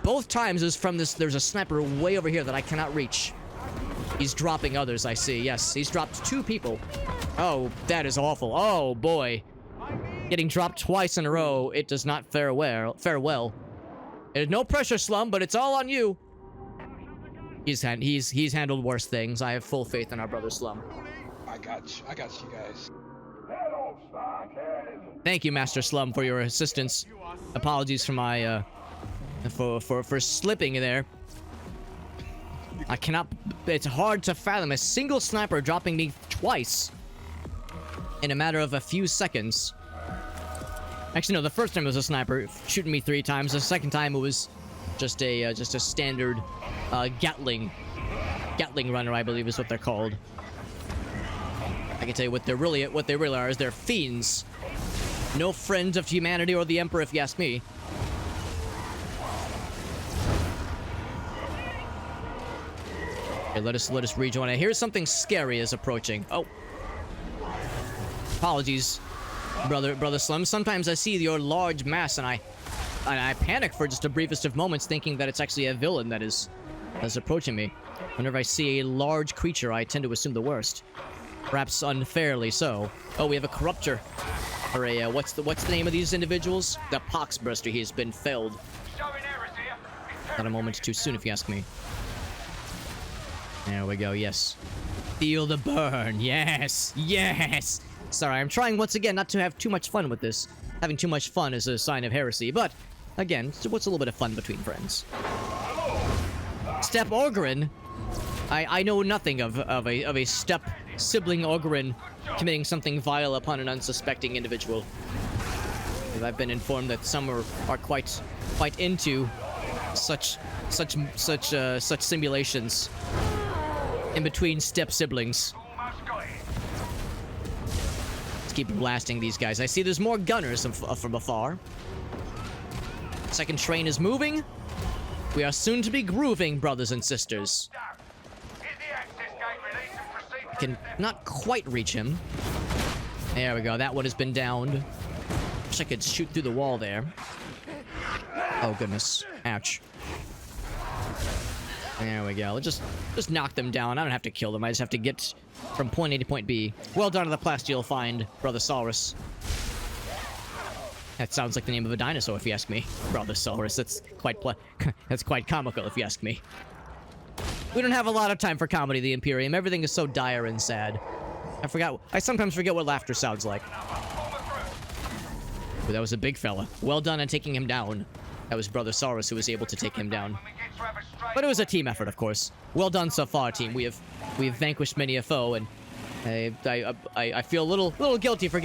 [SPEAKER 1] both times is from this, there's a sniper way over here that I cannot reach. He's dropping others, I see. Yes, he's dropped 2 people. Oh, that is awful. Oh, boy. Getting dropped twice in a row, it does not fare well. There's no pressure, Slum, but it's all on you. He's handled worse things. I have full faith in our brother Slum.
[SPEAKER 6] I got you guys.
[SPEAKER 1] Thank you, Master Slum, for your assistance. Apologies for my, for slipping there. I cannot... It's hard to fathom a single sniper dropping me twice in a matter of a few seconds. Actually, no, the first time it was a sniper shooting me 3 times. The second time it was just a standard Gatling runner, I believe is what they're called. I can tell you what they really are is they're fiends. No friends of humanity or the Emperor, if you ask me. Okay, let us rejoin. I hear something scary is approaching. Oh. Apologies, brother Slum. Sometimes I see your large mass and I panic for just the briefest of moments, thinking that it's actually a villain that is approaching me. Whenever I see a large creature, I tend to assume the worst. Perhaps unfairly so. Oh, we have a corruptor. Or a what's the name of these individuals? The Poxburster. He has been felled. Not a moment too soon, if you ask me. There we go, yes. Feel the burn, yes, yes! Sorry, I'm trying once again not to have too much fun with this. Having too much fun is a sign of heresy, but, again, what's a little bit of fun between friends? Step Orgrin? I know nothing of a step sibling Orgrin committing something vile upon an unsuspecting individual. I've been informed that some are quite into such simulations in between step siblings. Let's keep blasting these guys. I see there's more gunners from afar. Second train is moving. We are soon to be grooving, brothers and sisters. I can not quite reach him. There we go. That one has been downed. Wish I could shoot through the wall there. Oh, goodness. Ouch. There we go. Just knock them down. I don't have to kill them. I just have to get from point A to point B. Well done to the plasteel find, Brothersaurus. That sounds like the name of a dinosaur, if you ask me. Brothersaurus. That's quite comical, if you ask me. We don't have a lot of time for comedy, the Imperium. Everything is so dire and sad. I sometimes forget what laughter sounds like. But that was a big fella. Well done on taking him down. That was Brothersaurus who was able to take him down. But it was a team effort, of course. Well done so far, team. We have vanquished many a foe, and I feel a little guilty for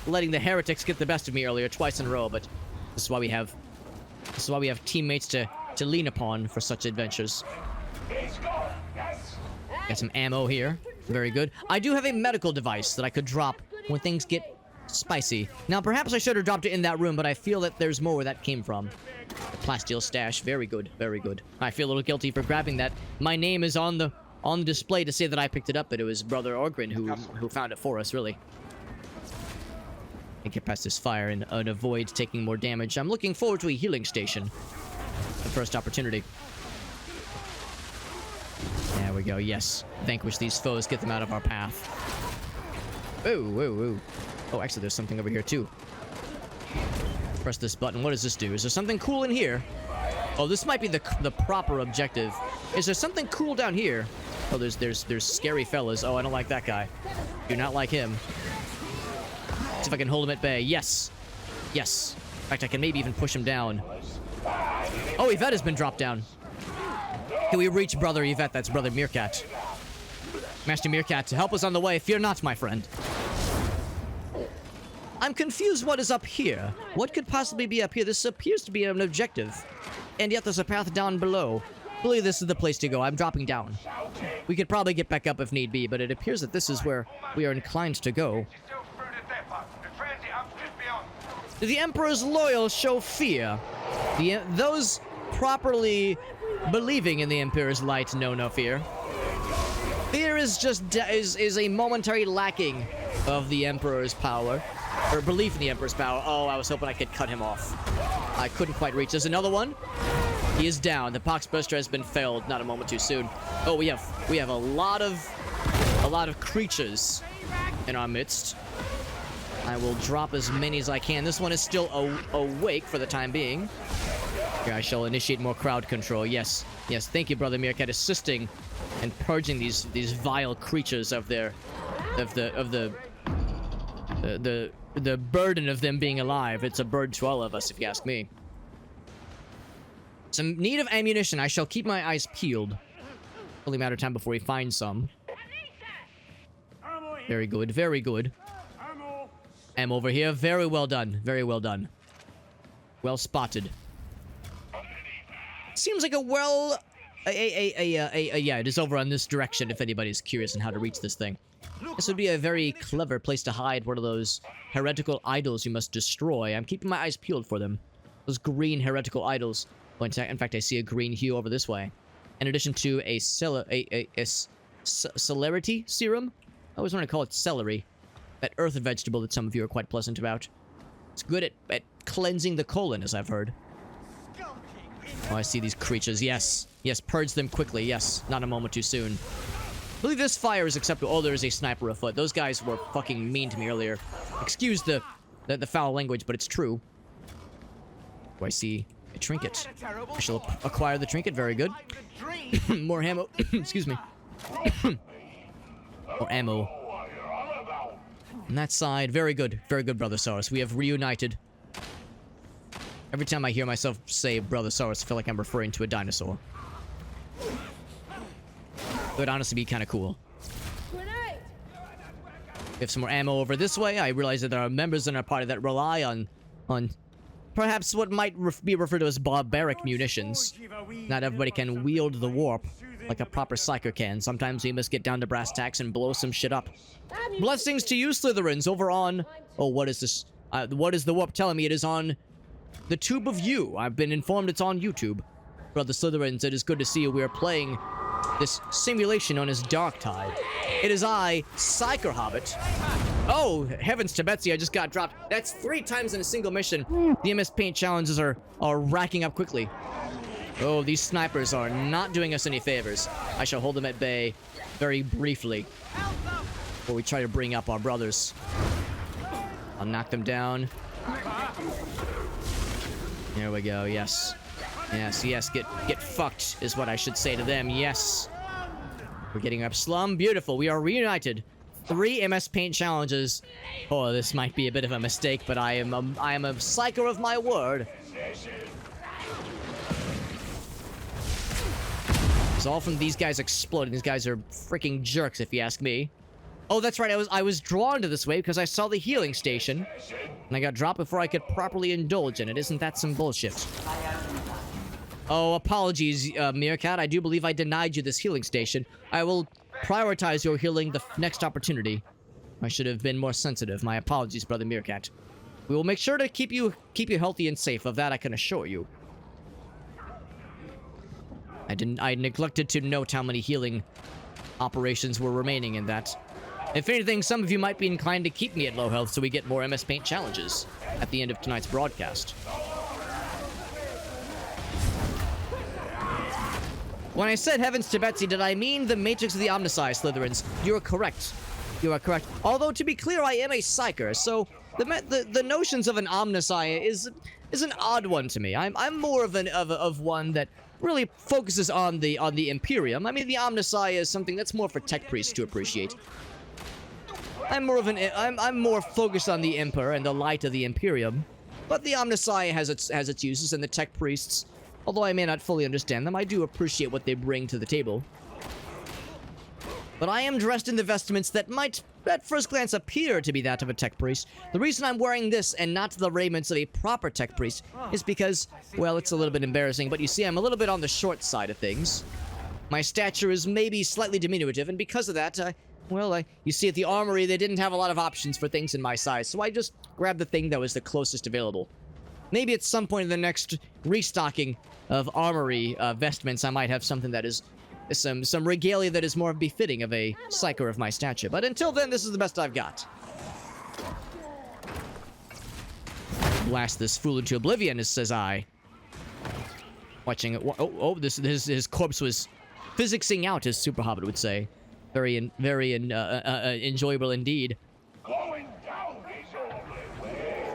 [SPEAKER 1] letting the heretics get the best of me earlier twice in a row. But this is why we have teammates to lean upon for such adventures. Got some ammo here. Very good. I do have a medical device that I could drop when things get spicy. Now, perhaps I should have dropped it in that room, but I feel that there's more where that came from. The plasteel stash. Very good. Very good. I feel a little guilty for grabbing that. My name is on the display to say that I picked it up, but it was Brother Orgrin who found it for us, really. I get past this fire and avoid taking more damage. I'm looking forward to a healing station. The first opportunity. There we go, yes. Vanquish these foes, get them out of our path. Oh, actually there's something over here too. Press this button. What does this do? Is there something cool in here? Oh, this might be the proper objective. Is there something cool down here? Oh, there's scary fellas. Oh, I don't like that guy. Do not like him. See if I can hold him at bay. Yes. Yes. In fact, I can maybe even push him down. Oh, Yvette has been dropped down. Can we reach Brother Yvette? That's Brother Meerkat. Master Meerkat, help us on the way. Fear not, my friend. I'm confused what is up here. What could possibly be up here? This appears to be an objective. And yet there's a path down below. I believe this is the place to go. I'm dropping down. We could probably get back up if need be, but it appears that this is where we are inclined to go. The Emperor's loyal show fear. Those properly believing in the Emperor's light know no fear. Fear is just is a momentary lacking of the Emperor's power, or belief in the Emperor's power. Oh, I was hoping I could cut him off. I couldn't quite reach. There's another one. He is down. The Poxbuster has been felled. Not a moment too soon. Oh, we have a lot of creatures in our midst. I will drop as many as I can. This one is still awake for the time being. Here, I shall initiate more crowd control. Yes, yes. Thank you, Brother Meerkat, assisting and purging these vile creatures of the burden of them being alive. It's a burden to all of us, if you ask me. Some need of ammunition. I shall keep my eyes peeled. Only a matter of time before we find some. Very good. Very good. Ammo over here. Very well done. Very well done. Well spotted. Seems like yeah, it is over on this direction if anybody's curious on how to reach this thing. This would be a very clever place to hide one of those heretical idols you must destroy. I'm keeping my eyes peeled for them. Those green heretical idols. In fact, I see a green hue over this way. In addition to a celerity serum. I always want to call it celery. That earth vegetable that some of you are quite pleasant about. It's good at cleansing the colon, as I've heard. Oh, I see these creatures. Yes. Yes, purge them quickly. Yes, not a moment too soon. I believe this fire is acceptable. Oh, there is a sniper afoot. Those guys were fucking mean to me earlier. Excuse the foul language, but it's true. Oh, I see a trinket. I shall acquire the trinket. Very good. More ammo. Excuse me. More ammo. On that side. Very good. Very good, Brothersaurus. We have reunited. Every time I hear myself say Brothersaurus, I feel like I'm referring to a dinosaur. It would honestly be kind of cool. We have some more ammo over this way. I realize that there are members in our party that rely on perhaps what might be referred to as barbaric munitions. Not everybody can wield the warp like a proper Psyker can. Sometimes we must get down to brass tacks and blow some shit up. Blessings to you, Slytherins, over on... Oh, what is this? What is the warp telling me? It is on the Tube of You. I've been informed it's on YouTube. brother Slytherins. It is good to see you. We are playing this simulation known as Darktide. It is I, PsykerHobbit. Oh, heavens to Betsy, I just got dropped. That's 3 times in a single mission. The MS Paint challenges are racking up quickly. Oh, these snipers are not doing us any favors. I shall hold them at bay very briefly before we try to bring up our brothers. I'll knock them down. There we go, yes. Yes, yes, get fucked is what I should say to them, yes. We're getting up Slum, beautiful, we are reunited. 3 MS Paint challenges. Oh, this might be a bit of a mistake, but I am a psyker of my word. It's all from these guys exploding. These guys are freaking jerks, if you ask me. Oh, that's right. I was drawn to this way because I saw the healing station, and I got dropped before I could properly indulge in it. Isn't that some bullshit? Oh, apologies, Meerkat. I do believe I denied you this healing station. I will prioritize your healing the next opportunity. I should have been more sensitive. My apologies, brother Meerkat. We will make sure to keep you healthy and safe. Of that, I can assure you. I neglected to note how many healing operations were remaining in that. If anything, some of you might be inclined to keep me at low health so we get more MS Paint challenges at the end of tonight's broadcast. When I said heavens to Betsy, did I mean the Matrix of the Omnissiah, Slytherins? You are correct. You are correct. Although, to be clear, I am a Psyker, so the notions of an Omnissiah is an odd one to me. I'm more of one that really focuses on the Imperium. I mean, the Omnissiah is something that's more for tech priests to appreciate. I'm more focused on the Emperor and the light of the Imperium, but the Omnissiah has its uses, and the tech priests, although I may not fully understand them, I do appreciate what they bring to the table. But I am dressed in the vestments that might, at first glance, appear to be that of a tech priest. The reason I'm wearing this and not the raiments of a proper tech priest is because, well, it's a little bit embarrassing, but you see, I'm a little bit on the short side of things. My stature is maybe slightly diminutive, and because of that, you see at the armory, they didn't have a lot of options for things in my size, so I just grabbed the thing that was the closest available. Maybe at some point in the next restocking of armory vestments, I might have something that is some regalia that is more befitting of a psyker of my stature. But until then, this is the best I've got. Blast this fool into oblivion, says I. Watching it. His corpse was physicsing out, as Super Hobbit would say. Very enjoyable indeed.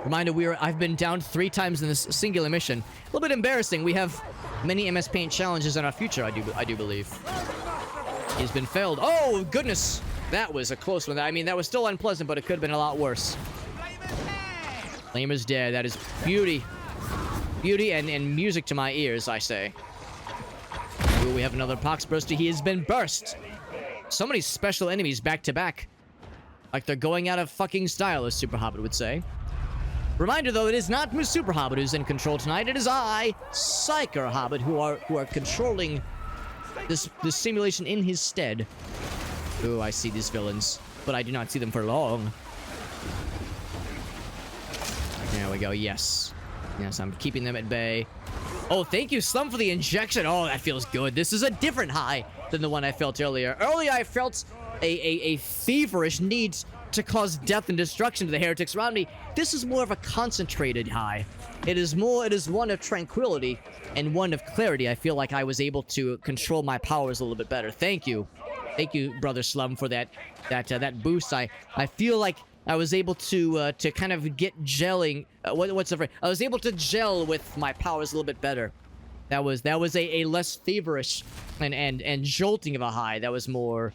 [SPEAKER 1] Reminder, I've been downed 3 times in this singular mission. A little bit embarrassing. We have many MS Paint challenges in our future, I do believe. He's been failed. Oh, goodness. That was a close one. I mean, that was still unpleasant, but it could have been a lot worse. Flamer's dead. That is beauty. Beauty and music to my ears, I say. Ooh, we have another pox burster. He has been burst. So many special enemies back to back. Like they're going out of fucking style, as Super Hobbit would say. Reminder, though, it is not Super Hobbit who's in control tonight. It is I, PsykerHobbit, who are controlling this simulation in his stead. Ooh, I see these villains, but I do not see them for long. There we go. Yes, yes, I'm keeping them at bay. Oh, thank you, Slum, for the injection. Oh, that feels good. This is a different high than the one I felt earlier. Earlier, I felt a feverish need to cause death and destruction to the heretics around me. This is more of a concentrated high. It is one of tranquility and one of clarity. I feel like I was able to control my powers a little bit better. Thank you, brother Slum, for that boost. I feel like I was able to kind of get gelling. What's the phrase? I was able to gel with my powers a little bit better. That was a less feverish and jolting of a high. That was more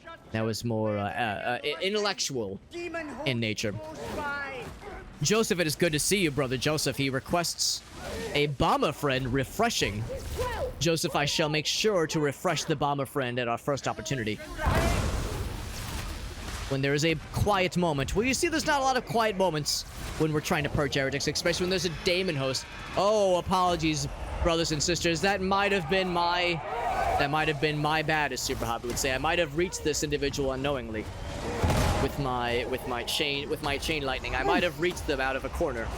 [SPEAKER 1] intellectual in nature. Joseph, it is good to see you, brother Joseph. He requests a bomber friend refreshing. Joseph, I shall make sure to refresh the bomber friend at our first opportunity. When there is a quiet moment. Well, you see, there's not a lot of quiet moments when we're trying to purge heretics, especially when there's a daemon host. Oh, apologies, brothers and sisters. That might have been my bad, as Super Hobbit would say. I might have reached this individual unknowingly with my chain lightning. I might have reached them out of a corner.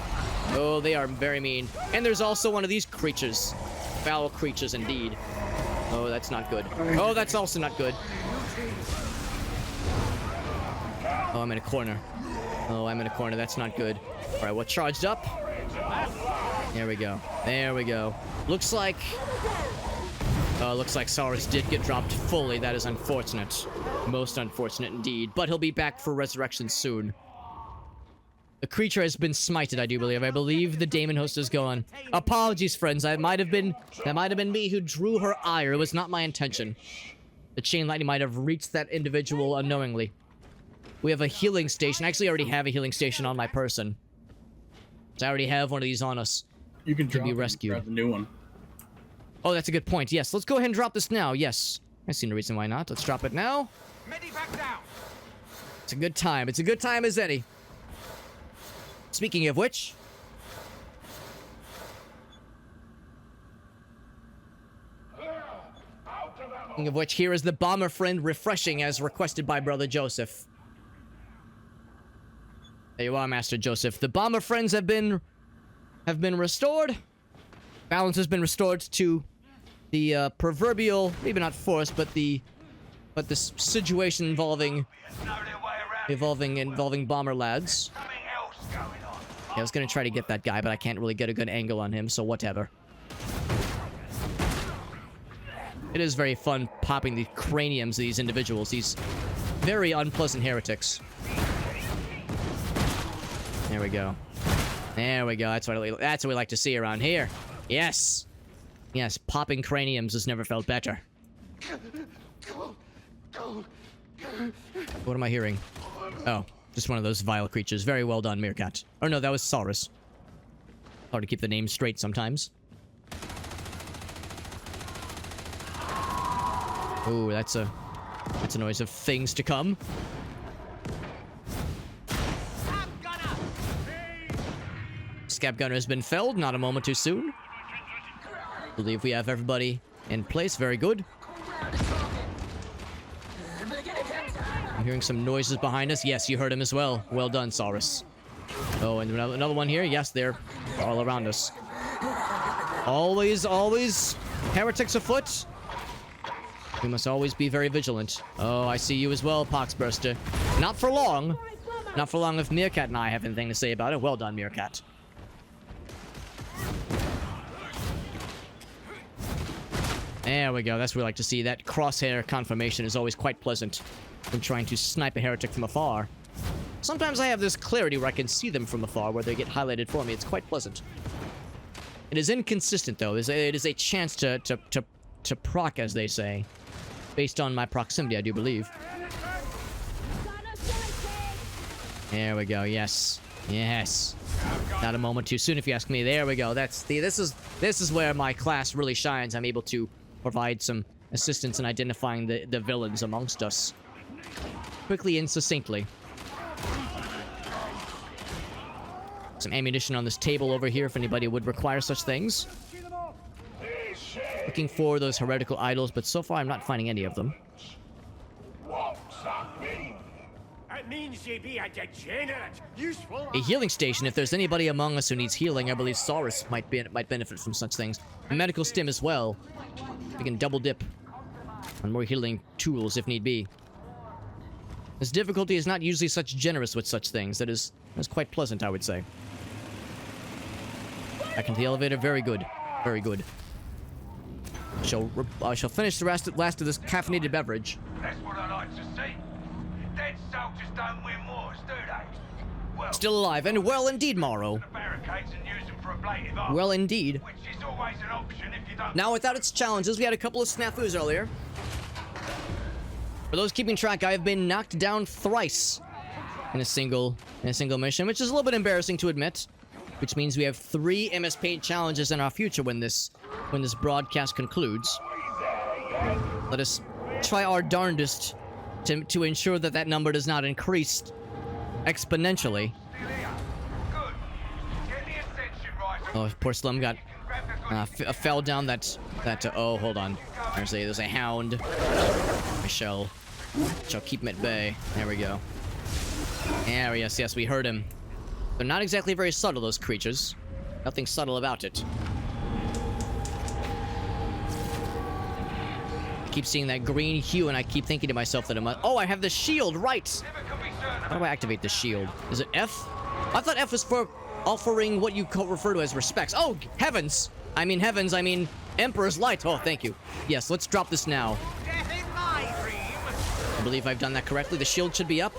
[SPEAKER 1] Oh, they are very mean. And there's also one of these creatures. Foul creatures indeed. Oh, that's not good. Oh, that's also not good. Oh, I'm in a corner. Oh, I'm in a corner. That's not good. All right, we're charged up. There we go. There we go. Looks like... Oh, looks like Saurus did get dropped fully. That is unfortunate. Most unfortunate indeed. But he'll be back for resurrection soon. The creature has been smited, I do believe. I believe the Daemon host is gone. Apologies, friends. That might have been me who drew her ire. It was not my intention. The chain lightning might have reached that individual unknowingly. We have a healing station. I actually already have a healing station on my person. So I already have one of these on us.
[SPEAKER 7] You can
[SPEAKER 1] be rescued.
[SPEAKER 7] grab the new one.
[SPEAKER 1] Oh, that's a good point. Yes, let's go ahead and drop this now. Yes. I see no reason why not. Let's drop it now. It's a good time. It's a good time as any. Speaking of which... here is the bomber friend refreshing as requested by Brother Joseph. There you are, Master Joseph. The bomber friends have been restored. Balance has been restored to the proverbial, maybe not force, but the situation involving bomber lads. Yeah, I was gonna try to get that guy, but I can't really get a good angle on him, so whatever. It is very fun popping the craniums of these individuals, these very unpleasant heretics. There we go. There we go. That's what we like to see around here. Yes. Yes, popping craniums has never felt better. What am I hearing? Oh, just one of those vile creatures. Very well done, Meerkat. Oh no, that was Saurus. Hard to keep the names straight sometimes. Ooh, that's a noise of things to come. Scab Gunner has been felled, not a moment too soon. Believe we have everybody in place, very good. I'm hearing some noises behind us. Yes, you heard him as well. Well done, Saurus. Oh, and another one here. Yes, they're all around us. Always heretics afoot. We must always be very vigilant. Oh, I see you as well, Poxburster. Not for long. Not for long if Meerkat and I have anything to say about it. Well done, Meerkat. There we go. That's what we like to see. That crosshair confirmation is always quite pleasant when trying to snipe a heretic from afar. Sometimes I have this clarity where I can see them from afar, where they get highlighted for me. It's quite pleasant. It is inconsistent, though. It is a chance to proc, as they say. Based on my proximity, I do believe. There we go. Yes. Yes. Not a moment too soon, if you ask me. There we go. This is where my class really shines. I'm able to provide some assistance in identifying the villains amongst us. Quickly and succinctly. Some ammunition on this table over here if anybody would require such things. Looking for those heretical idols, but so far I'm not finding any of them. A healing station. If there's anybody among us who needs healing, I believe Saurus might benefit from such things. A medical stim as well. We can double dip on more healing tools if need be. This difficulty is not usually such generous with such things. That's quite pleasant, I would say. Back into the elevator. Very good. Very good. I shall finish the last of this caffeinated beverage.
[SPEAKER 5] That's what I like to see. Dead soldiers don't win wars, do they? Well,
[SPEAKER 1] Still alive, and well indeed, Morrow.
[SPEAKER 5] the barricades and use them for ablative arms,
[SPEAKER 1] Well indeed.
[SPEAKER 5] which is always an option if you don't.
[SPEAKER 1] Now, without its challenges, we had a couple of snafus earlier. For those keeping track, I have been knocked down thrice in a single mission, which is a little bit embarrassing to admit. Which means we have 3 MS Paint challenges in our future when this broadcast concludes. Let us try our darndest to ensure that number does not increase exponentially.
[SPEAKER 5] Good. Get the Ascension Riser.
[SPEAKER 1] Oh, poor Slim got fell down that oh, hold on. There's a hound. I shall keep him at bay. There we go. There, yes, we heard him. They're not exactly very subtle, those creatures. Nothing subtle about it. keep seeing that green hue, and I keep thinking to myself that oh, I have the shield, right?
[SPEAKER 5] Never can be certain.
[SPEAKER 1] How do I activate the shield? Is it F? I thought F was for offering what you refer to as respects. Oh, heavens! I mean Emperor's Light. Oh, thank you. Yes, let's drop this now. I believe I've done that correctly. The shield should be up.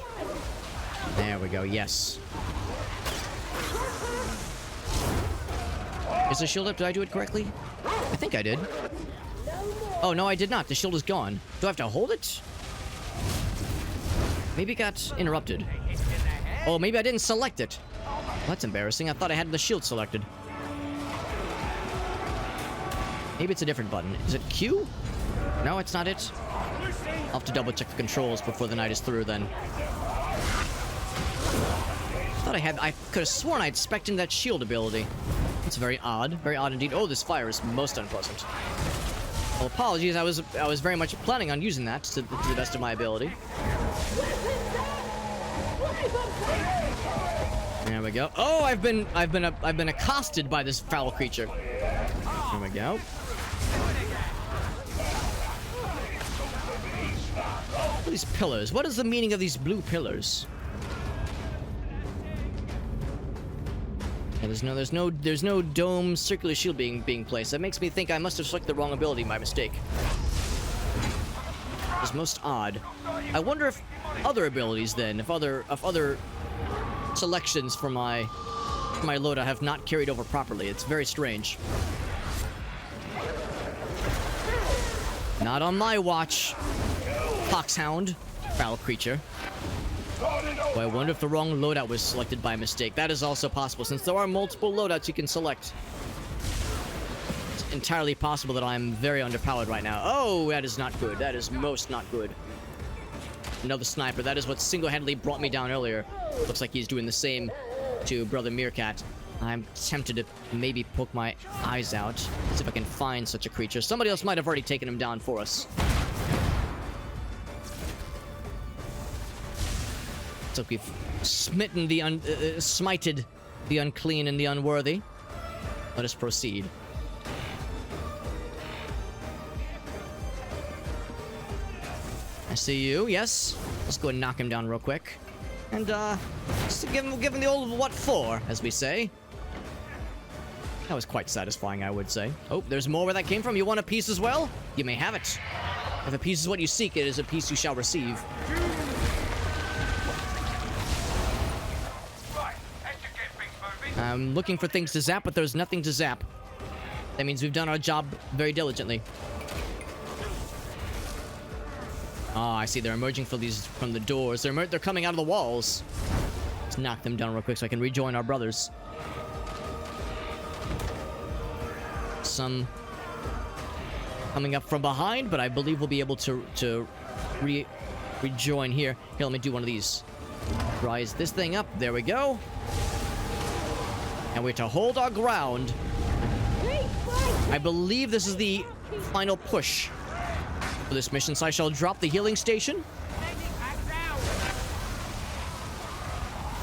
[SPEAKER 1] There we go, yes. Is the shield up? Did I do it correctly? I think I did. Oh, no, I did not. The shield is gone. Do I have to hold it? Maybe it got interrupted. Oh, maybe I didn't select it. That's embarrassing. I thought I had the shield selected. Maybe it's a different button. Is it Q? No, it's not it. I'll have to double check the controls before the night is through then. I could have sworn I'd spec'd in that shield ability. It's very odd indeed. Oh, this fire is most unpleasant. Well, apologies, I was very much planning on using that to the best of my ability. There we go. Oh, I've been accosted by this foul creature. There we go. What are these pillars? What is the meaning of these blue pillars? Yeah, there's no dome circular shield being placed. That makes me think I must have selected the wrong ability by mistake. It's most odd. I wonder if other abilities then, if other selections for my loadout have not carried over properly. It's very strange. Not on my watch. Foxhound, foul creature. Well, I wonder if the wrong loadout was selected by mistake. That is also possible, since there are multiple loadouts you can select. It's entirely possible that I'm very underpowered right now. Oh, that is not good. That is most not good. Another sniper. That is what single-handedly brought me down earlier. Looks like he's doing the same to Brother Meerkat. I'm tempted to maybe poke my eyes out, see if I can find such a creature. Somebody else might have already taken him down for us. So we've smitten the smited the unclean and the unworthy. Let us proceed. I see you, yes. Let's go and knock him down real quick. And, just to give him the old what for, as we say. That was quite satisfying, I would say. Oh, there's more where that came from. You want a piece as well? You may have it. If a piece is what you seek, it is a piece you shall receive. I'm looking for things to zap, but there's nothing to zap. That means we've done our job very diligently. Oh, I see. They're emerging from the doors. They're coming out of the walls. Let's knock them down real quick so I can rejoin our brothers. Some coming up from behind, but I believe we'll be able to rejoin here. Here, let me do one of these. Rise this thing up. There we go. And we're to hold our ground. I believe this is the final push for this mission, so I shall drop the healing station.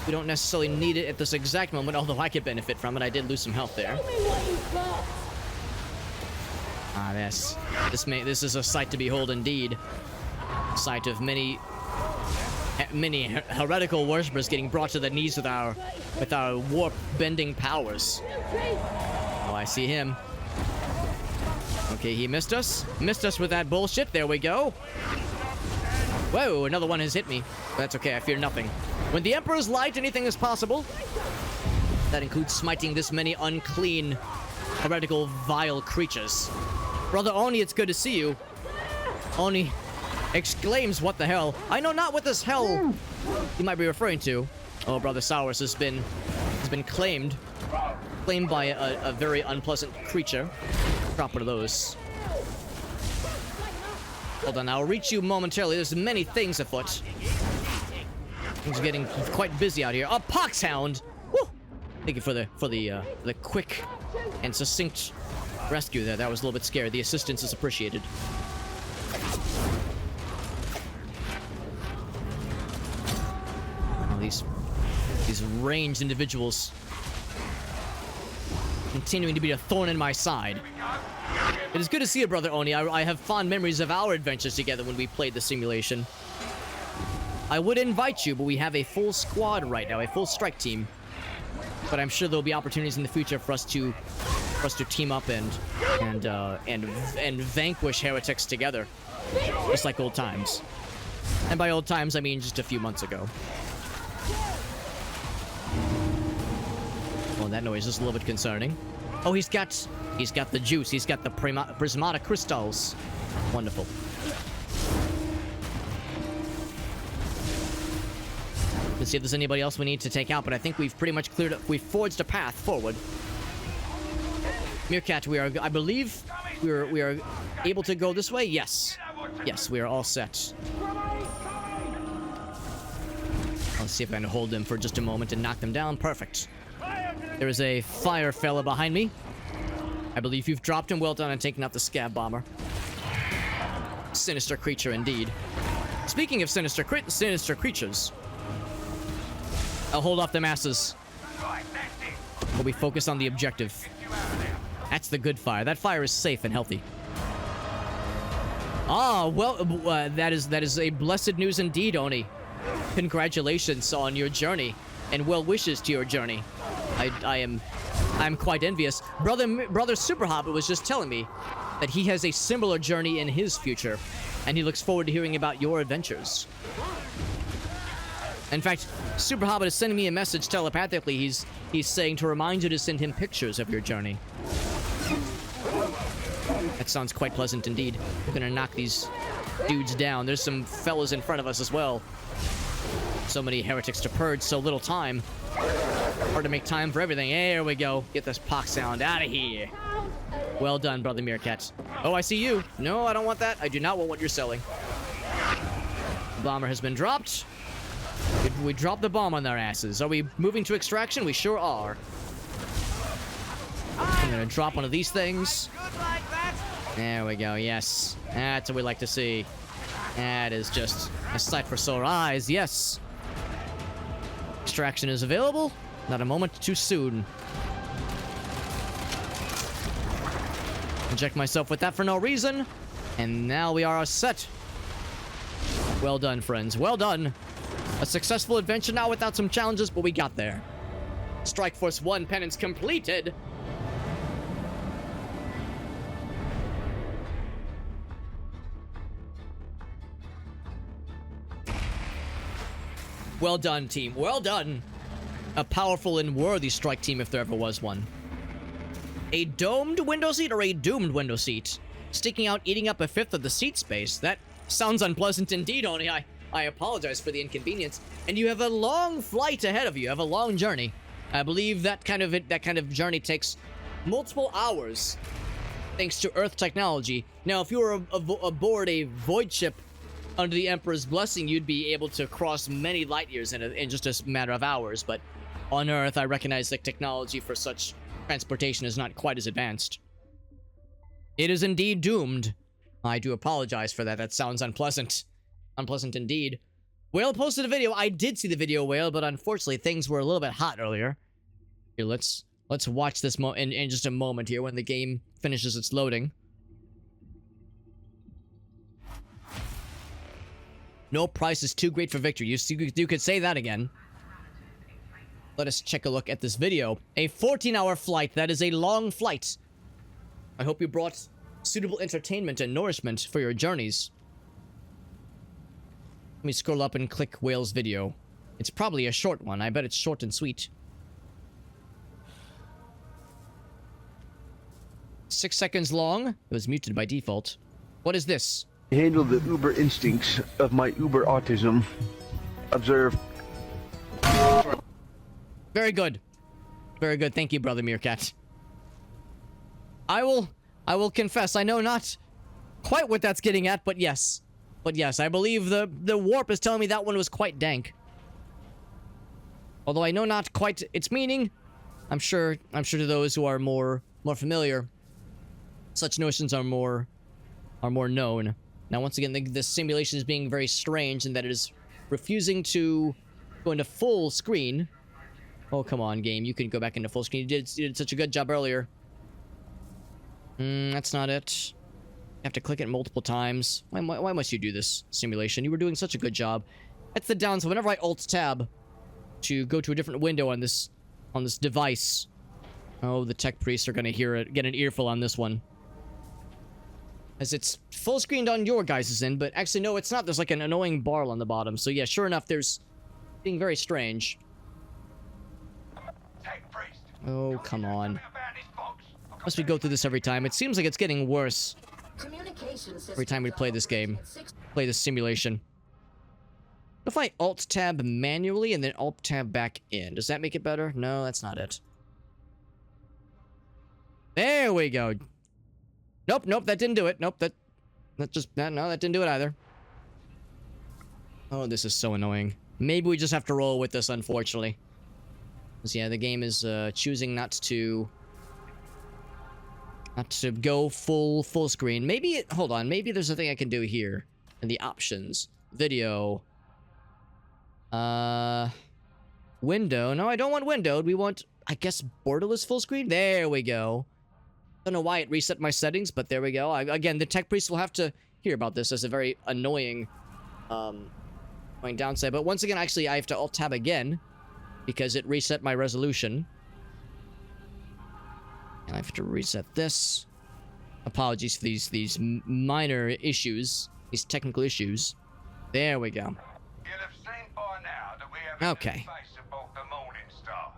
[SPEAKER 1] We don't necessarily need it at this exact moment, although I could benefit from it. I did lose some health there. Ah, this is a sight to behold indeed. A sight of many heretical worshippers getting brought to the knees with our warp bending powers. Oh, I see him. Okay, he missed us. Missed us with that bullshit. There we go. Whoa, another one has hit me. But that's okay, I fear nothing. When the Emperor's Light, anything is possible. That includes smiting this many unclean, heretical, vile creatures. Brother Oni, it's good to see you. Oni exclaims, what the hell? I know not what this hell you might be referring to. Oh, Brother Sours has been claimed by a very unpleasant creature. Drop one of those. Hold on, I'll reach you momentarily. There's many things afoot. Things are getting quite busy out here. A Poxhound! Woo! Thank you for the quick and succinct rescue there. That was a little bit scary. The assistance is appreciated. Oh, these ranged individuals continuing to be a thorn in my side. It is good to see you, Brother Oni. I have fond memories of our adventures together when we played the simulation. I would invite you, but we have a full squad right now, a full strike team. But I'm sure there'll be opportunities in the future for us to team up and vanquish heretics together, just like old times. And by old times, I mean just a few months ago. Well, that noise is a little bit concerning. Oh, he's got the juice. He's got the prismatic crystals. Wonderful. Let's see if there's anybody else we need to take out, but I think we've pretty much cleared up. We've forged a path forward. Meerkat, I believe we are able to go this way. Yes. Yes, we are all set. Let's see if I can hold them for just a moment and knock them down. Perfect. There is a fire fella behind me. I believe you've dropped him. Well done on taking out the scab bomber. Sinister creature indeed. Speaking of sinister creatures, I'll hold off the masses. But we focus on the objective. That's the good fire. That fire is safe and healthy. Ah, well, that is a blessed news indeed, Oni. Congratulations on your journey, and well wishes to your journey. I'm quite envious. Brother Super Hobbit was just telling me that he has a similar journey in his future, and he looks forward to hearing about your adventures. In fact, Super Hobbit is sending me a message telepathically. He's saying to remind you to send him pictures of your journey. That sounds quite pleasant indeed. We're gonna knock these dudes down. There's some fellas in front of us as well. So many heretics to purge, so little time. Hard to make time for everything. There we go. Get this pox sound out of here. Well done, Brother Meerkat. Oh, I see you. No, I don't want that. I do not want what you're selling. The bomber has been dropped. We dropped the bomb on their asses. Are we moving to extraction? We sure are. I'm gonna drop one of these things. There we go, yes. That's what we like to see. That is just a sight for sore eyes, yes. Extraction is available. Not a moment too soon. Inject myself with that for no reason. And now we are set. Well done, friends. Well done. A successful adventure now without some challenges, but we got there. Strike Force 1 penance completed. Well done, team. Well done. A powerful and worthy strike team if there ever was one. A domed window seat or a doomed window seat? Sticking out, eating up a fifth of the seat space. That sounds unpleasant indeed, Oni. I apologize for the inconvenience. And you have a long flight ahead of you. You have a long journey. I believe that kind of journey takes multiple hours, thanks to Earth technology. Now, if you were aboard a void ship under the Emperor's blessing, you'd be able to cross many light years in just a matter of hours. But on Earth, I recognize that technology for such transportation is not quite as advanced. It is indeed doomed. I do apologize for that. That sounds unpleasant. Unpleasant indeed. Whale posted a video. I did see the video, Whale, but unfortunately things were a little bit hot earlier. Here, let's watch this in just a moment here when the game finishes its loading. No price is too great for victory. You could say that again. Let us check a look at this video. A 14-hour flight. That is a long flight. I hope you brought suitable entertainment and nourishment for your journeys. Let me scroll up and click Whale's video. It's probably a short one. I bet it's short and sweet. 6 seconds long. It was muted by default. What is this?
[SPEAKER 7] Handle the uber instincts of my uber autism. Observe.
[SPEAKER 1] Very good. Very good. Thank you, Brother Meerkat. I will confess, I know not quite what that's getting at, but yes. But yes, I believe the warp is telling me that one was quite dank. Although I know not quite its meaning, I'm sure to those who are more familiar, such notions are more known. Now, once again, this simulation is being very strange in that it is refusing to go into full screen. Oh, come on, game. You can go back into full screen. You did such a good job earlier. That's not it. You have to click it multiple times. Why must you do this, simulation? You were doing such a good job. That's the downside. Whenever I Alt-Tab to go to a different window on this device. Oh, the tech priests are gonna get an earful on this one. As it's full screened on your guys' end, but actually no, it's not. There's like an annoying bar on the bottom. So yeah, sure enough, there's being very strange. Oh, come on. Must we go through this every time? It seems like it's getting worse every time we play this game. Play this simulation. If I Alt-Tab manually and then Alt-Tab back in, does that make it better? No, that's not it. There we go. Nope, that didn't do it. Nope, no, that didn't do it either. Oh, this is so annoying. Maybe we just have to roll with this, unfortunately. Because, yeah, the game is choosing not to go full screen. Maybe, hold on, maybe there's a thing I can do here. In the options. Video. Window. No, I don't want windowed. We want, I guess, borderless full screen? There we go. Don't know why it reset my settings, but there we go. Again, the tech priest will have to hear about this as a very annoying downside. But once again, actually, I have to Alt-Tab again because it reset my resolution. And I have to reset this. Apologies for these minor issues, these technical issues. There we go.
[SPEAKER 5] You'll have seen by now that we have
[SPEAKER 1] Okay.
[SPEAKER 5] face above the morning star.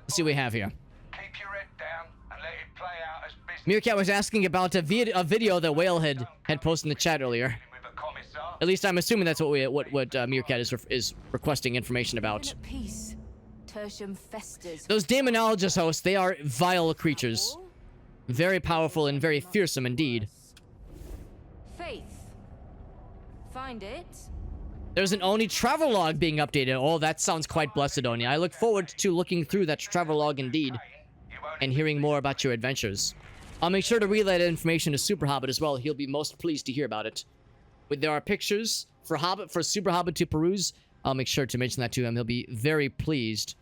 [SPEAKER 1] Let's see what we have here.
[SPEAKER 5] Keep your head down and let it play out as business.
[SPEAKER 1] Meerkat was asking about a video that Whale had posted in the chat earlier.
[SPEAKER 5] With a commissar.
[SPEAKER 1] At least I'm assuming that's what Meerkat is requesting information about.
[SPEAKER 8] At peace. Tertium festers.
[SPEAKER 1] Those demonologist hosts, they are vile creatures. Very powerful and very fearsome indeed.
[SPEAKER 8] Faith. Find it.
[SPEAKER 1] There's an Oni travelogue being updated. Oh, that sounds quite blessed, Oni. I look forward to looking through that travelogue indeed. And hearing more about your adventures. I'll make sure to relay that information to Super Hobbit as well. He'll be most pleased to hear about it. There are pictures for Super Hobbit to peruse. I'll make sure to mention that to him. He'll be very pleased.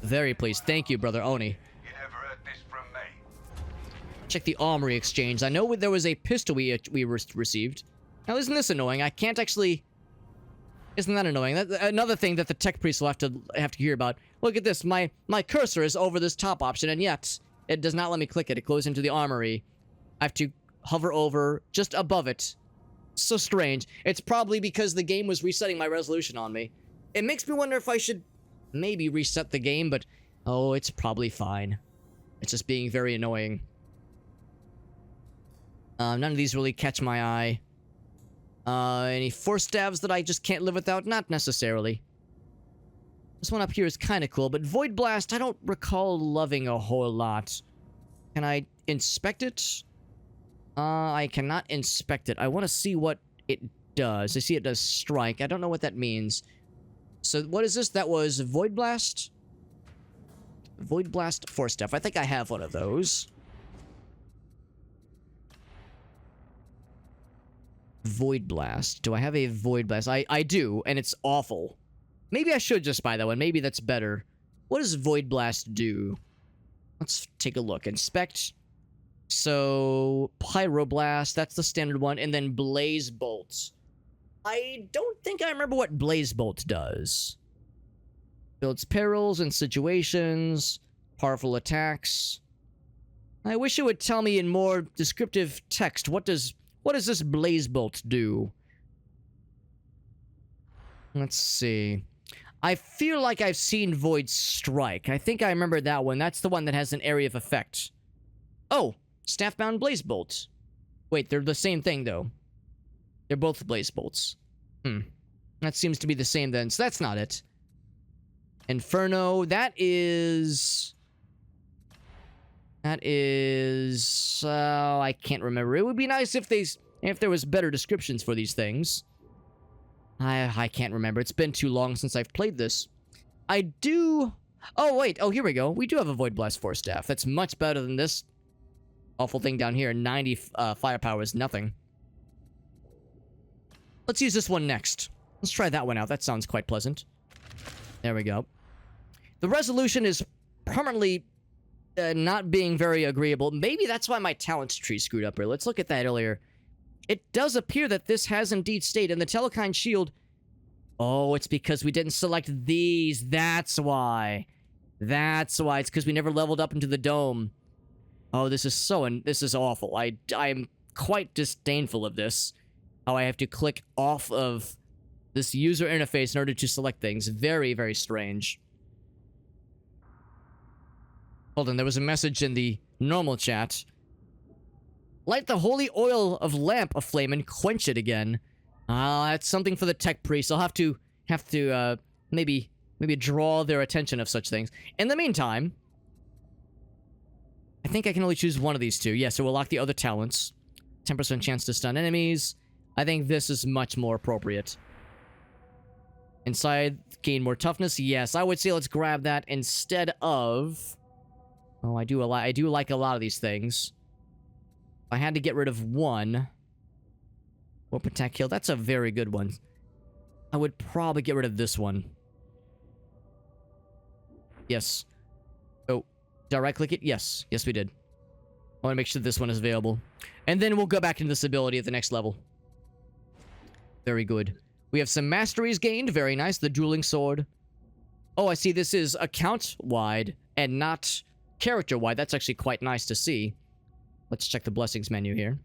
[SPEAKER 1] Very pleased. Thank you, Brother Oni.
[SPEAKER 5] You never heard this from me.
[SPEAKER 1] Check the armory exchange. I know there was a pistol we received. Now, isn't this annoying? I can't actually... Isn't that annoying? That's another thing that the tech priest will have to hear about. Look at this. My cursor is over this top option, and yet it does not let me click it. It goes into the armory. I have to hover over just above it. So strange. It's probably because the game was resetting my resolution on me. It makes me wonder if I should maybe reset the game, but oh, it's probably fine. It's just being very annoying. None of these really catch my eye. Any force stabs that I just can't live without? Not necessarily. This one up here is kind of cool, but Void Blast, I don't recall loving a whole lot. Can I inspect it? I cannot inspect it. I want to see what it does. I see it does strike. I don't know what that means. So what is this? That was Void Blast? Void Blast Force Staff. I think I have one of those. Void Blast. Do I have a Void Blast? I do, and it's awful. Maybe I should just buy that one. Maybe that's better. What does Void Blast do? Let's take a look. Inspect. So, Pyroblast, that's the standard one, and then Blaze Bolt. I don't think I remember what Blaze Bolt does. Builds perils and situations, powerful attacks. I wish it would tell me in more descriptive text, what does this Blaze Bolt do? Let's see. I feel like I've seen Void Strike. I think I remember that one. That's the one that has an area of effect. Oh! Staff-bound Blaze Bolt. Wait, they're the same thing, though. They're both Blaze Bolts. That seems to be the same, then. So that's not it. Inferno, that is... I can't remember. It would be nice if there was better descriptions for these things. I can't remember. It's been too long since I've played this. I do... Oh, wait. Oh, here we go. We do have a Void Blast Force Staff. That's much better than this awful thing down here. 90 firepower is nothing. Let's use this one next. Let's try that one out. That sounds quite pleasant. There we go. The resolution is permanently not being very agreeable. Maybe that's why my talents tree screwed up here. Let's look at that earlier. It does appear that this has indeed stayed. And the Telekine Shield... Oh, it's because we didn't select these. That's why. That's why. It's because we never leveled up into the dome. Oh, this is this is awful. I'm quite disdainful of this. How I have to click off of this user interface in order to select things. Very, very strange. Hold on, there was a message in the normal chat. Light the holy oil of lamp aflame and quench it again. That's something for the tech priest. I'll have to maybe draw their attention of such things. In the meantime, I think I can only choose one of these two. Yeah, so we'll lock the other talents. 10% chance to stun enemies. I think this is much more appropriate. Inside, gain more toughness. Yes, I would say let's grab that instead of... Oh, I do like a lot of these things. If I had to get rid of one... Warp attack kill. That's a very good one. I would probably get rid of this one. Yes. Oh, direct click it? Yes. Yes, we did. I want to make sure this one is available. And then we'll go back into this ability at the next level. Very good. We have some masteries gained. Very nice. The dueling sword. Oh, I see this is account-wide and not character-wide. That's actually quite nice to see. Let's check the blessings menu here.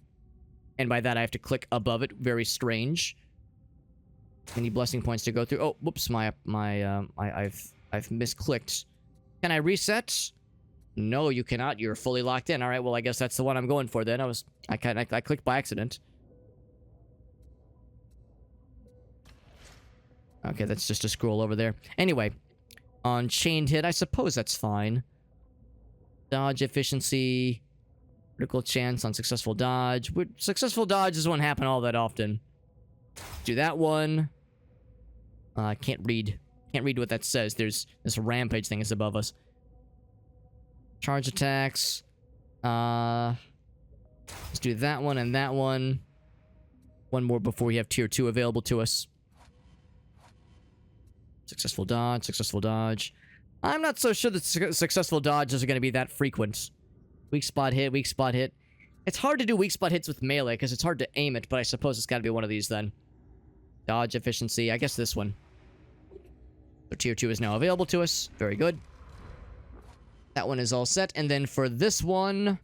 [SPEAKER 1] And by that, I have to click above it. Very strange. Any blessing points to go through? Oh, whoops! I've misclicked. Can I reset? No, you cannot. You're fully locked in. All right. Well, I guess that's the one I'm going for then. I clicked by accident. Okay, that's just a scroll over there. Anyway, on chained hit, I suppose that's fine. Dodge efficiency. Critical chance on successful dodge. Successful dodges won't happen all that often. Do that one. I can't read. Can't read what that says. There's this rampage thing is above us. Charge attacks. Let's do that one and that one. One more before we have tier 2 available to us. Successful dodge. Successful dodge. I'm not so sure that successful dodges are going to be that frequent. Weak spot hit, weak spot hit. It's hard to do weak spot hits with melee because it's hard to aim it, but I suppose it's got to be one of these then. Dodge efficiency, I guess this one. So tier 2 is now available to us. Very good. That one is all set. And then for this one,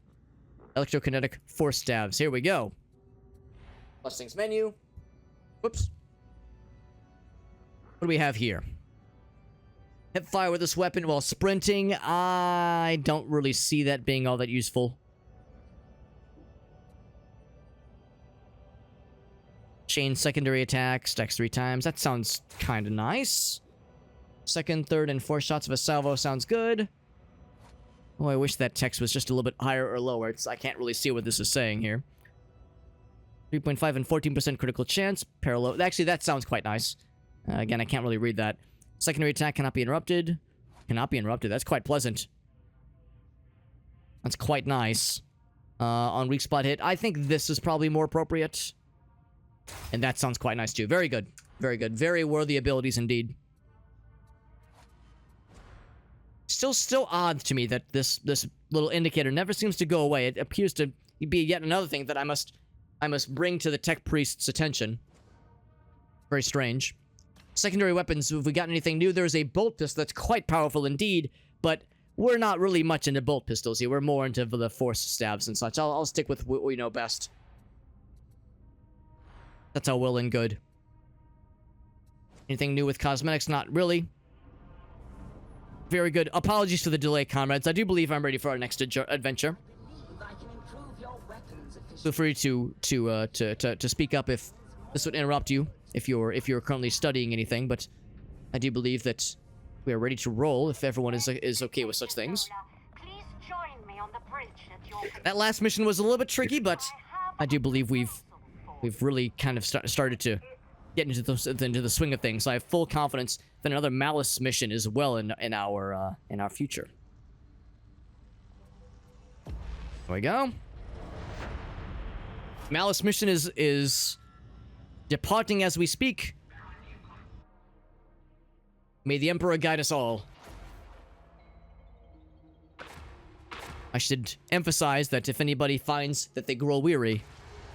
[SPEAKER 1] electrokinetic force stabs. Here we go. Blessings menu. Whoops. What do we have here? Hip fire with this weapon while sprinting. I don't really see that being all that useful. Chain secondary attack. Stacks 3 times. That sounds kind of nice. Second, third, and fourth shots of a salvo sounds good. Oh, I wish that text was just a little bit higher or lower. I can't really see what this is saying here. 3.5 and 14% critical chance. Parallel. Actually, that sounds quite nice. Again, I can't really read that. Secondary attack cannot be interrupted. Cannot be interrupted. That's quite pleasant. That's quite nice. On weak spot hit, I think this is probably more appropriate. And that sounds quite nice too. Very good. Very good. Very worthy abilities indeed. Still odd to me that this little indicator never seems to go away. It appears to be yet another thing that I must bring to the tech priest's attention. Very strange. Secondary weapons, if we got anything new, there's a bolt pistol that's quite powerful indeed, but we're not really much into bolt pistols here. We're more into the force stabs and such. I'll stick with what we know best. That's all well and good. Anything new with cosmetics? Not really. Very good. Apologies for the delay, comrades. I do believe I'm ready for our next adventure. Feel free to speak up if this would interrupt you. If you're currently studying anything, but I do believe that we are ready to roll if everyone is okay with such things. That last mission was a little bit tricky, but I do believe we've really kind of started to get into the swing of things. So I have full confidence that another Malice mission is well in our future. There we go. Malice mission is departing as we speak. May the Emperor guide us all. I should emphasize that if anybody finds that they grow weary,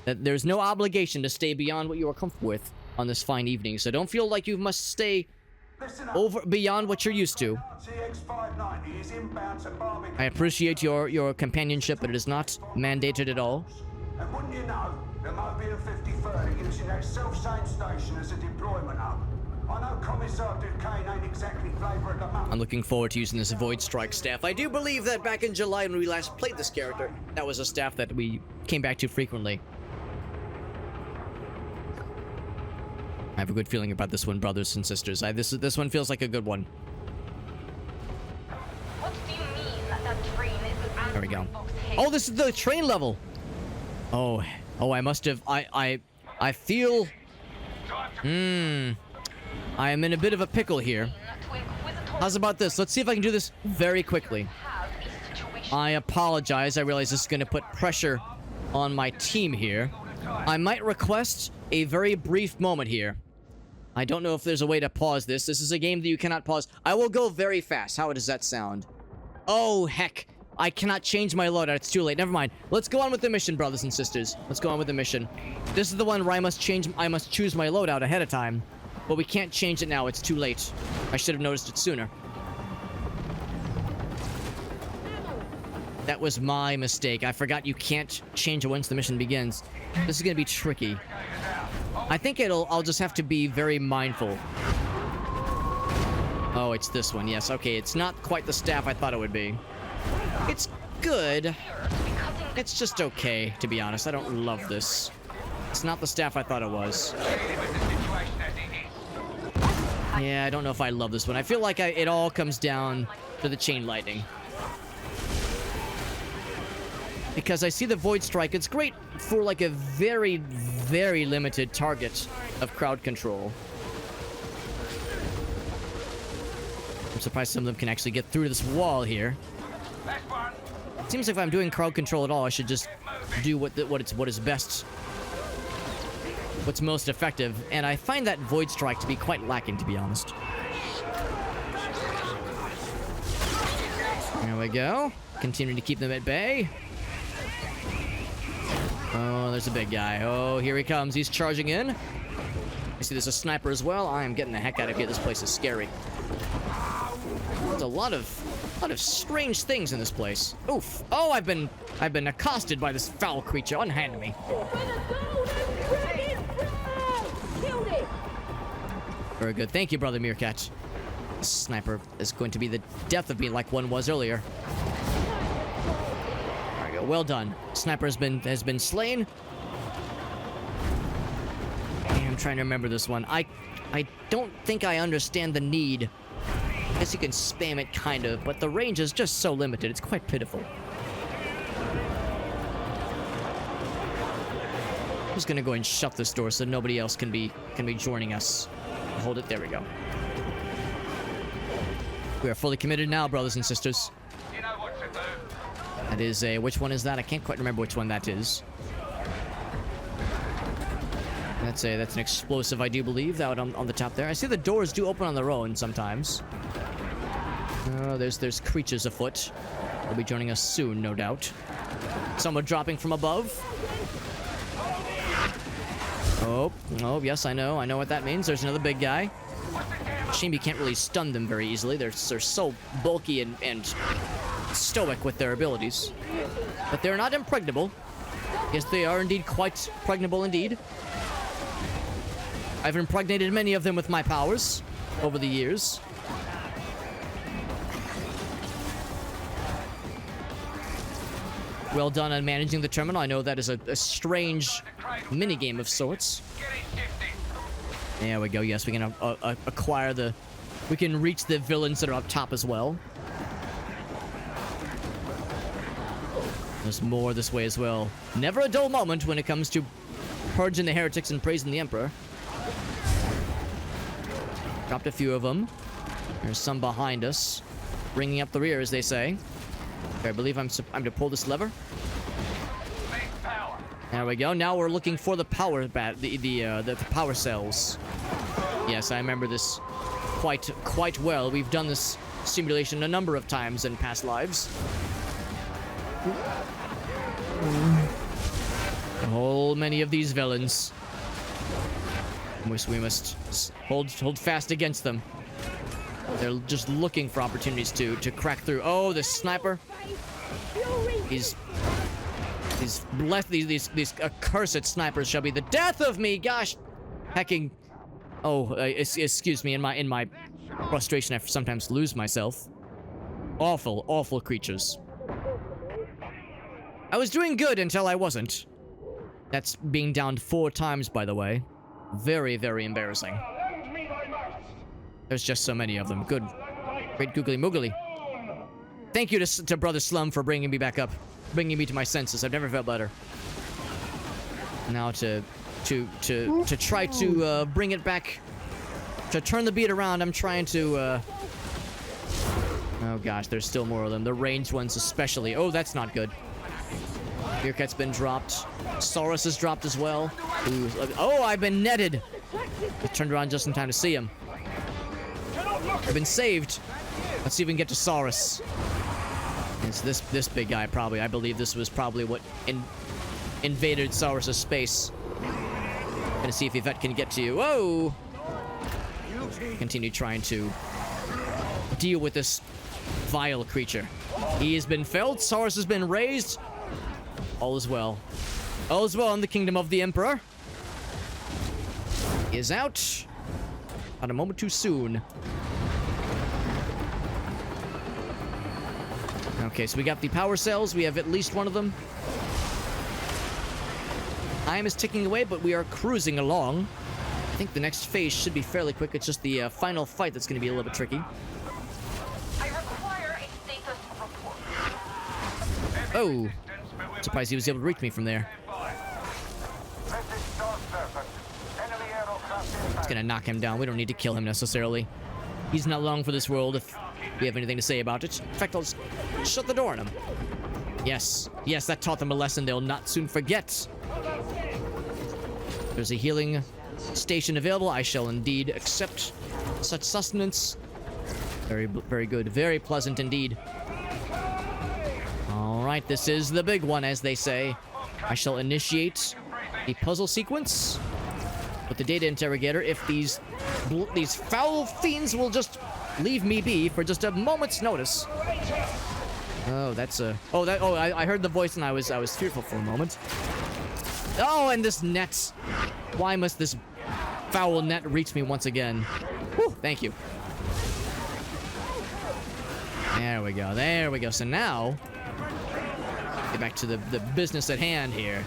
[SPEAKER 1] that there's no obligation to stay beyond what you are comfortable with on this fine evening. So don't feel like you must stay over beyond what you're used to. I appreciate your companionship, but it is not mandated at all.
[SPEAKER 5] And wouldn't you know, there might be a 50-30 using that self-same station as a deployment hub. I know Commissar Duquesne ain't exactly flavour of the month.
[SPEAKER 1] I'm looking forward to using this Void Strike staff. I do believe that back in July when we last played this character, that was a staff that we came back to frequently. I have a good feeling about this one, brothers and sisters. This one feels like a good one.
[SPEAKER 4] What do you mean that train is an
[SPEAKER 1] There we go.
[SPEAKER 4] box hit?
[SPEAKER 1] Oh, this is the train level. Oh, I must have. I feel. I am in a bit of a pickle here. How's about this? Let's see if I can do this very quickly. I apologize. I realize this is going to put pressure on my team here. I might request a very brief moment here. I don't know if there's a way to pause this. This is a game that you cannot pause. I will go very fast. How does that sound? Oh, heck. I cannot change my loadout. It's too late. Never mind. Let's go on with the mission, brothers and sisters. Let's go on with the mission. This is the one where I must choose my loadout ahead of time. But we can't change it now. It's too late. I should have noticed it sooner. That was my mistake. I forgot you can't change it once the mission begins. This is gonna be tricky. I think I'll just have to be very mindful. Oh, it's this one. Yes, okay. It's not quite the staff I thought it would be. It's good. It's just okay, to be honest. I don't love this. It's not the staff I thought it was. Yeah, I don't know if I love this one. I feel like it all comes down to the chain lightning. Because I see the Void Strike. It's great for like a very, very limited target of crowd control. I'm surprised some of them can actually get through this wall here. It seems like if I'm doing crowd control at all, I should just do what is best. What's most effective. And I find that Void Strike to be quite lacking, to be honest. There we go. Continuing to keep them at bay. Oh, there's a big guy. Oh, here he comes. He's charging in. I see there's a sniper as well. I am getting the heck out of here. This place is scary. There's a lot of strange things in this place. Oof. Oh, I've been accosted by this foul creature. Unhand me. Very good. Thank you, Brother Meerkat. This sniper is going to be the death of me like one was earlier. There we go. Well done. Sniper has been slain. I'm trying to remember this one. I don't think I understand the need. I guess you can spam it, kind of, but the range is just so limited. It's quite pitiful. I'm just gonna go and shut this door so nobody else can be joining us. Hold it. There we go. We are fully committed now, brothers and sisters.
[SPEAKER 5] You know what to do.
[SPEAKER 1] That is a... Which one is that? I can't quite remember which one that is. That's an explosive, I do believe, out on the top there. I see the doors do open on their own sometimes. Oh, there's creatures afoot. They'll be joining us soon, no doubt. Someone dropping from above. Oh, yes, I know what that means. There's another big guy. Shame you can't really stun them very easily. They're so bulky and stoic with their abilities. But they're not impregnable. Yes, they are indeed quite pregnable indeed. I've impregnated many of them with my powers over the years. Well done on managing the terminal. I know that is a strange minigame of sorts. There we go. Yes, we can acquire the... We can reach the villains that are up top as well. There's more this way as well. Never a dull moment when it comes to purging the heretics and praising the Emperor. Dropped a few of them. There's some behind us. Bringing up the rear, as they say. Okay, I believe I'm to pull this lever. There we go. Now we're looking for the power the power cells. Yes, I remember this quite well. We've done this simulation a number of times in past lives. A whole many of these villains. We must hold fast against them. They're just looking for opportunities to crack through. Oh, the sniper. These accursed snipers shall be the death of me. Gosh, hecking. Oh, excuse me. In my frustration, I sometimes lose myself. Awful creatures. I was doing good until I wasn't. That's being downed 4 times, by the way. Very, very embarrassing. There's just so many of them. Good. Great googly moogly. Thank you to Brother Slum for bringing me back up. Bringing me to my senses. I've never felt better. Now to try to bring it back. To turn the beat around, I'm trying to, oh gosh, there's still more of them. The ranged ones especially. Oh, that's not good. Beercat's been dropped. Saurus is dropped as well. Ooh, oh, I've been netted. I turned around just in time to see him. I've been saved. Let's see if we can get to Saurus. It's this big guy, probably. I believe this was probably what invaded Saurus' space. Gonna see if Yvette can get to you. Whoa! Continue trying to deal with this vile creature. He has been felled. Saurus has been raised. All is well. All is well in the kingdom of the Emperor. He is out. Not a moment too soon. Okay, so we got the power cells. We have at least one of them. Time is ticking away, but we are cruising along. I think the next phase should be fairly quick. It's just the final fight that's going to be a little bit tricky.
[SPEAKER 4] I require a status report.
[SPEAKER 1] Oh. Surprised he was able to reach me from there. It's gonna knock him down. We don't need to kill him necessarily. He's not long for this world if we have anything to say about it. In fact, I'll just shut the door on him. Yes. Yes, that taught them a lesson they'll not soon forget. There's a healing station available. I shall indeed accept such sustenance. Very good. Very pleasant indeed. Alright, this is the big one, as they say. I shall initiate the puzzle sequence with the data interrogator if these foul fiends will just leave me be for just a moment's notice. Oh, that's a... Oh, I heard the voice and I was fearful for a moment. Oh, and this net. Why must this foul net reach me once again? Whew, thank you. There we go. There we go. So now... Get back to the business at hand here.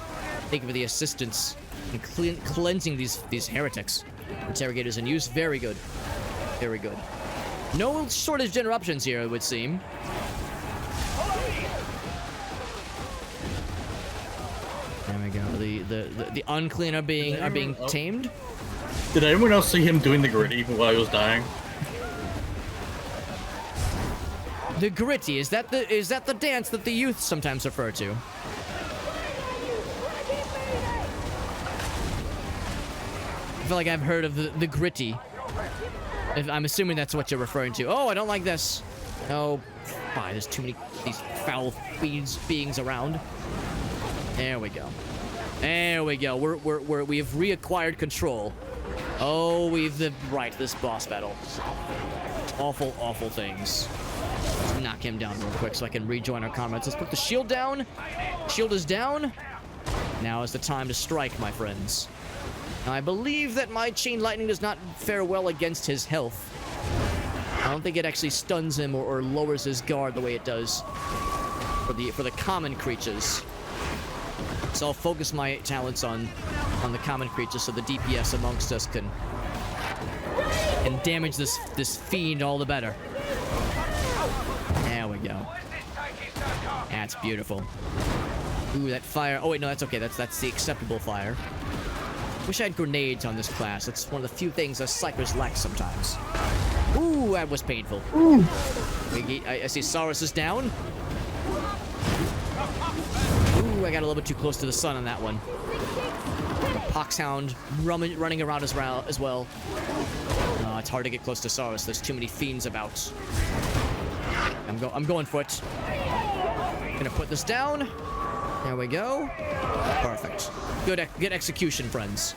[SPEAKER 1] Thank you for the assistance in cleansing these heretics. Interrogators in use. Very good. Very good. No shortage of interruptions here, it would seem. There we go. The unclean are being tamed.
[SPEAKER 9] Did anyone else see him doing the gritty while he was dying?
[SPEAKER 1] The gritty, is that the dance that the youth sometimes refer to? I feel like I've heard of the gritty. I'm assuming that's what you're referring to. Oh, I don't like this. Oh, fine, there's too many these foul beings around. There we go. There we go. We have reacquired control. Oh, right, this boss battle. Awful, awful things. Let's knock him down real quick so I can rejoin our comrades. Let's put the shield down. Shield is down. Now is the time to strike, my friends. Now, I believe that my chain lightning does not fare well against his health. I don't think it actually stuns him or lowers his guard the way it does for the common creatures. So I'll focus my talents on the common creatures so the DPS amongst us can damage this fiend all the better. There we go. That's beautiful. Ooh, that fire. Oh wait, no, that's okay. That's the acceptable fire. Wish I had grenades on this class. That's one of the few things us Psykers lack sometimes. Ooh, that was painful. Ooh. I see Saurus is down. Ooh, I got a little bit too close to the sun on that one. The Poxhound running around as well. It's hard to get close to Saurus. There's too many fiends about. I'm going for it. Gonna put this down. There we go. Perfect. Good execution, friends.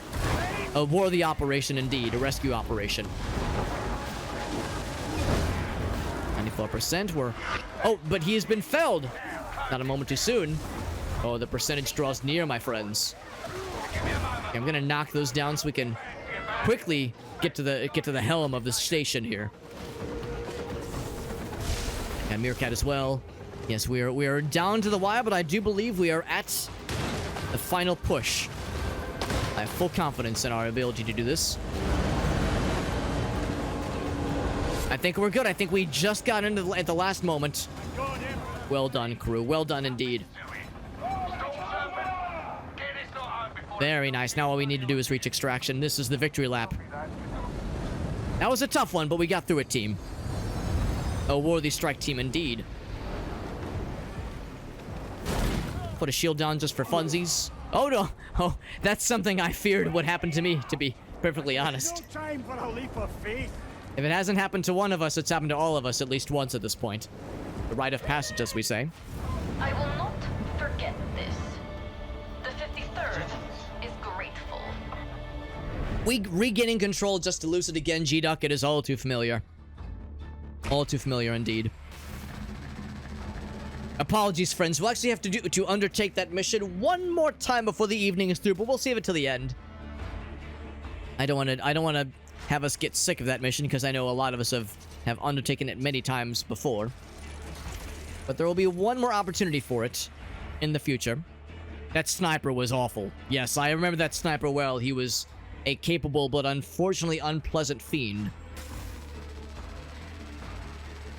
[SPEAKER 1] A worthy operation indeed. A rescue operation. 94%. We're... Oh, but he has been felled. Not a moment too soon. Oh, the percentage draws near, my friends. Okay, I'm gonna knock those down so we can quickly get to the helm of the station here. And Meerkat as well. Yes, we are down to the wire, but I do believe we are at the final push. I have full confidence in our ability to do this. I think we're good. I think we just got into at the last moment. Well done, crew. Well done indeed. Very nice. Now all we need to do is reach extraction. This is the victory lap. That was a tough one, but we got through it, team. A worthy strike team indeed. Put a shield down just for funsies. Oh no! Oh, that's something I feared would happen to me, to be perfectly honest. If it hasn't happened to one of us, it's happened to all of us at least once at this point. The rite of passage, as we say.
[SPEAKER 4] I will not forget this. The 53rd is grateful.
[SPEAKER 1] We regaining control just to lose it again, G-Duck. It is all too familiar. All too familiar indeed. Apologies, friends. We'll actually have to undertake that mission one more time before the evening is through, but we'll save it till the end. I don't want to have us get sick of that mission because I know a lot of us have undertaken it many times before. But there will be one more opportunity for it in the future. That sniper was awful. Yes, I remember that sniper well. He was a capable but unfortunately unpleasant fiend.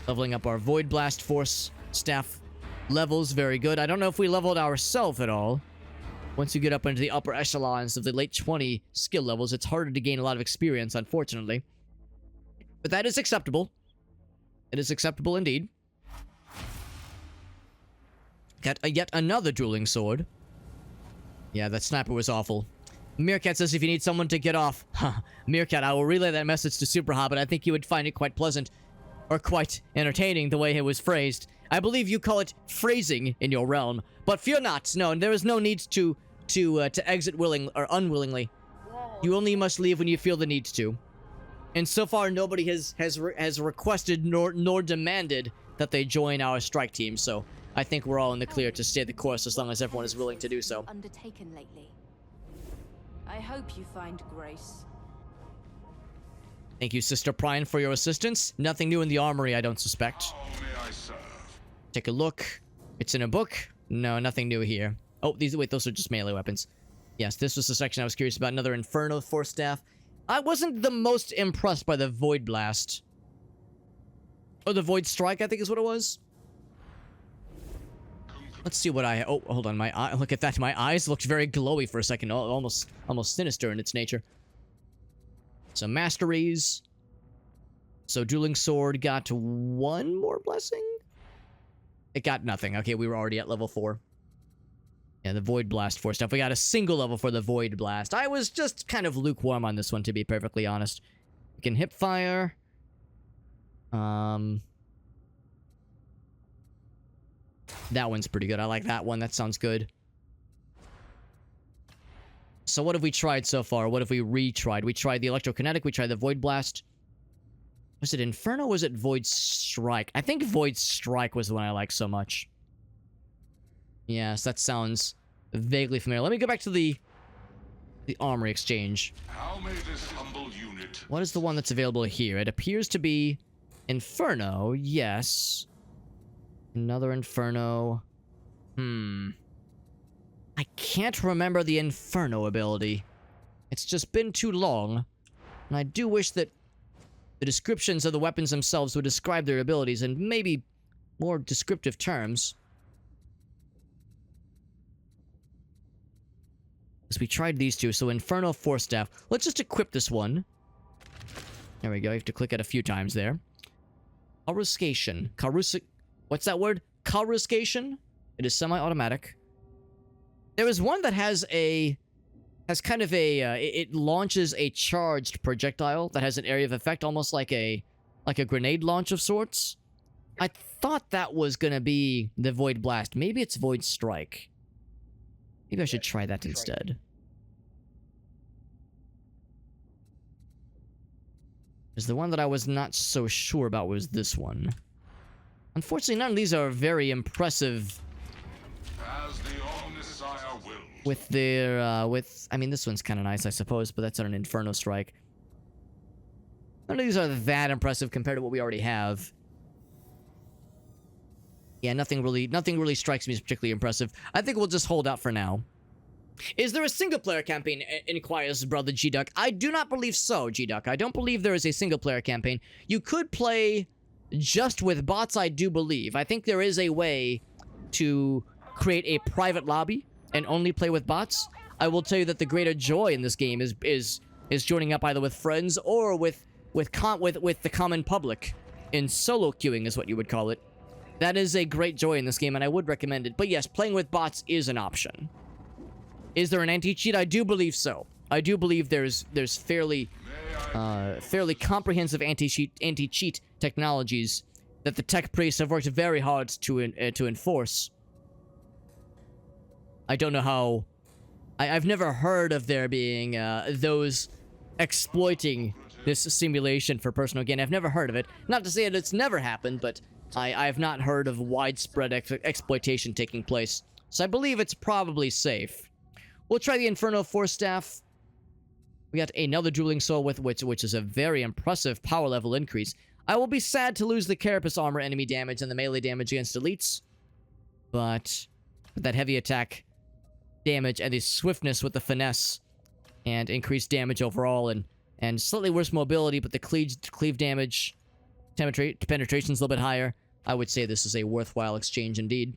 [SPEAKER 1] Leveling up our Void Blast Force staff levels, very good. I don't know if we leveled ourselves at all. Once you get up into the upper echelons of the late 20 skill levels, it's harder to gain a lot of experience, unfortunately. But that is acceptable. It is acceptable indeed. Got yet another dueling sword. Yeah, that sniper was awful. Meerkat says if you need someone to get off. Meerkat, I will relay that message to SuperHobbit. I think you would find it quite pleasant. Or quite entertaining, the way it was phrased. I believe you call it phrasing in your realm. But fear not. No, there is no need to exit willing or unwillingly. You only must leave when you feel the need to. And so far, nobody has requested nor demanded that they join our strike team. So I think we're all in the clear to stay the course as long as everyone is willing to do so.
[SPEAKER 8] Undertaken lately. I hope you find grace.
[SPEAKER 1] Thank you, Sister Prine, for your assistance. Nothing new in the armory, I don't suspect.
[SPEAKER 5] How may I serve?
[SPEAKER 1] Take a look. It's in a book. No, nothing new here. Oh, wait, those are just melee weapons. Yes, this was the section I was curious about. Another Inferno Force Staff. I wasn't the most impressed by the Void Blast. Or the Void Strike, I think is what it was. Let's see what oh, hold on. My eye, look at that. My eyes looked very glowy for a second. Almost sinister in its nature. Some masteries. So Dueling Sword got one more blessing? It got nothing. Okay, we were already at level 4. Yeah, the Void Blast Force stuff. We got a single level for the Void Blast. I was just kind of lukewarm on this one, to be perfectly honest. We can hip fire. That one's pretty good. I like that one. That sounds good. So what have we tried so far? What have we retried? We tried the Electrokinetic. We tried the Void Blast. Was it Inferno or was it Void Strike? I think Void Strike was the one I liked so much. Yes, that sounds vaguely familiar. Let me go back to the Armory Exchange.
[SPEAKER 5] How may this humble unit...
[SPEAKER 1] What is the one that's available here? It appears to be Inferno, yes. Another Inferno. I can't remember the Inferno ability. It's just been too long. And I do wish that the descriptions of the weapons themselves would describe their abilities in maybe more descriptive terms. Because we tried these two, so Inferno Force Staff. Let's just equip this one. There we go, you have to click it a few times there. Coruscation. What's that word? Coruscation? It is semi-automatic. There is one that has kind of a, it launches a charged projectile that has an area of effect, almost like a grenade launch of sorts. I thought that was gonna be the Void Blast. Maybe it's Void Strike. Maybe I should try that instead. Because the one that I was not so sure about was this one. Unfortunately, none of these are very impressive.
[SPEAKER 10] As the Omnissiah wills.
[SPEAKER 1] With their, I mean, this one's kind of nice, I suppose, but that's on an Inferno Strike. None of these are that impressive compared to what we already have. Yeah, nothing really strikes me as particularly impressive. I think we'll just hold out for now. Is there a single-player campaign, inquires Brother G-Duck. I do not believe so, G-Duck. I don't believe there is a single-player campaign. You could play just with bots, I do believe. I think there is a way to create a private lobby and only play with bots. I will tell you that the greater joy in this game is joining up either with friends or with the common public. In solo queuing is what you would call it. That is a great joy in this game, and I would recommend it. But yes, playing with bots is an option. Is there an anti-cheat? I do believe so. I do believe there's fairly comprehensive anti-cheat technologies that the tech priests have worked very hard to enforce. I don't know how. I've never heard of there being those exploiting this simulation for personal gain. I've never heard of it. Not to say that it's never happened, but I have not heard of widespread exploitation taking place. So I believe it's probably safe. We'll try the Inferno Force Staff. We got another Drooling Soul with which is a very impressive power level increase. I will be sad to lose the Carapace Armor enemy damage and the melee damage against elites. But with that heavy attack damage and the swiftness with the finesse and increased damage overall and slightly worse mobility, but the cleave damage penetration's a little bit higher, I would say this is a worthwhile exchange indeed.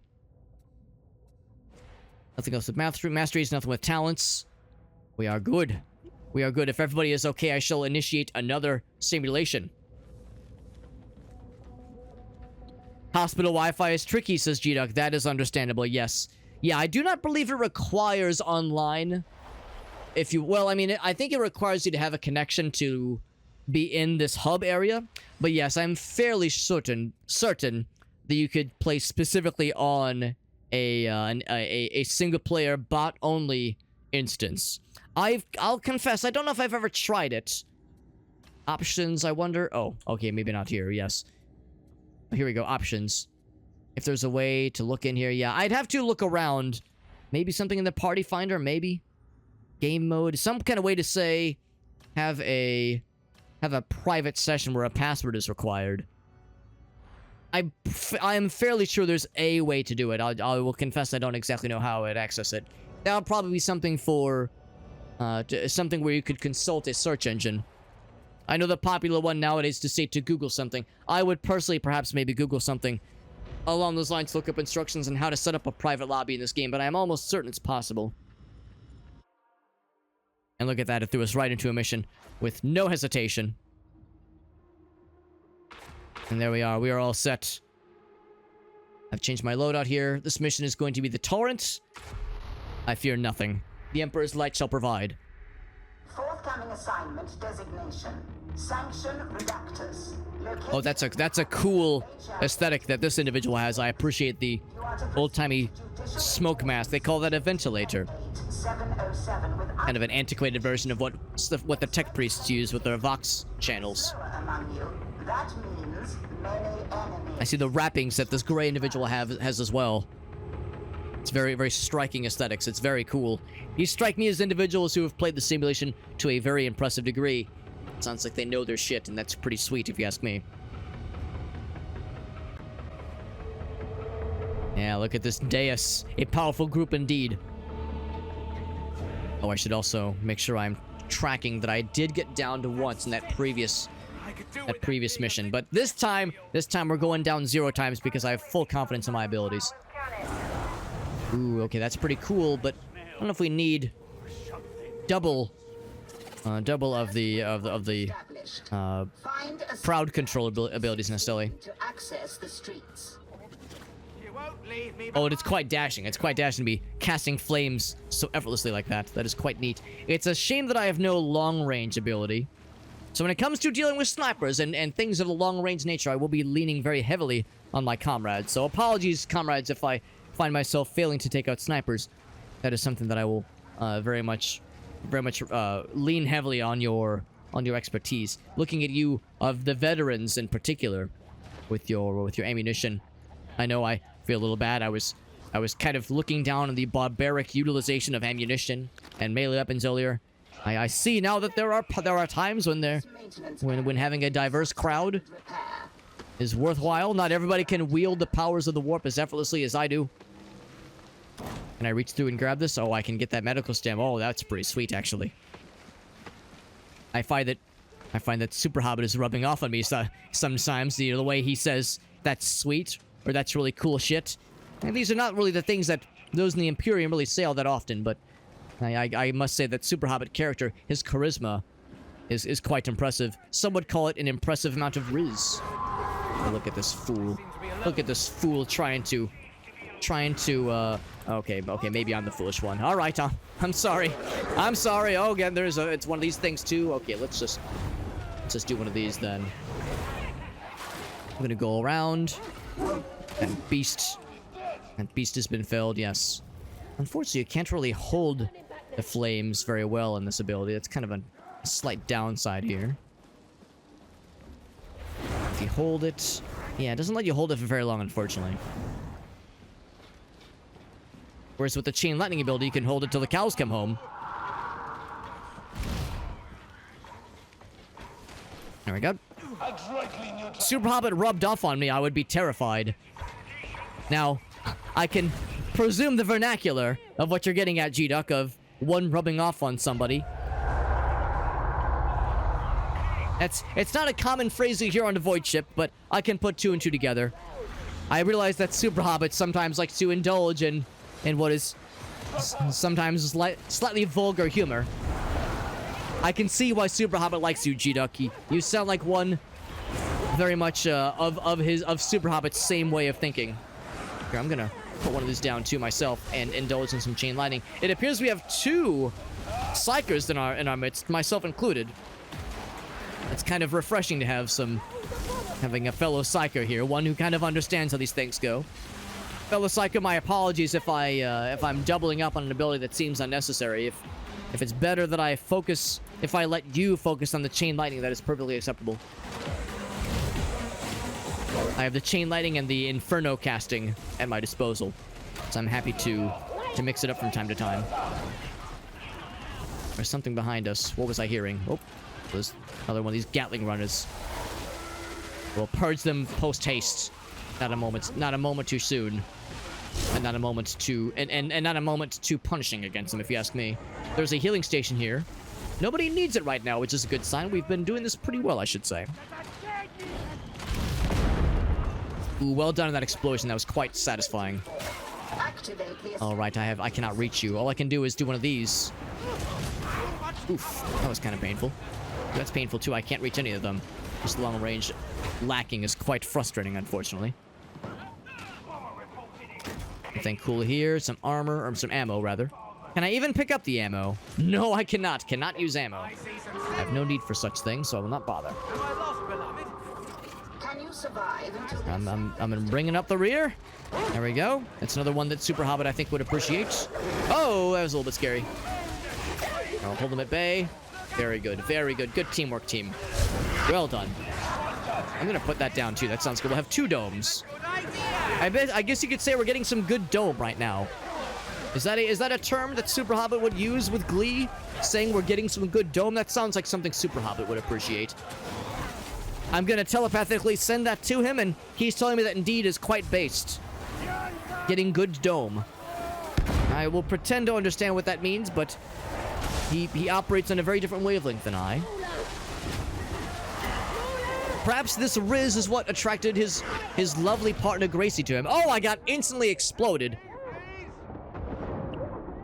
[SPEAKER 1] Nothing else with masteries, nothing with talents. We are good. We are good. If everybody is okay, I shall initiate another simulation. Hospital Wi-Fi is tricky, says G-Duck. That is understandable, yes. Yeah, I do not believe it requires online. Well, I mean, I think it requires you to have a connection to be in this hub area. But yes, I'm fairly certain that you could play specifically on a single-player bot-only instance. I'll confess, I don't know if I've ever tried it. Options, I wonder. Oh, okay, maybe not here. Yes. Here we go. Options. If there's a way to look in here, yeah, I'd have to look around. Maybe something in the party finder, maybe. Game mode, some kind of way to say, have a private session where a password is required. I am fairly sure there's a way to do it. I will confess I don't exactly know how I'd access it. That'll probably be something for, something where you could consult a search engine. I know the popular one nowadays to say to Google something. I would personally perhaps maybe Google something along those lines to look up instructions on how to set up a private lobby in this game, but I'm almost certain it's possible. And look at that, it threw us right into a mission with no hesitation. And there we are all set. I've changed my loadout here. This mission is going to be the Torrent. I fear nothing. The Emperor's light shall provide.
[SPEAKER 5] Forthcoming assignment designation. Sanction Redactors.
[SPEAKER 1] Oh, that's a cool aesthetic that this individual has. I appreciate the old-timey smoke mask. They call that a ventilator. Kind of an antiquated version of what the tech priests use with their Vox channels. I see the wrappings that this gray individual has as well. It's very, very striking aesthetics. It's very cool. These strike me as individuals who have played the simulation to a very impressive degree. It sounds like they know their shit, and that's pretty sweet if you ask me. Yeah, look at this dais. A powerful group indeed. Oh, I should also make sure I'm tracking that I did get down to once in that previous mission. But this time we're going down 0 times because I have full confidence in my abilities. Ooh, okay, that's pretty cool, but I don't know if we need double of the crowd control abilities necessarily. Oh, and it's quite dashing. It's quite dashing to be casting flames so effortlessly like that. That is quite neat. It's a shame that I have no long-range ability. So when it comes to dealing with snipers and things of a long-range nature, I will be leaning very heavily on my comrades. So apologies, comrades, if I find myself failing to take out snipers. That is something that I will very much lean heavily on your expertise. Looking at you, of the veterans in particular, with your ammunition, I know I feel a little bad. I was kind of looking down on the barbaric utilization of ammunition and melee weapons earlier. I see now that there are times when having a diverse crowd is worthwhile. Not everybody can wield the powers of the warp as effortlessly as I do. Can I reach through and grab this? Oh, I can get that medical stem. Oh, that's pretty sweet, actually. I find that Super Hobbit is rubbing off on me sometimes. The way he says that's sweet or that's really cool shit. And these are not really the things that those in the Imperium really say all that often, but I must say that Super Hobbit character, his charisma, is quite impressive. Some would call it an impressive amount of riz. Oh, look at this fool. Look at this fool trying to, okay, maybe I'm the foolish one. All right, I'm sorry. I'm sorry. Oh, again, it's one of these things too. Okay, let's just do one of these then. I'm gonna go around. And beast has been felled, yes. Unfortunately, you can't really hold the flames very well in this ability. That's kind of a slight downside here. If you hold it... Yeah, it doesn't let you hold it for very long, unfortunately. Whereas with the Chain Lightning ability, you can hold it till the cows come home. There we go. Super Hobbit rubbed off on me, I would be terrified. Now, I can presume the vernacular of what you're getting at, G-Duck, of one rubbing off on somebody. It's not a common phrase you hear on the Void Ship, but I can put two and two together. I realize that Super Hobbit sometimes likes to indulge in what is sometimes slightly vulgar humor. I can see why Super Hobbit likes you, G-Duck. You sound like one very much of Super Hobbit's same way of thinking. Here, I'm gonna put one of these down too myself and indulge in some chain lightning. It appears we have two Psykers in our midst, myself included. It's kind of refreshing to have having a fellow Psyker here, one who kind of understands how these things go. Fellow Psyker, my apologies if I'm doubling up on an ability that seems unnecessary. If it's better that I focus, if I let you focus on the chain lightning, that is perfectly acceptable. I have the chain lightning and the inferno casting at my disposal, so I'm happy to mix it up from time to time. There's something behind us. What was I hearing? Oh, there's another one of these Gatling runners. We'll purge them post haste. Not a moment too soon, and not a moment too not a moment too punishing against them, if you ask me. There's a healing station here. Nobody needs it right now, which is a good sign. We've been doing this pretty well, I should say. Ooh, well done on that explosion. That was quite satisfying. All right, I cannot reach you. All I can do is do one of these. Oof, that was kind of painful. That's painful too. I can't reach any of them. Just long range lacking is quite frustrating, unfortunately. Anything cool here? Some armor, or some ammo, rather. Can I even pick up the ammo? No, I cannot. Cannot use ammo. I have no need for such things, so I will not bother. I'm bringing up the rear. There we go. That's another one that Super Hobbit, I think, would appreciate. Oh, that was a little bit scary. I'll hold them at bay. Very good. Very good. Good teamwork, team. Well done. I'm gonna put that down, too. That sounds good. We'll have two domes. I guess you could say we're getting some good dome right now. Is that a term that Super Hobbit would use with glee? Saying we're getting some good dome? That sounds like something Super Hobbit would appreciate. I'm gonna telepathically send that to him, and he's telling me that indeed is quite based. Getting good dome. I will pretend to understand what that means, but he operates on a very different wavelength than I. Perhaps this Riz is what attracted his lovely partner Gracie to him. Oh, I got instantly exploded.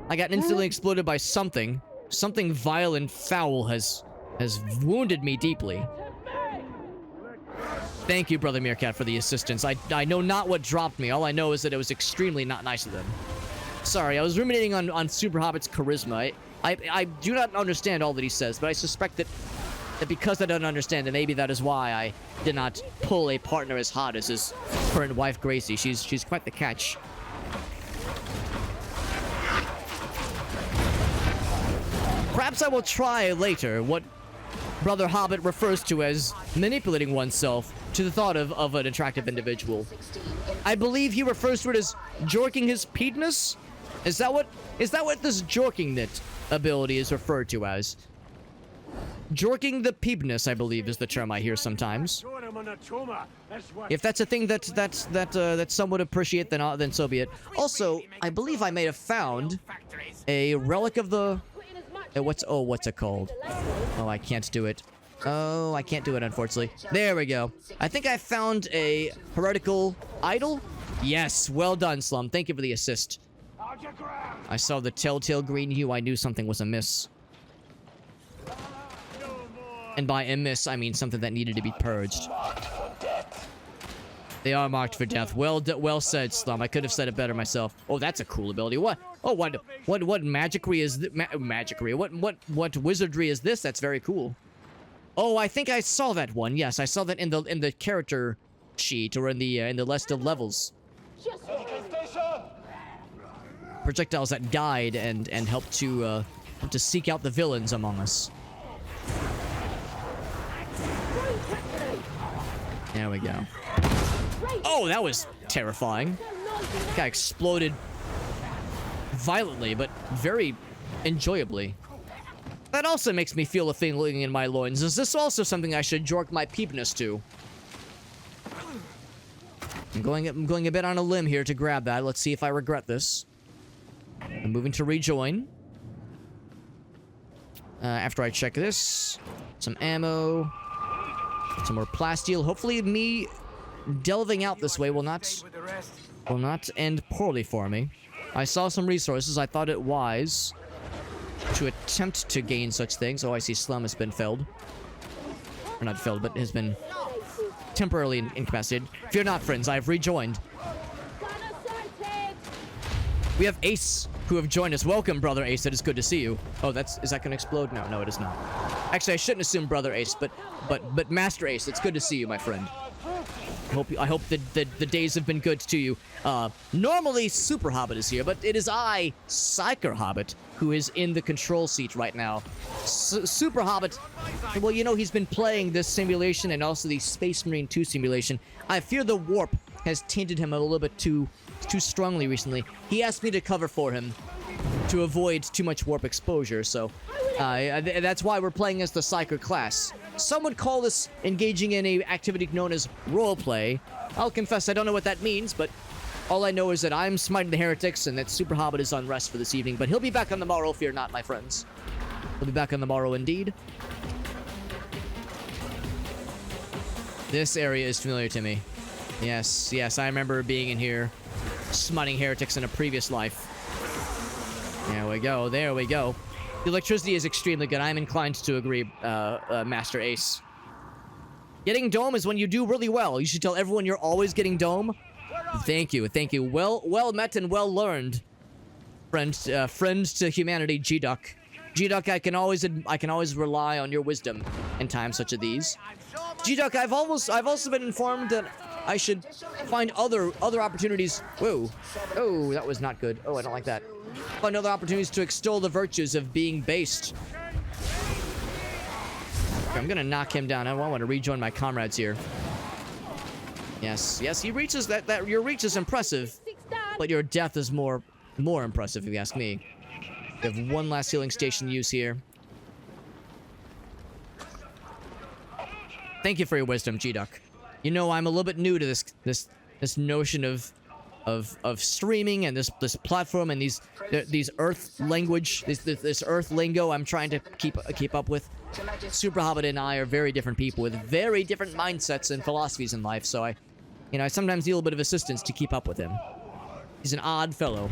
[SPEAKER 1] I got instantly exploded by something. Something vile and foul has wounded me deeply. Thank you, Brother Meerkat, for the assistance. I know not what dropped me. All I know is that it was extremely not nice of them. Sorry, I was ruminating on Super Hobbit's charisma. I do not understand all that he says, but I suspect that that because I don't understand, and maybe that is why I did not pull a partner as hot as his current wife, Gracie. She's quite the catch. Perhaps I will try later what Brother Hobbit refers to as manipulating oneself to the thought of an attractive individual. I believe he refers to it as jorking his penis? Is that what this jorking knit ability is referred to as? Jorking the peepness, I believe, is the term I hear sometimes. If that's a thing that some would appreciate, then so be it. Also, I believe I may have found a relic of the... what's it called? Oh, I can't do it. Oh, I can't do it, unfortunately. There we go. I think I found a heretical idol. Yes, well done, Slum. Thank you for the assist. I saw the telltale green hue. I knew something was amiss. And by amiss, I mean something that needed to be purged. They are marked for death. Well said, Slum. I could have said it better myself. Oh, that's a cool ability. What? Oh, what magicry is magicry? What wizardry is this? That's very cool. Oh, I think I saw that one. Yes, I saw that in the character sheet or in the list of levels. Projectiles that guide and help to seek out the villains among us. There we go. Oh, that was terrifying. That guy exploded violently, but very enjoyably. That also makes me feel a feeling in my loins. Is this also something I should jork my peepness to? I'm going a bit on a limb here to grab that. Let's see if I regret this. I'm moving to rejoin. After I check this, some ammo, some more plasteel. Hopefully me delving out this way will not end poorly for me. I saw some resources. I thought it wise to attempt to gain such things. Oh, I see Slum has been felled. Or not felled, but has been temporarily incapacitated. Fear not, friends. I have rejoined. We have Ace, who have joined us. Welcome, Brother Ace. It is good to see you. Oh, is that gonna explode? No, it is not. Actually, I shouldn't assume Brother Ace, but Master Ace, it's good to see you, my friend. I hope that the days have been good to you. Normally, Super Hobbit is here, but it is I, PsykerHobbit, who is in the control seat right now. Super Hobbit, well, you know, he's been playing this simulation and also the Space Marine 2 simulation. I fear the warp has tainted him a little bit too strongly recently. He asked me to cover for him to avoid too much warp exposure, so that's why we're playing as the Psyker class. Some would call this engaging in a activity known as roleplay. I'll confess I don't know what that means, but all I know is that I'm smiting the heretics and that Super Hobbit is on rest for this evening, but he'll be back on the morrow, fear not, my friends. He'll be back on the morrow indeed. This area is familiar to me. Yes, I remember being in here, smiting heretics in a previous life. There we go. The electricity is extremely good. I'm inclined to agree, Master Ace. Getting dome is when you do really well. You should tell everyone you're always getting dome. Thank you. Well met and well learned, friend to humanity, G-Duck. G-Duck, I can always rely on your wisdom in times such as these. G-Duck, I've also been informed that I should find other opportunities. Whoa. Oh, that was not good. Oh, I don't like that. Find other opportunities to extol the virtues of being based. Okay, I'm gonna knock him down. I want to rejoin my comrades here. Yes, he reaches that your reach is impressive, but your death is more impressive if you ask me. We have one last healing station use here. Thank you for your wisdom, G-Duck. You know, I'm a little bit new to this notion of streaming and this platform and these Earth language, this Earth lingo. I'm trying to keep up with. Super Hobbit and I are very different people with very different mindsets and philosophies in life. So I sometimes need a little bit of assistance to keep up with him. He's an odd fellow,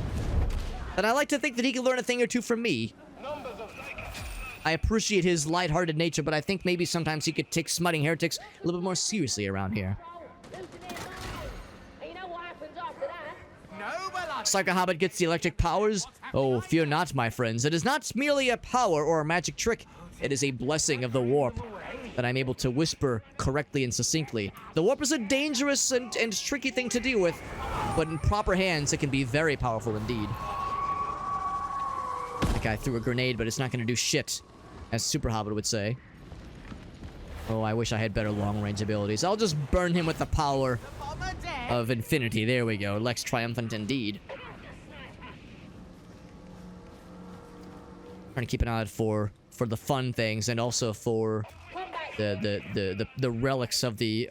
[SPEAKER 1] and I like to think that he can learn a thing or two from me. I appreciate his lighthearted nature, but I think maybe sometimes he could take smiting heretics a little bit more seriously around here. PsykerHobbit gets the electric powers. Oh, fear not, my friends. It is not merely a power or a magic trick. It is a blessing of the warp that I'm able to whisper correctly and succinctly. The warp is a dangerous and tricky thing to deal with, but in proper hands, it can be very powerful indeed. That guy threw a grenade, but it's not going to do shit, as PsykerHobbit would say. Oh, I wish I had better long-range abilities. I'll just burn him with the power of infinity. There we go. Lex Triumphant indeed. Trying to keep an eye out for the fun things and also for the relics of the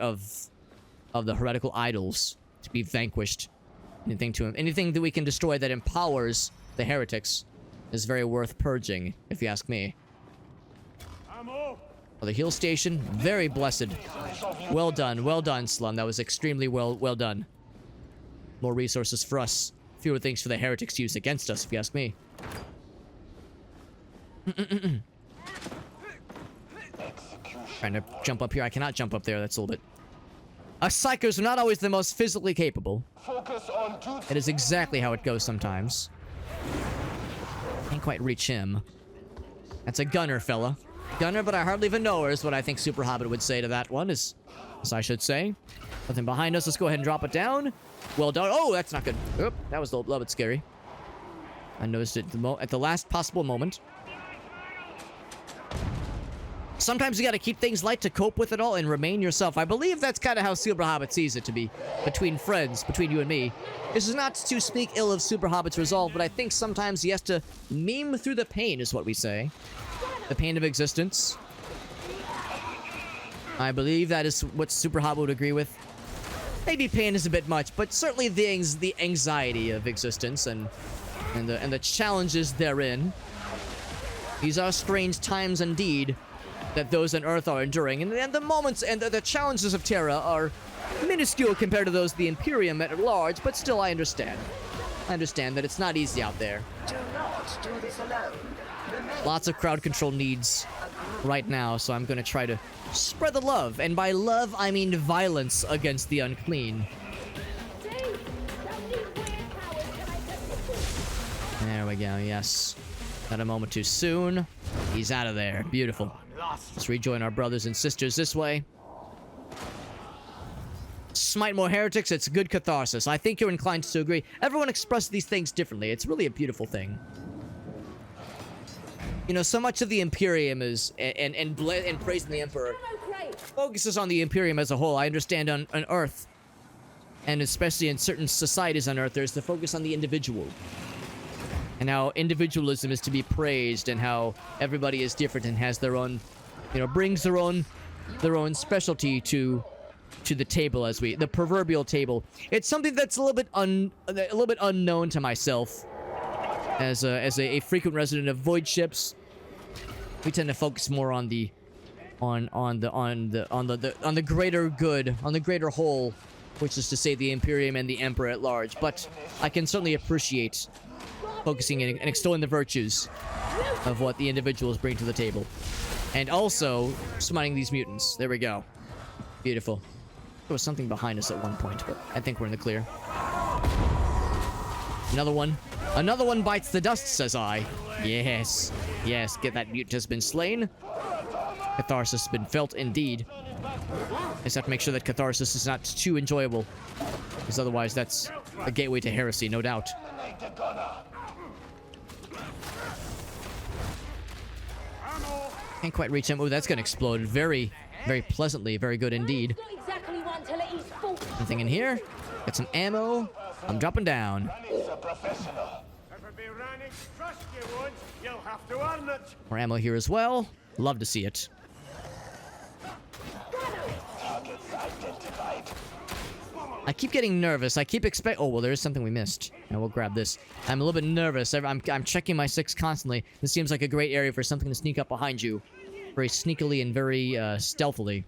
[SPEAKER 1] heretical idols to be vanquished. Anything that we can destroy that empowers the heretics is very worth purging, if you ask me. Oh, the heal station, very blessed. Well done, Slum. That was extremely well done. More resources for us. Fewer things for the heretics to use against us, if you ask me. Trying to jump up here. I cannot jump up there. That's a little bit... Us Psykers are not always the most physically capable. It is exactly how it goes sometimes. Can't quite reach him. That's a gunner, fella. Gunner, but I hardly even know her, is what I think PsykerHobbit would say to that one, as I should say. Nothing behind us. Let's go ahead and drop it down. Well done. Oh, that's not good. Oop, that was a little bit scary. I noticed it at the last possible moment. Sometimes you gotta keep things light to cope with it all and remain yourself. I believe that's kind of how PsykerHobbit sees it to be. Between friends, between you and me. This is not to speak ill of PsykerHobbit's resolve, but I think sometimes he has to meme through the pain, is what we say. The pain of existence. I believe that is what PsykerHobbit would agree with. Maybe pain is a bit much, but certainly the anxiety of existence and the challenges therein. These are strange times indeed that those on Earth are enduring, and the moments and the challenges of Terra are minuscule compared to those of the Imperium at large, but still I understand. I understand that it's not easy out there.
[SPEAKER 5] Do not do this alone.
[SPEAKER 1] Lots of crowd control needs right now, so I'm gonna try to spread the love, and by love I mean violence against the unclean. There we go, yes. Not a moment too soon. He's out of there. Beautiful. Let's rejoin our brothers and sisters this way. Smite more heretics, it's good catharsis. I think you're inclined to agree. Everyone expresses these things differently. It's really a beautiful thing. You know, so much of the Imperium is, and praising the Emperor, focuses on the Imperium as a whole. I understand on Earth, and especially in certain societies on Earth, there's the focus on the individual. And how individualism is to be praised, and how everybody is different and has their own, you know, brings their own specialty to the table, the proverbial table. It's something that's a little bit unknown to myself. As a frequent resident of void ships, we tend to focus more on the greater good, on the greater whole, which is to say the Imperium and the Emperor at large. But I can certainly appreciate focusing and extolling the virtues of what the individuals bring to the table, and also smiting these mutants. There we go. Beautiful. There was something behind us at one point, but I think we're in the clear. Another one. Another one bites the dust, says I. Yes. Yes, get that mutant has been slain. Catharsis has been felt indeed. I just have to make sure that catharsis is not too enjoyable, because otherwise that's a gateway to heresy, no doubt. Can't quite reach him. Oh, that's gonna explode very, very pleasantly. Very good indeed. Anything in here? Got some ammo. I'm dropping down. More ammo here as well. Love to see it. I keep getting nervous. I keep oh, well, there is something we missed. And we'll grab this. I'm a little bit nervous. I'm checking my 6 constantly. This seems like a great area for something to sneak up behind you. Very sneakily and very stealthily.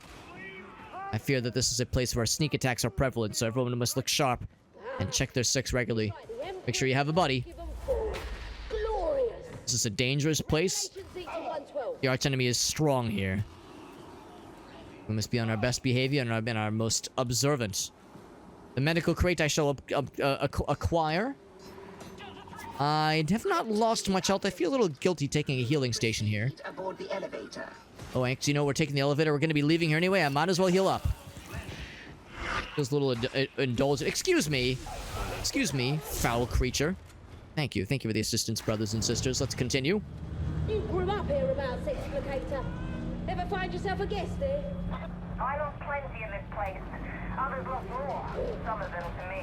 [SPEAKER 1] I fear that this is a place where sneak attacks are prevalent, so everyone must look sharp and check their 6 regularly. Make sure you have a buddy. This is a dangerous place. The archenemy is strong here. We must be on our best behavior and our most observant. The medical crate I shall acquire. I have not lost much health. I feel a little guilty taking a healing station here.
[SPEAKER 11] Aboard the elevator.
[SPEAKER 1] Oh, actually, you know, we're taking the elevator. We're going to be leaving here anyway. I might as well heal up. Just a little indulgent. Excuse me. Excuse me, foul creature. Thank you. Thank you for the assistance, brothers and sisters. Let's continue.
[SPEAKER 12] You grew up here about Explicator. Ever find yourself a guest there?
[SPEAKER 4] I lost plenty in this place. Others lost more. Some of them to me.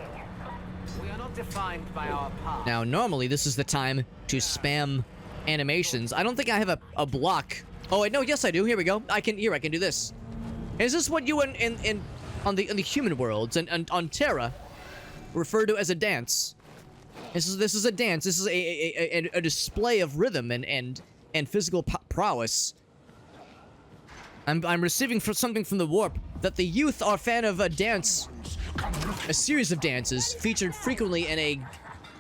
[SPEAKER 13] We are not defined by our past.
[SPEAKER 1] Now, normally, this is the time to spam animations. I don't think I have a block. Oh, wait, no, yes, I do. Here we go. I can do this. Is this what you on the human worlds and on Terra refer to as a dance? This is a dance. This is a display of rhythm and physical prowess. I'm receiving something from the warp that the youth are a fan of a dance, a series of dances featured frequently in a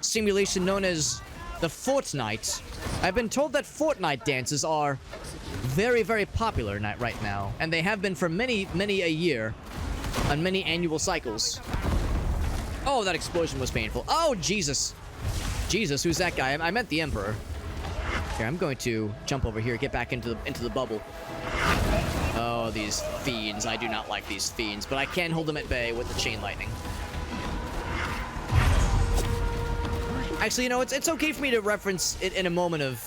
[SPEAKER 1] simulation known as the Fortnite. I've been told that Fortnite dances are very, very popular right now, and they have been for many a year on many annual cycles. Oh, that explosion was painful. Oh, Jesus. Jesus, who's that guy? I meant the Emperor. Here, I'm going to jump over here, get back into the bubble. Oh, these fiends. I do not like these fiends, but I can hold them at bay with the chain lightning. Actually, you know, it's okay for me to reference it in a moment of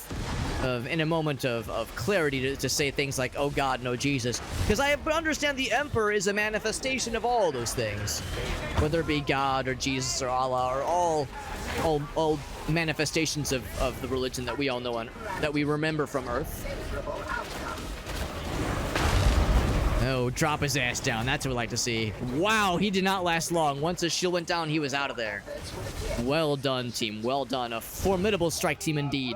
[SPEAKER 1] clarity to say things like, oh God, no Jesus. Because I understand the Emperor is a manifestation of all those things. Whether it be God or Jesus or Allah or all manifestations of the religion that we all know that we remember from Earth. Oh, drop his ass down. That's what we like to see. Wow, he did not last long. Once his shield went down, he was out of there. Well done, team. Well done. A formidable strike team indeed.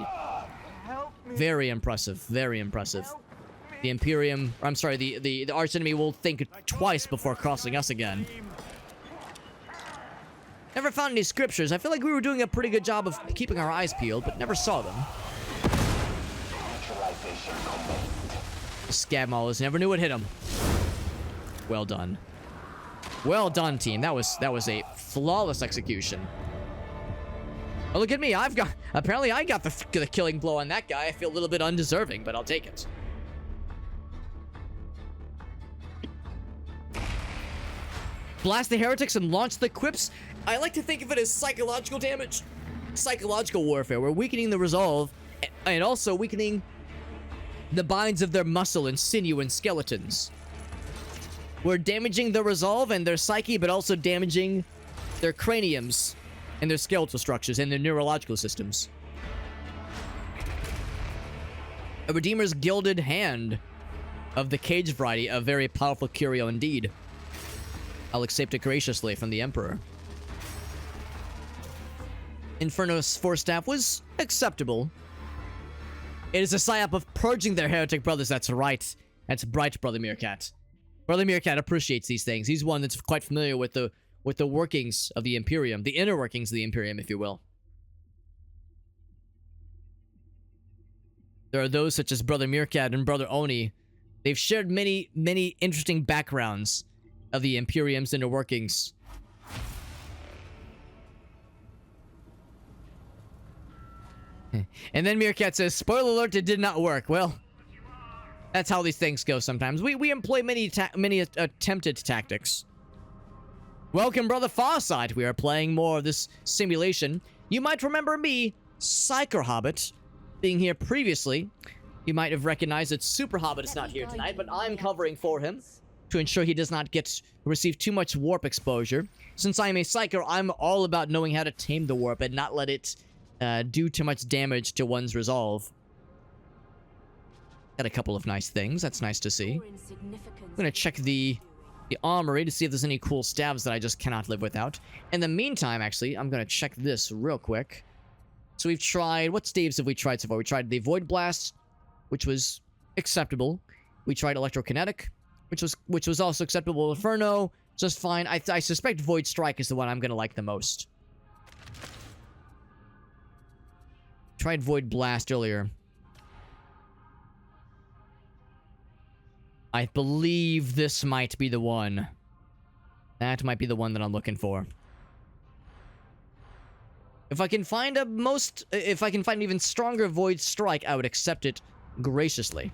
[SPEAKER 1] Very impressive. Very impressive. The Imperium, I'm sorry, the arch enemy will think twice before crossing us again. Never found any scriptures. I feel like we were doing a pretty good job of keeping our eyes peeled, but never saw them. Scab maulers never knew what hit him. Well done. Well done, team. That was a flawless execution. Oh, look at me. Apparently I got the killing blow on that guy. I feel a little bit undeserving, but I'll take it. Blast the heretics and launch the quips. I like to think of it as psychological damage. Psychological warfare. We're weakening the resolve and also weakening the binds of their muscle and sinew and skeletons. We're damaging their resolve and their psyche, but also damaging their craniums and their skeletal structures and their neurological systems. A Redeemer's Gilded Hand of the Cage variety, a very powerful curio indeed. I'll accept it graciously from the Emperor. Inferno's Force Staff was acceptable. It is a psyop of purging their heretic brothers, that's right. That's bright, Brother Meerkat. Brother Meerkat appreciates these things. He's one that's quite familiar with the workings of the Imperium, the inner workings of the Imperium, if you will. There are those such as Brother Meerkat and Brother Oni. They've shared many interesting backgrounds of the Imperium's inner workings. And then Meerkat says, spoiler alert, it did not work. Well, that's how these things go sometimes. We employ many attempted tactics. Welcome, Brother Farsight. We are playing more of this simulation. You might remember me, PsykerHobbit, being here previously. You might have recognized that PsykerHobbit is not here tonight, but I'm covering for him to ensure he does not receive too much warp exposure. Since I'm a Psyker, I'm all about knowing how to tame the warp and not let it do too much damage to one's resolve. Got a couple of nice things. That's nice to see. I'm gonna check the armory to see if there's any cool stabs that I just cannot live without. In the meantime, actually, I'm gonna check this real quick. So we've tried... What staves have we tried so far? We tried the Void Blast, which was acceptable. We tried Electrokinetic, which was also acceptable. Inferno, just fine. I suspect Void Strike is the one I'm gonna like the most. Tried Void Blast earlier. I believe this might be the one. That might be the one that I'm looking for. If I can find if I can find an even stronger Void Strike, I would accept it graciously.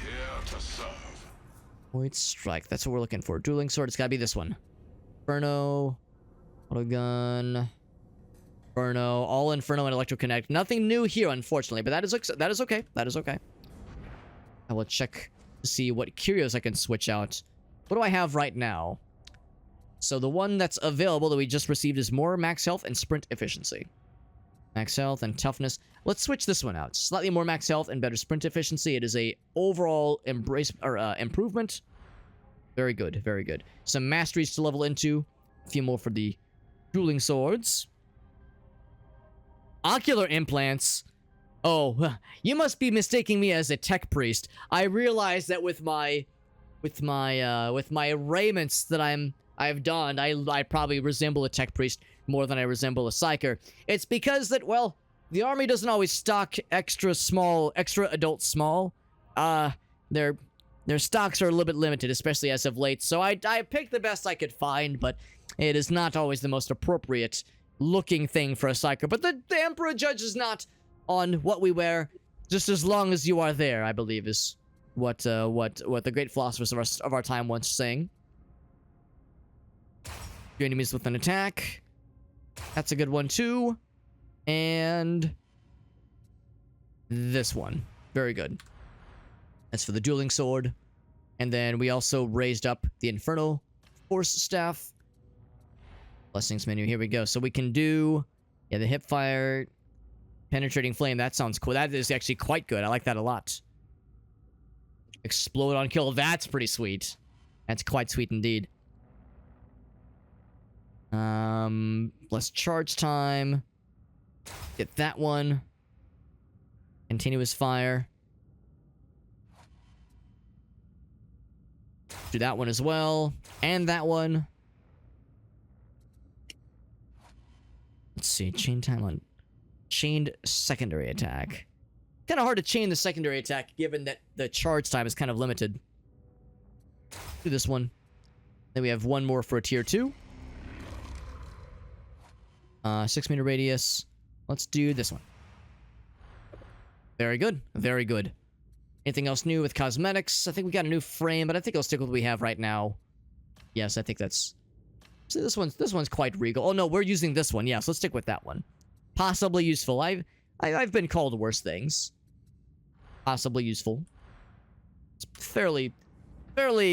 [SPEAKER 10] Here to serve.
[SPEAKER 1] Void Strike, that's what we're looking for. Dueling Sword, it's gotta be this one. Inferno, Autogun, Inferno, all Inferno and Electroconnect. Nothing new here, unfortunately, but that is okay. That is okay. I will check to see what curios I can switch out. What do I have right now? So the one that's available that we just received is more max health and sprint efficiency. Max health and toughness. Let's switch this one out. Slightly more max health and better sprint efficiency. It is a overall improvement. Very good, very good. Some masteries to level into. A few more for the dueling swords. Ocular implants. Oh, you must be mistaking me as a tech priest. I realize that with my raiments that I've donned, I probably resemble a tech priest more than I resemble a psyker. It's because that, well, the army doesn't always stock extra adult small. Their stocks are a little bit limited, especially as of late. So I picked the best I could find, but it is not always the most appropriate looking thing for a psyker. But the Emperor judges not on what we wear, just as long as you are there, I believe, is what the great philosophers of our time once sang. Your enemies with an attack. That's a good one too. And this one. Very good. That's for the dueling sword. And then we also raised up the Infernal Force Staff. Blessings menu. Here we go. So we can do, yeah, the hipfire, penetrating flame. That sounds cool. That is actually quite good. I like that a lot. Explode on kill. That's pretty sweet. That's quite sweet indeed. Less charge time. Get that one. Continuous fire. Do that one as well. And that one. Let's see. Chain time on chained secondary attack. Kind of hard to chain the secondary attack given that the charge time is kind of limited. Do this one. Then we have one more for a tier 2. 6-meter radius. Let's do this one. Very good. Very good. Anything else new with cosmetics? I think we got a new frame, but I think I'll stick with what we have right now. Yes, I think that's... See, this one's quite regal. Oh no, we're using this one. Yes, let's stick with that one. Possibly useful. I've been called worse things. Possibly useful. It's fairly,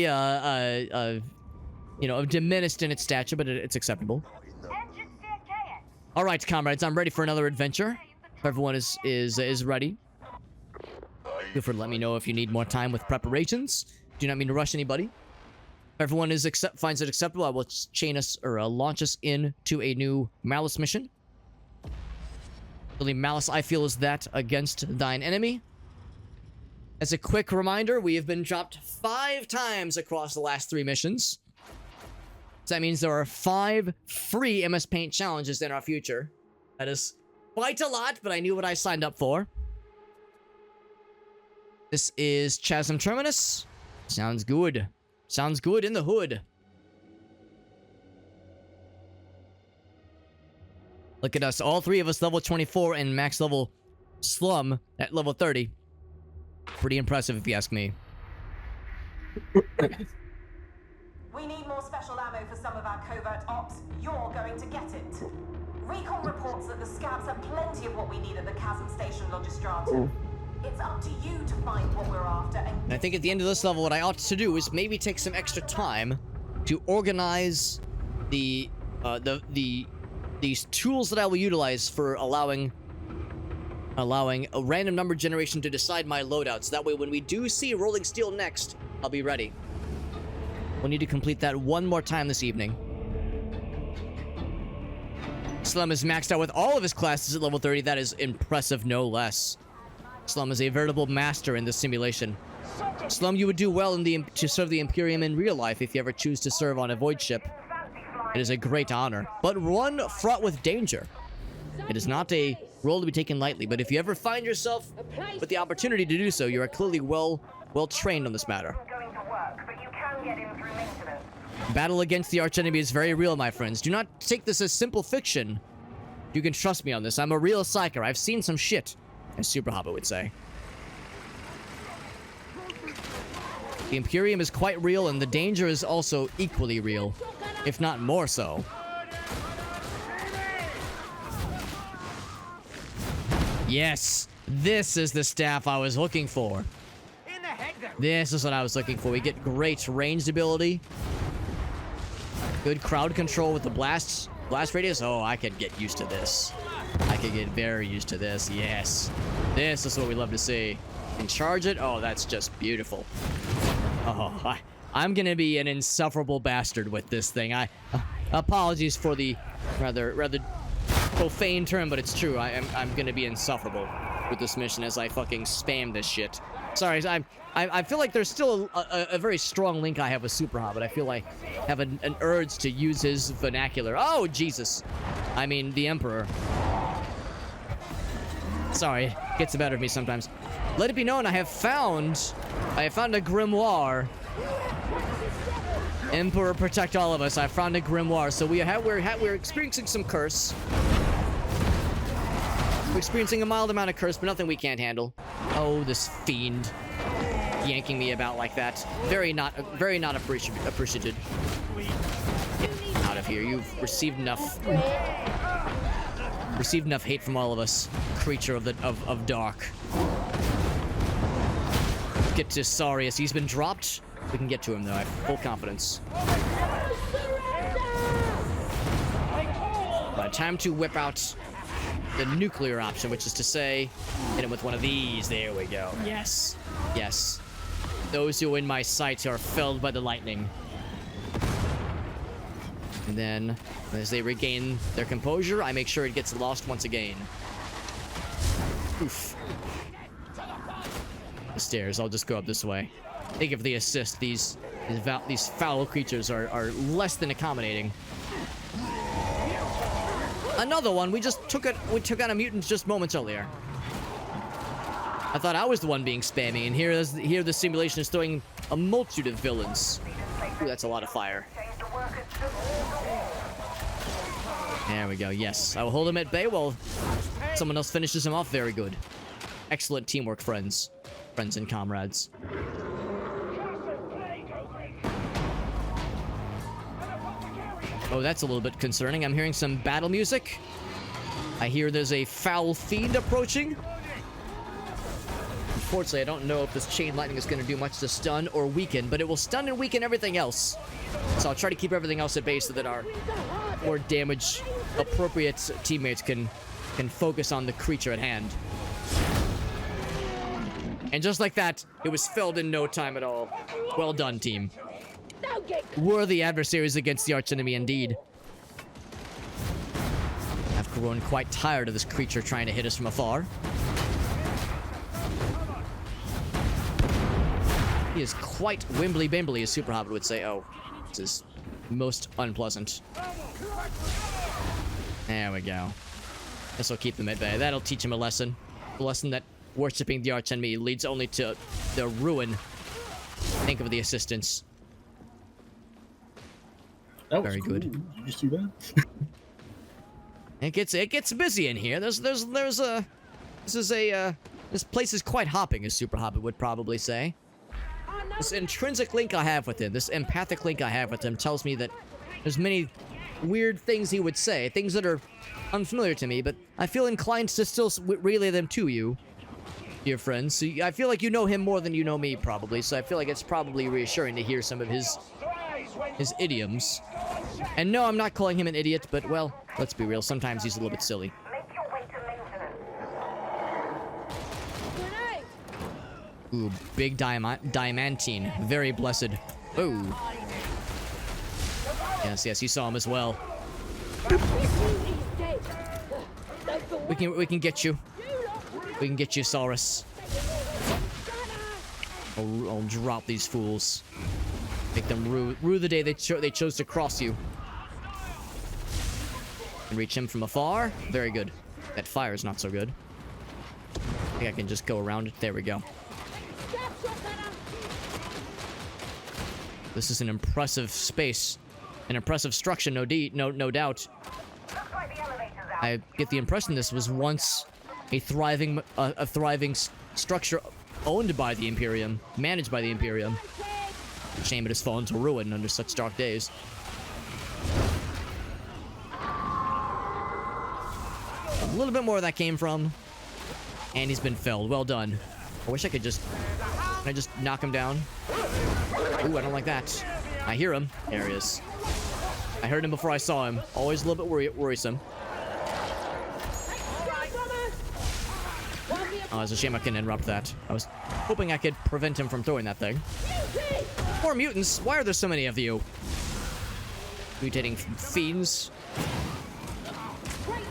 [SPEAKER 1] you know, diminished in its stature, but it's acceptable. All right, comrades, I'm ready for another adventure. If everyone is ready. Feel free to let me know if you need more time with preparations. Do not mean to rush anybody. If everyone finds it acceptable, I will chain us or launch us into a new malice mission. The only malice I feel is that against thine enemy. As a quick reminder, we have been dropped 5 times across the last 3 missions. So that means there are 5 free MS Paint challenges in our future. That is quite a lot, but I knew what I signed up for. This is Chasm Terminus. Sounds good. Sounds good in the hood. Look at us, all 3 of us level 24 and max level Slum at level 30. Pretty impressive if you ask me.
[SPEAKER 11] We need more special ammo for some of our covert ops. You're going to get it. Recon reports that the scabs have plenty of what we need at the Chasm Station Logistratum. It's up to you to find what we're after and
[SPEAKER 1] I think at the end of this level, what I ought to do is maybe take some extra time to organize these tools that I will utilize for allowing a random number generation to decide my loadouts. That way, when we do see Rolling Steel next, I'll be ready. We'll need to complete that one more time this evening. Slum is maxed out with all of his classes at level 30. That is impressive, no less. Slum is a veritable master in this simulation. Slum, you would do well to serve the Imperium in real life if you ever choose to serve on a void ship. It is a great honor, but one fraught with danger. It is not a role to be taken lightly, but if you ever find yourself with the opportunity to do so, you are clearly well trained on this matter. Battle against the archenemy is very real, my friends. Do not take this as simple fiction. You can trust me on this. I'm a real Psyker. I've seen some shit, as PsykerHobbit would say. The Imperium is quite real, and the danger is also equally real, if not more so. Yes, this is the staff I was looking for. This is what I was looking for. We get great ranged ability. Good crowd control with the blast radius. Oh, I could get used to this. I could get very used to this. Yes. This is what we love to see. And charge it. Oh, that's just beautiful. Oh, I'm gonna be an insufferable bastard with this thing. Apologies for the rather profane term, but it's true. I'm gonna be insufferable with this mission as I fucking spam this shit. Sorry, I feel like there's still a very strong link I have with PsykerHobbit. I feel like I have an urge to use his vernacular. Oh, Jesus. I mean, the Emperor. Sorry, it gets the better of me sometimes. Let it be known, I have found a grimoire. Emperor protect all of us. I found a grimoire. So we're experiencing some curse. We're experiencing a mild amount of curse, but nothing we can't handle. Oh, this fiend yanking me about like that. Very not appreciated. Get out of here. You've received enough hate from all of us. Creature of dark. Get to Sarius. He's been dropped. We can get to him though. I have full confidence. But time to whip out the nuclear option, which is to say, hit him with one of these. There we go. Yes. Yes. Those who are in my sights are felled by the lightning. And then, as they regain their composure, I make sure it gets lost once again. Oof. The stairs. I'll just go up this way. Thank you for the assist. These foul creatures are less than accommodating. Another one. We took out a mutant just moments earlier. I thought I was the one being spammy, and here the simulation is throwing a multitude of villains. Ooh, that's a lot of fire. There we go. Yes, I will hold him at bay while someone else finishes him off. Very good. Excellent teamwork, friends and comrades. Oh, that's a little bit concerning. I'm hearing some battle music. I hear there's a foul fiend approaching. Unfortunately, I don't know if this chain lightning is going to do much to stun or weaken, but it will stun and weaken everything else. So I'll try to keep everything else at bay so that our more damage-appropriate teammates can focus on the creature at hand. And just like that, it was felled in no time at all. Well done, team. Worthy adversaries against the archenemy indeed. I've grown quite tired of this creature trying to hit us from afar. He is quite wimbly-bimbly, as PsykerHobbit would say. Oh, this is most unpleasant. There we go. This will keep them at bay. That'll teach him a lesson. A lesson that worshipping the archenemy leads only to their ruin. Think of the assistance.
[SPEAKER 9] That was
[SPEAKER 1] very
[SPEAKER 9] cool.
[SPEAKER 1] good.
[SPEAKER 9] Did you see that?
[SPEAKER 1] It gets busy in here. This place is quite hopping, as PsykerHobbit would probably say. This intrinsic link I have with him, this empathic link I have with him, tells me that there's many weird things he would say, things that are unfamiliar to me, but I feel inclined to still relay them to you, dear friends. So I feel like you know him more than you know me, probably, so I feel like it's probably reassuring to hear some of his idioms. And no, I'm not calling him an idiot, but, well, let's be real, sometimes he's a little bit silly. Ooh, big diamantine. Very blessed. Ooh. Yes, you saw him as well. We can get you. We can get you, Saurus. I'll drop these fools. Make them rue the day they chose to cross you. And reach him from afar. Very good. That fire is not so good. I think I can just go around it. There we go. This is an impressive space. An impressive structure, no doubt.
[SPEAKER 11] Looks like the elevator's out.
[SPEAKER 1] I get the impression this was once a thriving structure owned by the Imperium, managed by the Imperium. Shame it has fallen to ruin under such dark days. A little bit more of that came from, and he's been felled. Well done. I wish I could just... Can I just knock him down? Ooh, I don't like that. I hear him. There he is. I heard him before I saw him. Always a little bit worrisome. Oh, it's a shame I couldn't interrupt that. I was hoping I could prevent him from throwing that thing. More mutants? Why are there so many of you? Mutating fiends.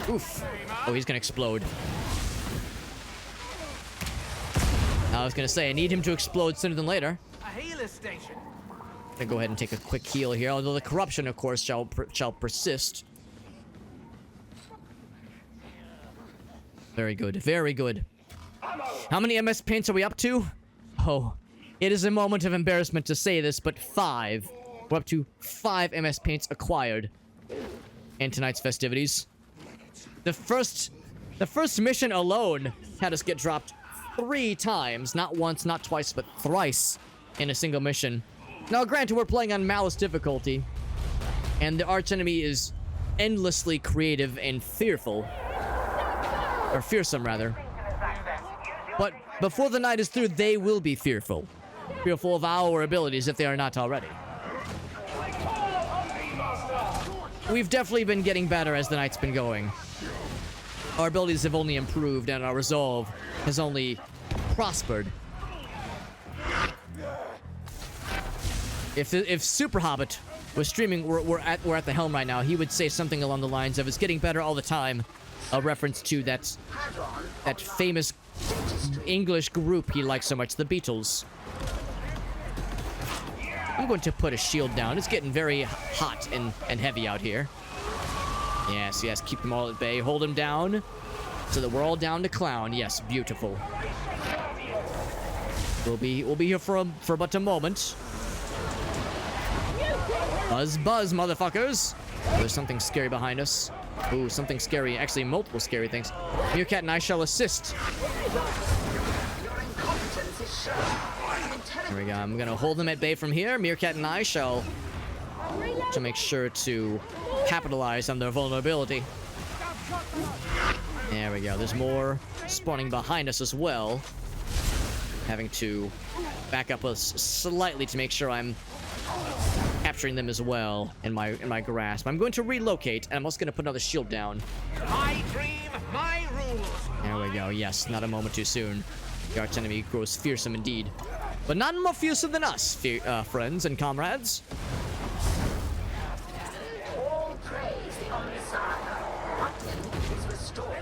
[SPEAKER 1] Oof. Oh, he's gonna explode. I was gonna say, I need him to explode sooner than later.
[SPEAKER 13] A healer station.
[SPEAKER 1] I'm gonna go ahead and take a quick heal here, although the corruption, of course, shall persist. Very good, very good. How many MS paints are we up to? Oh, it is a moment of embarrassment to say this, but 5. We're up to 5 MS paints acquired in tonight's festivities. The first mission alone had us get dropped 3 times. Not once, not twice, but thrice in a single mission. Now, granted, we're playing on Malice difficulty, and the archenemy is endlessly creative and fearful. Or fearsome, rather. But before the night is through, they will be fearful. Fearful of our abilities if they are not already. We've definitely been getting better as the night's been going. Our abilities have only improved and our resolve has only prospered. If Super Hobbit was streaming, we're at the helm right now, he would say something along the lines of, "It's getting better all the time." A reference to that famous English group he likes so much, the Beatles. I'm going to put a shield down. It's getting very hot and heavy out here. Yes, yes, keep them all at bay. Hold them down so that we're all down to clown. Yes, beautiful. We'll be here for but a moment. Buzz, buzz, motherfuckers. There's something scary behind us. Ooh, something scary. Actually, multiple scary things. Meerkat and I shall assist. There we go. I'm gonna hold them at bay from here. Meerkat and I shall to make sure to capitalize on their vulnerability. There we go. There's more spawning behind us as well. Having to back up us slightly to make sure I'm capturing them as well in my grasp. I'm going to relocate, and I'm also going to put another shield down.
[SPEAKER 13] My dream, my rules.
[SPEAKER 1] There we go. Yes, not a moment too soon. The archenemy grows fearsome indeed. But not more fearsome than us, friends and comrades.
[SPEAKER 12] All praise the Omnissiah. Activity is restored.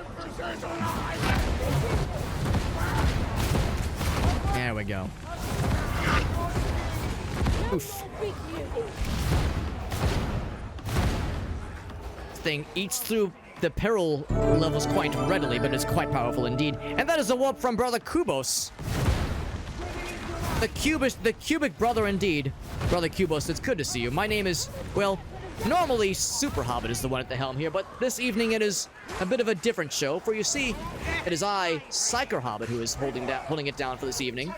[SPEAKER 1] There we go. Oof. This thing eats through the peril levels quite readily, but it's quite powerful indeed. And that is a warp from Brother Kubos. The cubic brother indeed. Brother Kubos, it's good to see you. My name is, well, normally Super Hobbit is the one at the helm here, but this evening it is a bit of a different show, for you see, it is I, PsykerHobbit, who is holding it down for this evening.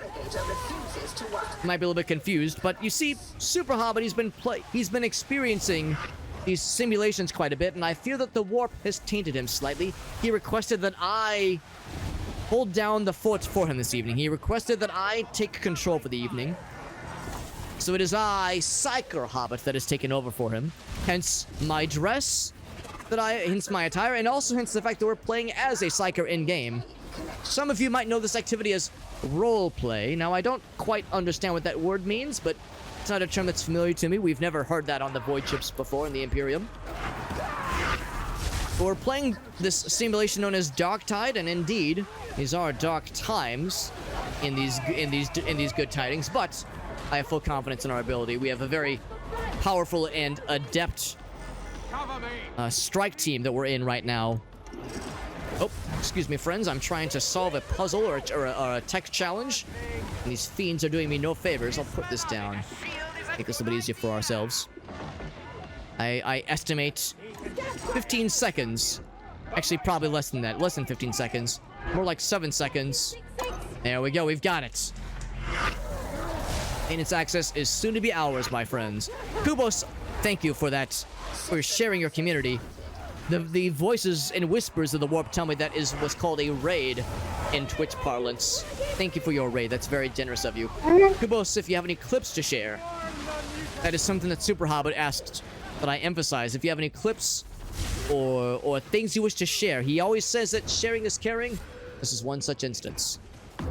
[SPEAKER 1] Might be a little bit confused, but you see, Super Hobbit, he's been experiencing these simulations quite a bit, and I feel that the warp has tainted him slightly. He requested that I hold down the fort for him this evening. He requested that I take control for the evening. So it is I, PsykerHobbit, that has taken over for him. Hence my dress, hence my attire, and also hence the fact that we're playing as a Psyker in-game. Some of you might know this activity as roleplay. Now, I don't quite understand what that word means, but it's not a term that's familiar to me. We've never heard that on the Void Ships before in the Imperium. But we're playing this simulation known as Darktide, and indeed, these are dark times in these good tidings, but I have full confidence in our ability. We have a very powerful and adept strike team that we're in right now. Oh, excuse me, friends. I'm trying to solve a puzzle or a tech challenge, and these fiends are doing me no favors. I'll put this down. Make this a bit easier for ourselves. I estimate 15 seconds Actually, probably less than that. Less than 15 seconds. More like 7 seconds. There we go. We've got it. And its access is soon to be ours, my friends. Kubos, thank you for that. For sharing your community. The voices and whispers of the warp tell me that is what's called a raid in Twitch parlance. Thank you for your raid. That's very generous of you. Kubos, if you have any clips to share, that is something that SuperHobbit asked that I emphasize. If you have any clips or things you wish to share, he always says that sharing is caring. This is one such instance.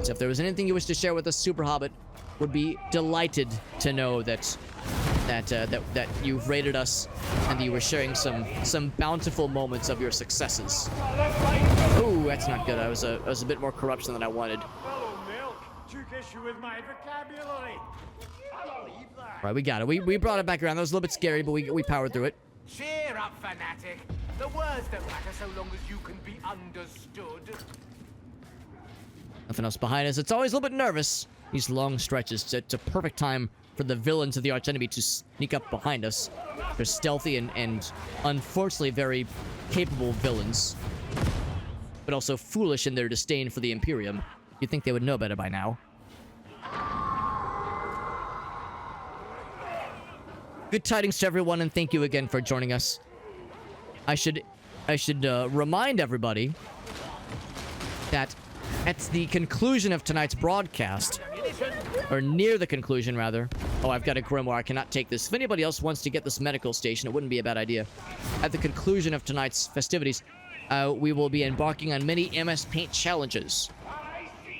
[SPEAKER 1] So if there was anything you wish to share with us, SuperHobbit would be delighted to know that you've rated us and that you were sharing some bountiful moments of your successes. Ooh, that's not good. I was a bit more corruption than I wanted. Right, we got it. We brought it back around. That was a little bit scary, but we powered through it.
[SPEAKER 13] Cheer up, fanatic. The words don't matter so long as you can be understood.
[SPEAKER 1] Nothing else behind us. It's always a little bit nervous. These long stretches. It's a perfect time for the villains of the archenemy to sneak up behind us. They're stealthy and unfortunately very capable villains. But also foolish in their disdain for the Imperium. You'd think they would know better by now. Good tidings to everyone, and thank you again for joining us. I should remind everybody that at the conclusion of tonight's broadcast, or near the conclusion, rather. Oh, I've got a grimoire. I cannot take this. If anybody else wants to get this medical station, it wouldn't be a bad idea. At the conclusion of tonight's festivities, we will be embarking on many MS Paint challenges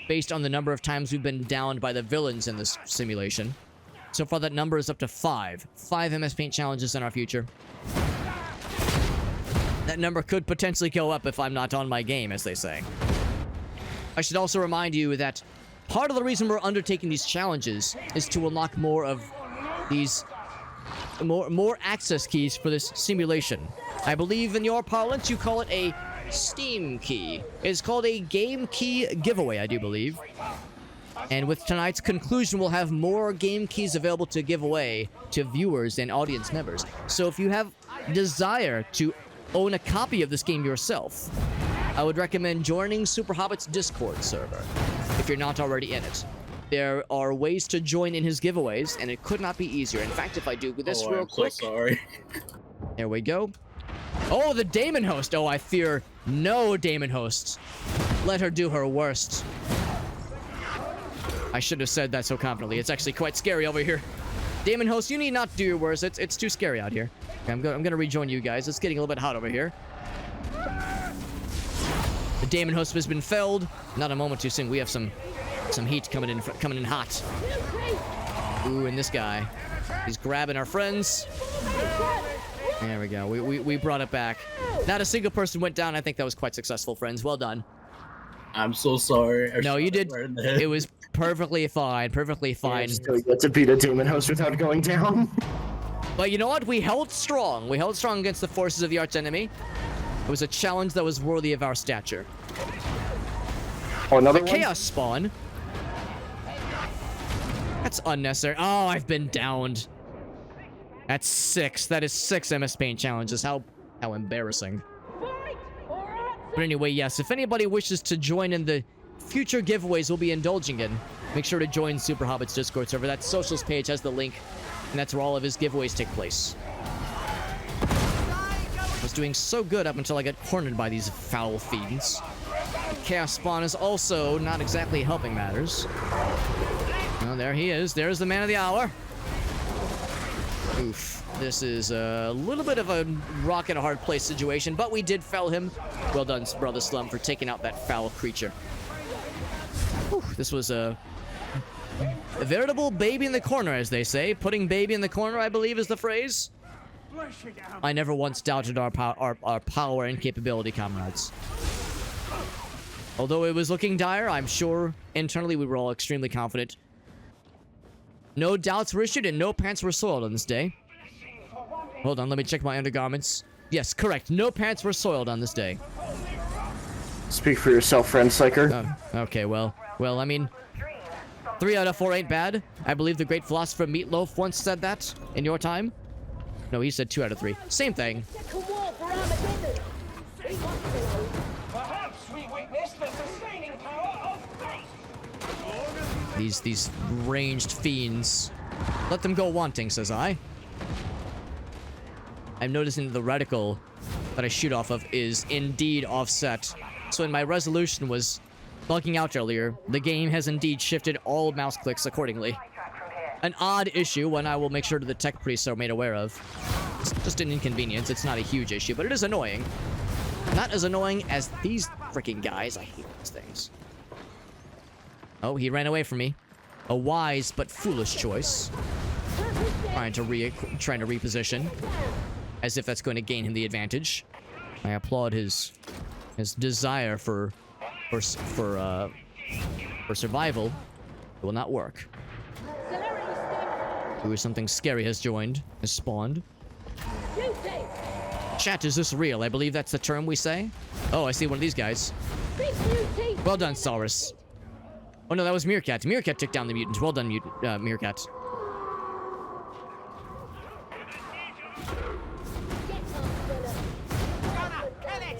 [SPEAKER 1] based on the number of times we've been downed by the villains in this simulation. So far, that number is up to 5. 5 MS Paint challenges in our future. That number could potentially go up if I'm not on my game, as they say. I should also remind you that part of the reason we're undertaking these challenges is to unlock more of these more access keys for this simulation. I believe in your parlance you call it a Steam key. It's called a game key giveaway, I do believe. And with tonight's conclusion, we'll have more game keys available to give away to viewers and audience members. So if you have desire to own a copy of this game yourself, I would recommend joining SuperHobbit's Discord server if you're not already in it. There are ways to join in his giveaways, and it could not be easier. In fact, if I do this real quick...
[SPEAKER 9] So sorry.
[SPEAKER 1] There we go. Oh, the Daemon Host! Oh, I fear no Daemon Host. Let her do her worst. I should have said that so confidently. It's actually quite scary over here. Daemon Host, you need not do your worst. It's too scary out here. Okay, I'm gonna rejoin you guys. It's getting a little bit hot over here. The Daemon Host has been felled. Not a moment too soon. We have some heat coming in hot. Ooh, and this guy, he's grabbing our friends. There we go. We brought it back. Not a single person went down. I think that was quite successful, friends. Well done.
[SPEAKER 9] I'm so sorry.
[SPEAKER 1] No, you did. It was perfectly fine. Perfectly fine.
[SPEAKER 3] Still get to beat a Daemon Host without going down.
[SPEAKER 1] But you know what? We held strong. We held strong against the forces of the archenemy. It was a challenge that was worthy of our stature.
[SPEAKER 3] Oh, another
[SPEAKER 1] one? Chaos spawn. That's unnecessary. Oh, I've been downed. That's 6. That is 6 MS Paint challenges. How embarrassing. But anyway, yes, if anybody wishes to join in the future giveaways we'll be indulging in, make sure to join SuperHobbit's Discord server. That socials page has the link, and that's where all of his giveaways take place. I was doing so good up until I got cornered by these foul fiends. The Chaos Spawn is also not exactly helping matters. Well, there he is. There's the man of the hour. Oof. This is a little bit of a rock and a hard place situation, but we did fell him. Well done, Brother Slum, for taking out that foul creature. Whew, this was a veritable baby in the corner, as they say. Putting baby in the corner, I believe, is the phrase. I never once doubted our power and capability, comrades. Although it was looking dire, I'm sure internally we were all extremely confident. No doubts were issued and no pants were soiled on this day. Hold on, let me check my undergarments. Yes, correct. No pants were soiled on this day.
[SPEAKER 3] Speak for yourself, friend Psyker.
[SPEAKER 1] Oh, okay, well, I mean, 3 out of 4 ain't bad. I believe the great philosopher Meatloaf once said that in your time. No, he said 2 out of 3. Same thing.
[SPEAKER 5] Perhaps we witness the sustaining power of fate.
[SPEAKER 1] These ranged fiends. Let them go wanting, says I. I'm noticing the reticle that I shoot off of is indeed offset. So when my resolution was bugging out earlier, the game has indeed shifted all mouse clicks accordingly. An odd issue, one I will make sure that the tech priests are made aware of. It's just an inconvenience, it's not a huge issue, but it is annoying. Not as annoying as these freaking guys. I hate these things. Oh, he ran away from me. A wise but foolish choice. Trying to reposition. As if that's going to gain him the advantage. I applaud his desire for survival. It will not work. Ooh, something scary has spawned. Chat, is this real? I believe that's the term we say. Oh, I see one of these guys. Well done, Saurus. Oh no, that was Meerkat. Meerkat took down the mutant. Well done, Meerkat.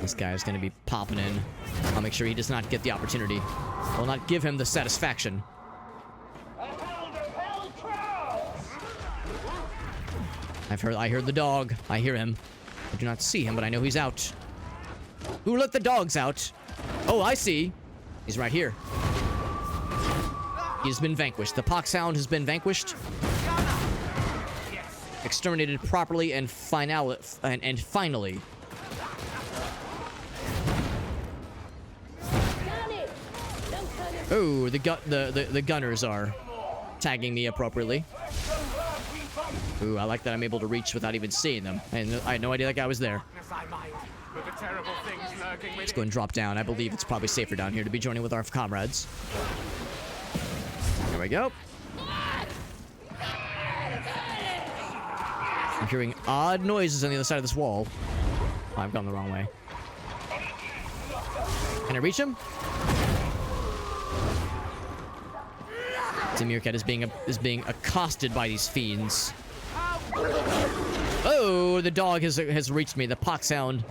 [SPEAKER 1] This guy is going to be popping in. I'll make sure he does not get the opportunity. I will not give him the satisfaction. I heard the dog. I hear him. I do not see him, but I know he's out. Who let the dogs out? Oh, I see. He's right here. He's been vanquished. The Poxhound has been vanquished. Exterminated properly and finally. Oh, the gunners are tagging me appropriately. Ooh, I like that I'm able to reach without even seeing them. And I had no idea that guy was there. Let's go and drop down. I believe it's probably safer down here to be joining with our comrades. There we go. I'm hearing odd noises on the other side of this wall. Oh, I've gone the wrong way. Can I reach him? The Meerkat is being accosted by these fiends. Oh, the dog has reached me. The Poxhound.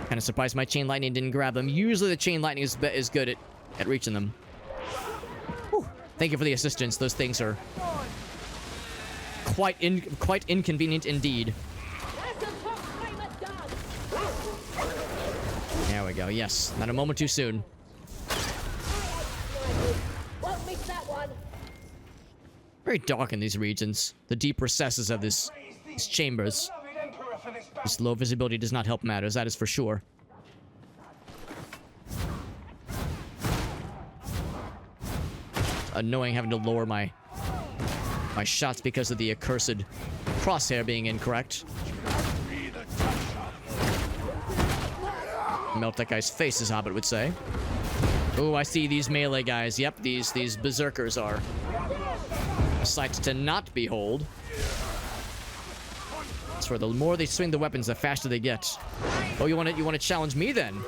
[SPEAKER 1] Kind of surprised my chain lightning didn't grab them. Usually the chain lightning is good at reaching them. Whew. Thank you for the assistance. Those things are quite inconvenient indeed. There we go. Yes, not a moment too soon. Very dark in these regions. The deep recesses of these chambers. This low visibility does not help matters, that is for sure. It's annoying having to lower my shots because of the accursed crosshair being incorrect. Melt that guy's face, as Hobbit would say. Oh, I see these melee guys. Yep, these berserkers are a sight to not behold. That's where the more they swing the weapons, the faster they get. Oh, you want to challenge me then?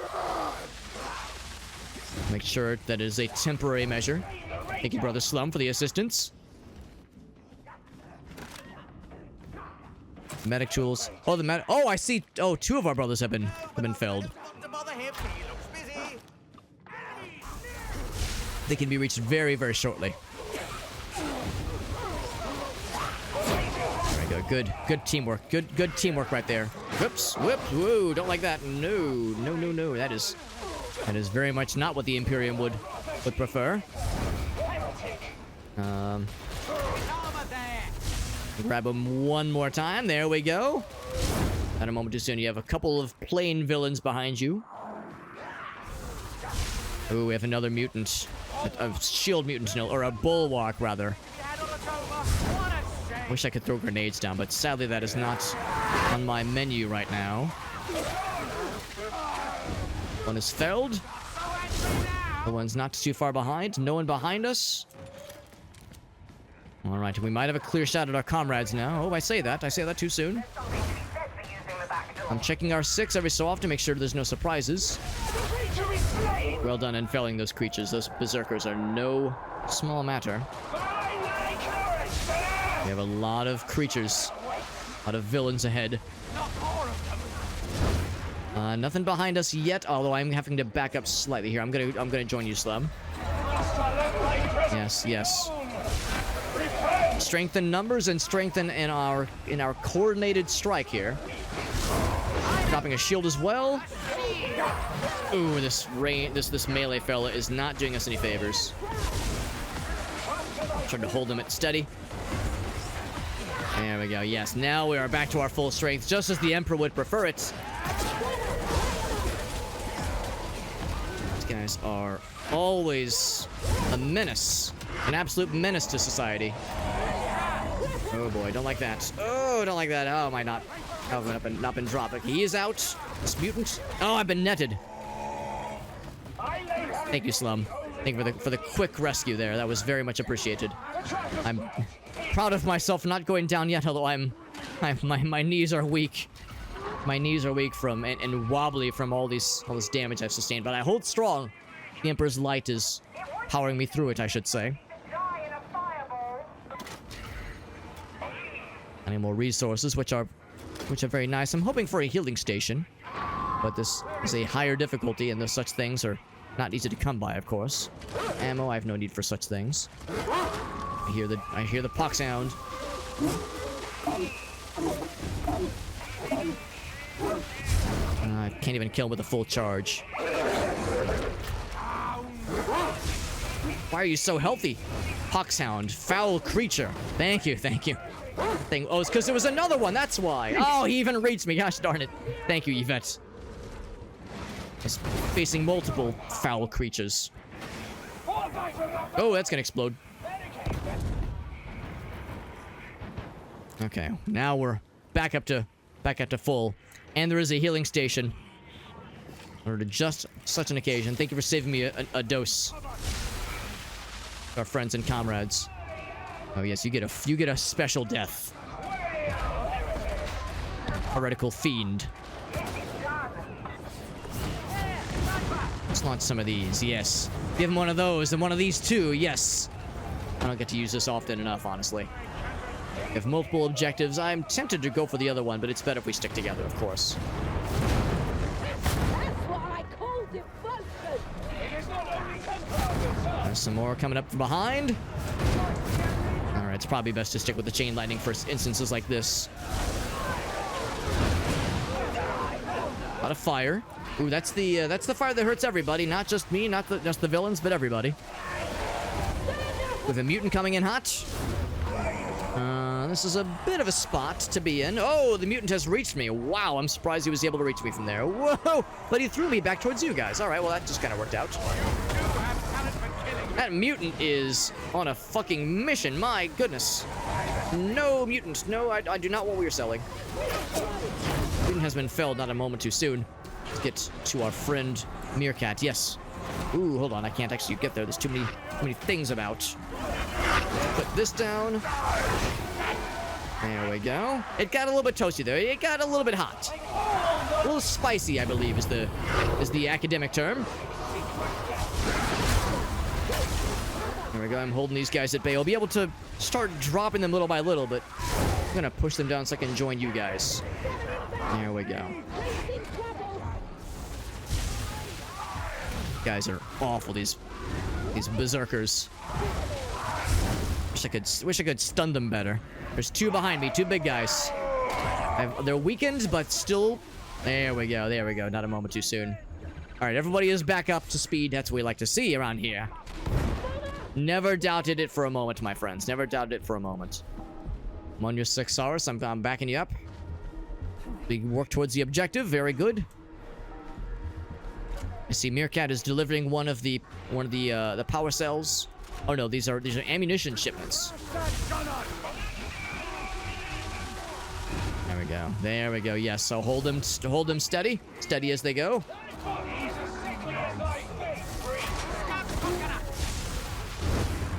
[SPEAKER 1] Make sure that is a temporary measure. Thank you, Brother Slum, for the assistance. Medic tools. Oh, oh, I see. Oh, two of our brothers have been felled. They can be reached very, very shortly. There we go. Good teamwork. Good teamwork right there. Whoops. Whoops. Whoa. Don't like that. No. That is very much not what the Imperium would prefer. Grab him one more time. There we go. Not a moment too soon. You have a couple of plain villains behind you. Ooh, we have another mutant. A shield mutant, or a bulwark, rather. Wish I could throw grenades down, but sadly that is not on my menu right now. One is felled. The one's not too far behind. No one behind us. Alright, we might have a clear shot at our comrades now. Oh, I say that too soon. I'm checking our 6 every so often to make sure there's no surprises. Well done in felling those creatures. Those berserkers are no small matter. We have a lot of creatures. A lot of villains ahead. Nothing behind us yet, although I'm having to back up slightly here. I'm gonna join you, Slum. Yes, yes. Strengthen numbers and strengthen in our coordinated strike here. Dropping a shield as well. Ooh, this melee fella is not doing us any favors. Trying to hold him at steady. There we go. Yes, now we are back to our full strength, just as the Emperor would prefer it. These guys are always a menace, an absolute menace to society. Oh boy, don't like that. Oh, don't like that. Oh, am I not? Oh, I've not been dropped. He is out. This mutant. Oh, I've been netted. Thank you, Slum. Thank you for the quick rescue there. That was very much appreciated. I'm proud of myself not going down yet, although my knees are weak. My knees are weak from and wobbly from all this damage I've sustained, but I hold strong. The Emperor's light is powering me through it, I should say. I need more resources, which are very nice. I'm hoping for a healing station, but this is a higher difficulty, and those such things are not easy to come by, of course. Ammo, I have no need for such things. I hear the pox sound. I can't even kill him with a full charge. Why are you so healthy? Poxhound, foul creature. Thank you, thank you. Oh, it's because there was another one, that's why. Oh, he even reached me, gosh darn it. Thank you, Yvette. It's facing multiple foul creatures. Oh, that's gonna explode. Okay, now we're back up to full. And there is a healing station. In order to just such an occasion. Thank you for saving me a dose. Our friends and comrades. Oh yes, you get a special death. Heretical fiend. Let's launch some of these, yes. Give him one of those and one of these too, yes. I don't get to use this often enough, honestly. We have multiple objectives. I'm tempted to go for the other one, but it's better if we stick together, of course. There's some more coming up from behind. Alright, it's probably best to stick with the chain lightning for instances like this. A lot of fire. Ooh, that's the fire that hurts everybody, not just me, not just the villains, but everybody. With a mutant coming in hot. This is a bit of a spot to be in. Oh, the mutant has reached me. Wow, I'm surprised he was able to reach me from there. Whoa, but he threw me back towards you guys. All right, well, that just kind of worked out. That mutant is on a fucking mission. My goodness. No, mutant. No, I do not want what you're selling. Mutant has been felled not a moment too soon. Let's get to our friend Meerkat. Yes. Ooh, hold on. I can't actually get there. There's too many things about. Put this down. There we go. It got a little bit toasty there. It got a little bit hot. A little spicy, I believe, is the academic term. There we go. I'm holding these guys at bay. I'll be able to start dropping them little by little, but I'm gonna push them down so I can join you guys. There we go. Guys are awful, these berserkers. Wish I could stun them better. There's two behind me, two big guys. They're weakened, but still. There we go, there we go. Not a moment too soon. All right, everybody is back up to speed. That's what we like to see around here. Never doubted it for a moment, my friends. Never doubted it for a moment. I'm on your 6 hours. I'm backing you up. We work towards the objective. Very good. I see Meerkat is delivering one of the power cells. Oh no, these are ammunition shipments. There we go. There we go. Yes. So hold them steady, steady as they go.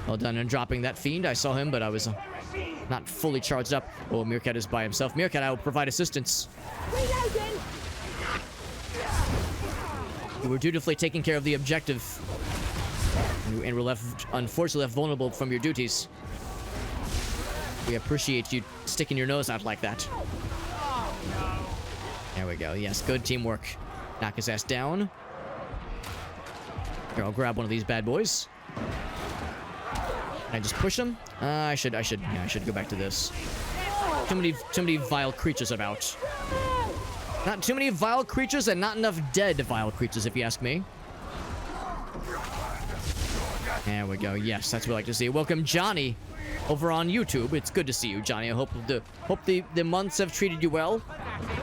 [SPEAKER 1] Well done in dropping that fiend. I saw him, but I was not fully charged up. Oh, Meerkat is by himself. Meerkat, I will provide assistance. You were dutifully taking care of the objective. And were unfortunately left vulnerable from your duties. We appreciate you sticking your nose out like that. There we go. Yes, good teamwork. Knock his ass down. Here, I'll grab one of these bad boys. Can I just push him? I should go back to this. Too many vile creatures about. Not too many vile creatures and not enough dead vile creatures, if you ask me. There we go. Yes, that's what I like to see. Welcome, Johnny, over on YouTube. It's good to see you, Johnny. I hope the months have treated you well.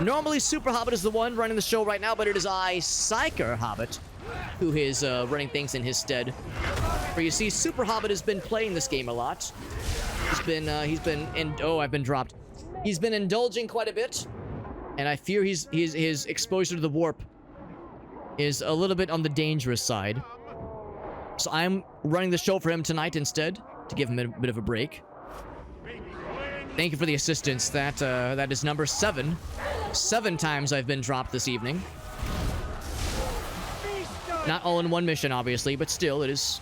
[SPEAKER 1] Normally, PsykerHobbit is the one running the show right now, but it is I, PsykerHobbit, who is running things in his stead. For you see, PsykerHobbit has been playing this game a lot. I've been dropped. He's been indulging quite a bit, and I fear his exposure to the warp is a little bit on the dangerous side. So I'm running the show for him tonight instead, to give him a bit of a break. Thank you for the assistance. That is number 7. 7 times I've been dropped this evening. Not all in one mission, obviously, but still, it is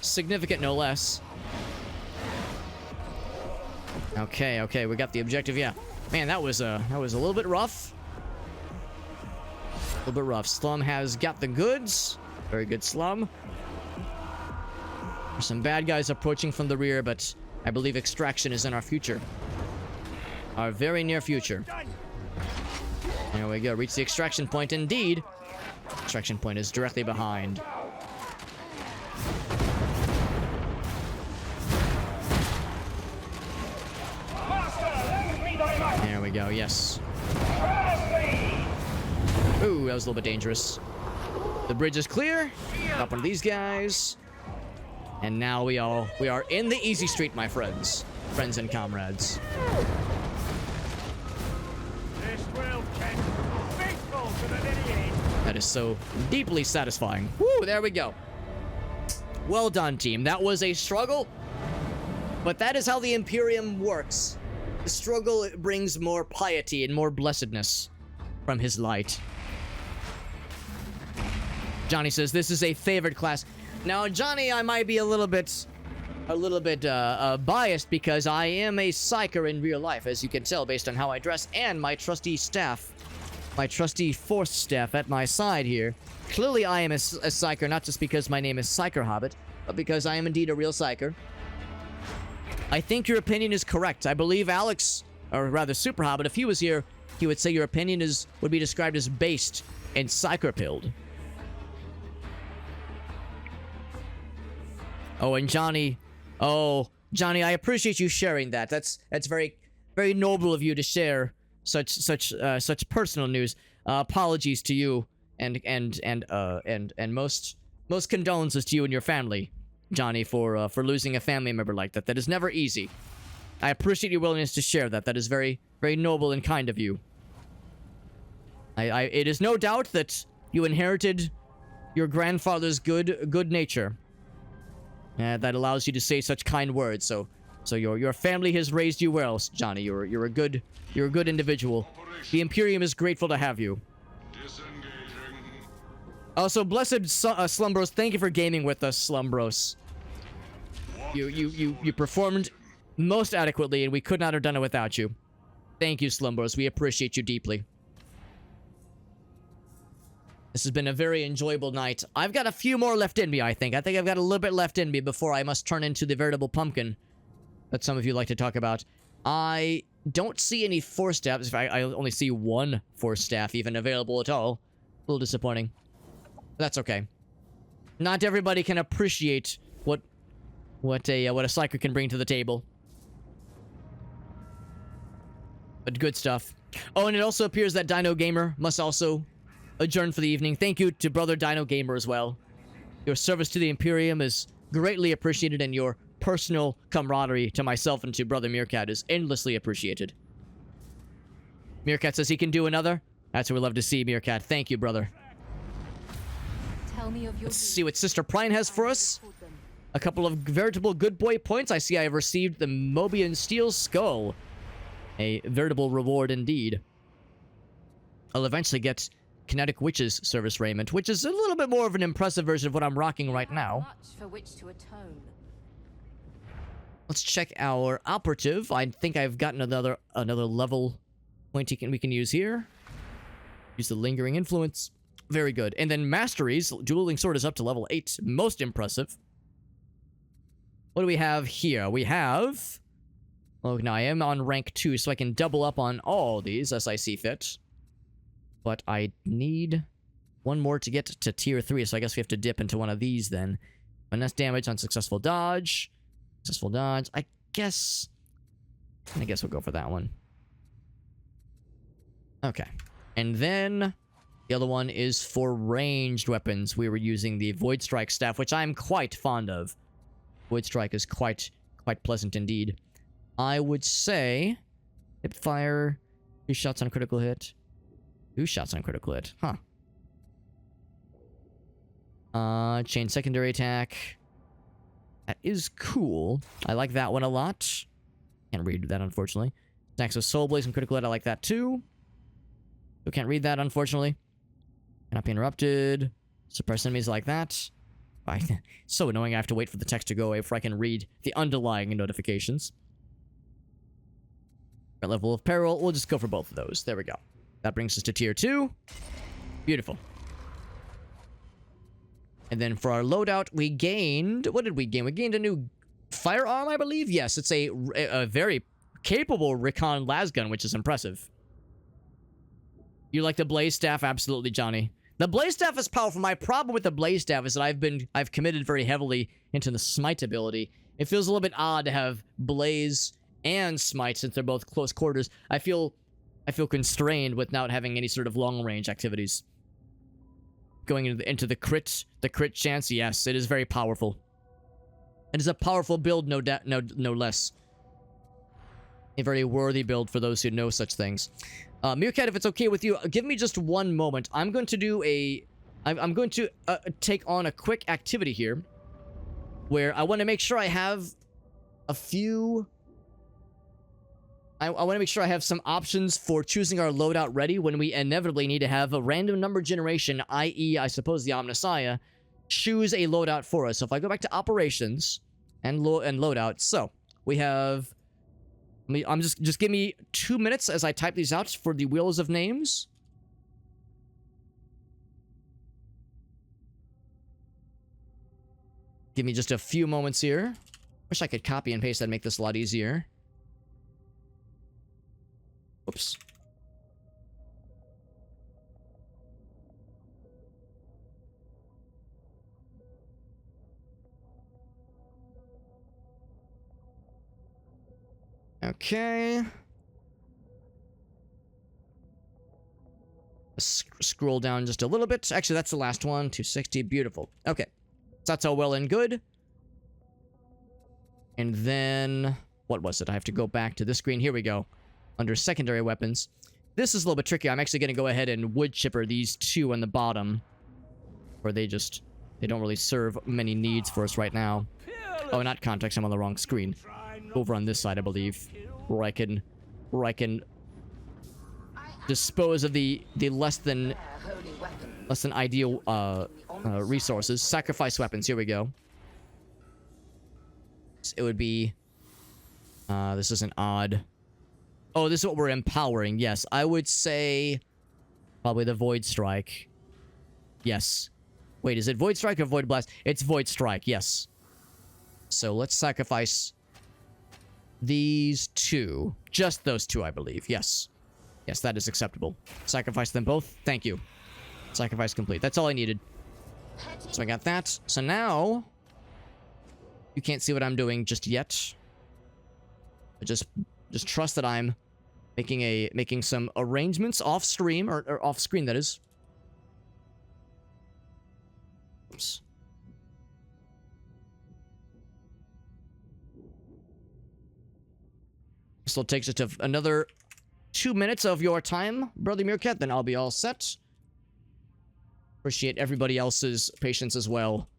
[SPEAKER 1] significant, no less. Okay, we got the objective. Yeah, man, that was a little bit rough. A little bit rough. Slum has got the goods. Very good, Slum. There's some bad guys approaching from the rear, but I believe extraction is in our future. Our very near future. There we go. Reach the extraction point, indeed. Extraction point is directly behind. There we go. Yes. Ooh, that was a little bit dangerous. The bridge is clear. Up one of these guys. And now we are in the easy street, my friends. Friends and comrades. That is so deeply satisfying. Woo, there we go. Well done, team. That was a struggle, but that is how the Imperium works. The struggle brings more piety and more blessedness from his light. Johnny says, this is a favorite class. Now, Johnny, I might be a little bit biased because I am a Psyker in real life, as you can tell based on how I dress, and my trusty staff, my trusty force staff at my side here. Clearly, I am a Psyker, not just because my name is PsykerHobbit, but because I am indeed a real Psyker. I think your opinion is correct. I believe Alex, or rather PsykerHobbit, if he was here, he would say your opinion would be described as based and Psyker-pilled. Oh, and Johnny, Johnny, I appreciate you sharing that. That's very, very noble of you to share such personal news. Apologies to you, and most condolences to you and your family, Johnny, for losing a family member like that. That is never easy. I appreciate your willingness to share that. That is very, very noble and kind of you. It is no doubt that you inherited your grandfather's good nature. That allows you to say such kind words. So your family has raised you well, Johnny. You're a good individual. The Imperium is grateful to have you. Also, blessed Slumbros, thank you for gaming with us, Slumbros. You performed most adequately, and we could not have done it without you. Thank you, Slumbros. We appreciate you deeply. This has been a very enjoyable night. I've got a few more left in me, I think. I think I've got a little bit left in me before I must turn into the veritable pumpkin that some of you like to talk about. I don't see any force staffs. I only see one force staff even available at all. A little disappointing. That's okay. Not everybody can appreciate what a Psyker can bring to the table. But good stuff. Oh, and it also appears that Dino Gamer must also adjourn for the evening. Thank you to Brother Dino Gamer as well. Your service to the Imperium is greatly appreciated, and your personal camaraderie to myself and to Brother Meerkat is endlessly appreciated. Meerkat says he can do another. That's what we love to see, Meerkat. Thank you, brother.
[SPEAKER 8] Tell me of your
[SPEAKER 1] Let's see what Sister Prine has for us. A couple of veritable good boy points. I see I have received the Mobian Steel Skull. A veritable reward indeed. I'll eventually get Kinetic Witches service raiment, which is a little bit more of an impressive version of what I'm rocking right now.
[SPEAKER 8] Much for which to atone.
[SPEAKER 1] Let's check our operative. I think I've gotten another level point we can use here. Use the lingering influence. Very good. And then masteries. Dueling sword is up to level 8. Most impressive. What do we have here? We have... Oh, now I am on rank 2, so I can double up on all these as I see fit. But I need one more to get to tier 3, so I guess we have to dip into one of these then. Finesse damage on successful dodge. Successful dodge. I guess we'll go for that one. Okay. And then the other one is for ranged weapons. We were using the Void Strike staff, which I'm quite fond of. Void Strike is quite pleasant indeed. I would say hip fire, 2 shots on critical hit. 2 shots on critical hit. Huh. Chain secondary attack. That is cool. I like that one a lot. Can't read that, unfortunately. Attacks with Soul Blaze and critical hit. I like that too. So can't read that, unfortunately. Cannot be interrupted. Suppress enemies like that. So annoying I have to wait for the text to go away before I can read the underlying notifications. Level of peril. We'll just go for both of those. There we go. That brings us to tier 2. Beautiful. And then for our loadout, we gained... What did we gain? We gained a new firearm, I believe? Yes, it's a very capable Recon lasgun, which is impressive. You like the Blaze Staff? Absolutely, Johnny. The Blaze Staff is powerful. My problem with the Blaze Staff is that I've committed very heavily into the Smite ability. It feels a little bit odd to have Blaze and Smite since they're both close quarters. I feel constrained without having any sort of long range activities. Going into the crit chance, yes, it is very powerful. It is a powerful build, no less. A very worthy build for those who know such things. Meerkat, if it's okay with you, give me just one moment. I'm going to do I'm going to take on a quick activity here, where I want to make sure I have a few... I want to make sure I have some options for choosing our loadout ready when we inevitably need to have a random number generation, i.e., I suppose the Omnissiah, choose a loadout for us. So if I go back to operations and loadout, so we have... I'm just give me 2 minutes as I type these out for the wheels of names. Give me just a few moments here. Wish I could copy and paste that, make this a lot easier. Oops. Okay. Scroll down just a little bit. Actually, that's the last one. 260. Beautiful. Okay. So that's all well and good. And then... What was it? I have to go back to this screen. Here we go. Under secondary weapons. This is a little bit tricky. I'm actually going to go ahead and wood chipper these 2 on the bottom. Where they don't really serve many needs for us right now. Oh, not context. I'm on the wrong screen. Over on this side, I believe. Where I can dispose of the less than ideal resources. Sacrifice weapons. Here we go. It would be... this is an odd... Oh, this is what we're empowering. Yes, I would say probably the Void Strike. Yes. Wait, is it Void Strike or Void Blast? It's Void Strike, yes. So let's sacrifice these 2. Just those 2, I believe. Yes. Yes, that is acceptable. Sacrifice them both. Thank you. Sacrifice complete. That's all I needed. So I got that. So now... You can't see what I'm doing just yet. But just trust that I'm making some arrangements off stream, or off screen, that is. Oops. Still takes us to another 2 minutes of your time, Brother Meerkat, then I'll be all set. Appreciate everybody else's patience as well.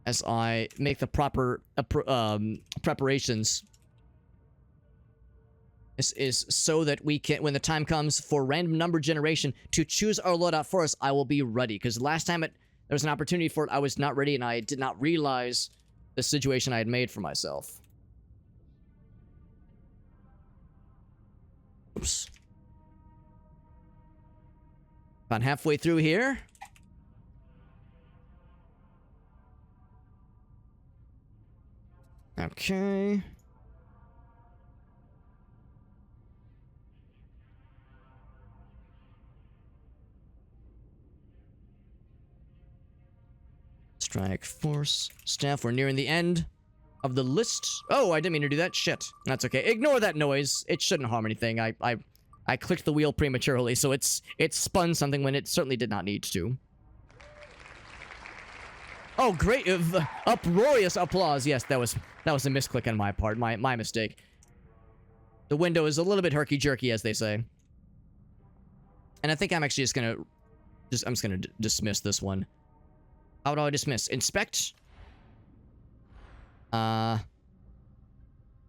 [SPEAKER 1] As I make the proper preparations. This is so that we can, when the time comes for random number generation to choose our loadout for us, I will be ready. Because last time there was an opportunity for it, I was not ready, and I did not realize the situation I had made for myself. Oops. About halfway through here. Okay. Strike Force Staff. We're nearing the end of the list. Oh, I didn't mean to do that. Shit. That's okay. Ignore that noise. It shouldn't harm anything. I clicked the wheel prematurely, so it spun something when it certainly did not need to. Oh, great! Uproarious applause. Yes, that was a misclick on my part. My mistake. The window is a little bit herky-jerky, as they say. And I think I'm actually I'm just gonna dismiss this one. How do I dismiss? Inspect? How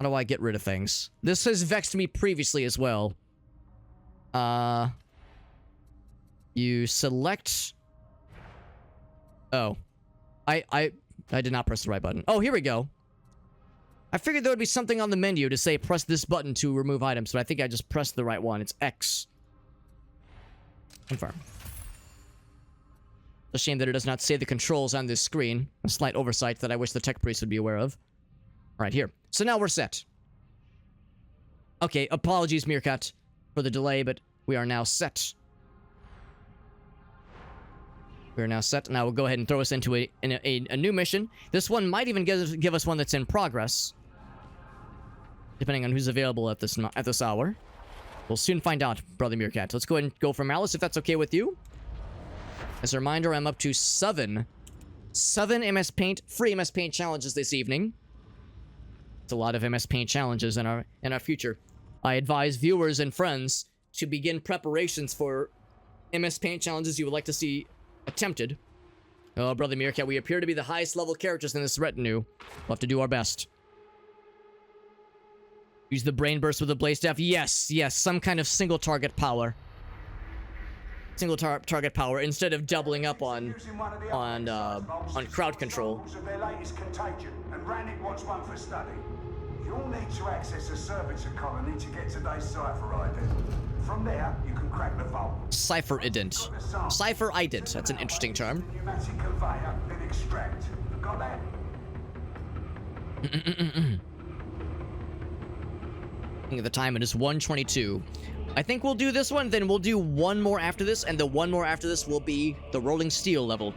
[SPEAKER 1] do I get rid of things? This has vexed me previously as well. You select... Oh. I did not press the right button. Oh, here we go. I figured there would be something on the menu to say press this button to remove items, but I think I just pressed the right one. It's X. Confirm. A shame that it does not say the controls on this screen. A slight oversight that I wish the tech priest would be aware of. Alright, here. So now we're set. Okay, apologies, Meerkat, for the delay, but we are now set. We are now set. Now we'll go ahead and throw us into a new mission. This one might even give us one that's in progress, depending on who's available at this hour. We'll soon find out, Brother Meerkat. Let's go ahead and go for Malice, if that's okay with you. As a reminder, I'm up to 7 MS Paint, free MS Paint challenges this evening. It's a lot of MS Paint challenges in our future. I advise viewers and friends to begin preparations for MS Paint challenges you would like to see attempted. Oh, Brother Meerkat, we appear to be the highest level characters in this retinue. We'll have to do our best. Use the brain burst with the blaze staff. Yes, some kind of single target power. Single target power instead of doubling up on crowd control.
[SPEAKER 5] You'll need to access the servitor colony to get today's cipher ident. From there, you can crack the vault.
[SPEAKER 1] Cipher ident. Cipher ident. That's an interesting term.
[SPEAKER 5] Pneumatic conveyor and extract. Got that?
[SPEAKER 1] At the time, it is 1:22. I think we'll do this one, then we'll do one more after this, and the one more after this will be the Rolling Steel level.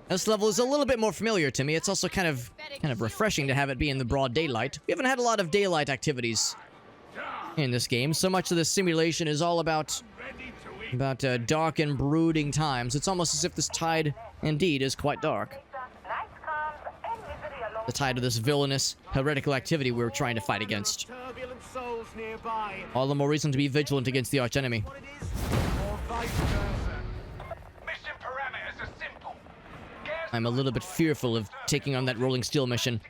[SPEAKER 1] This level is a little bit more familiar to me. It's also kind of refreshing to have it be in the broad daylight. We haven't had a lot of daylight activities in this game. So much of the simulation is all about dark and brooding times. It's almost as if this tide, indeed, is quite dark. The tide of this villainous, heretical activity we're trying to fight against. All the more reason to be vigilant against the archenemy. I'm a little bit fearful of taking on that Rolling Steel mission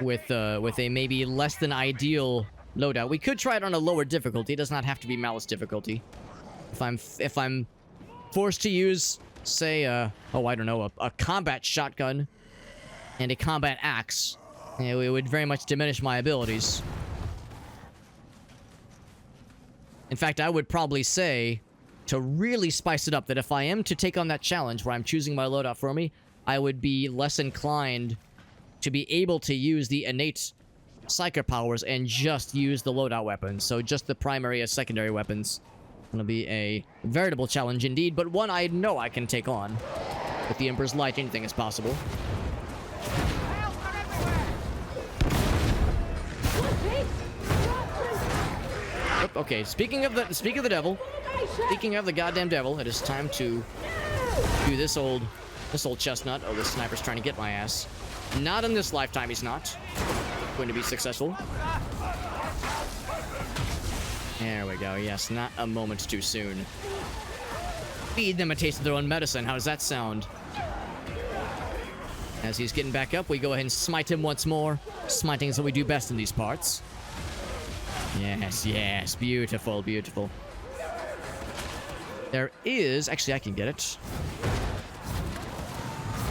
[SPEAKER 1] with a maybe less than ideal loadout. We could try it on a lower difficulty. It does not have to be Malice difficulty. If I'm forced to use, say, I don't know, a combat shotgun and a combat axe, it would very much diminish my abilities. In fact, I would probably say, to really spice it up, that if I am to take on that challenge where I'm choosing my loadout for me, I would be less inclined to be able to use the innate Psyker powers and just use the loadout weapons. So just the primary as secondary weapons. It'll be a veritable challenge indeed, but one I know I can take on. With the Emperor's Light, anything is possible. Okay, speaking of the devil, speaking of the goddamn devil, it is time to do this old chestnut. Oh, this sniper's trying to get my ass. Not in this lifetime, he's not going to be successful. There we go. Yes, not a moment too soon. Feed them a taste of their own medicine. How does that sound? As he's getting back up, we go ahead and smite him once more. Smiting is what we do best in these parts. Yes, beautiful, beautiful. There is... Actually, I can get it.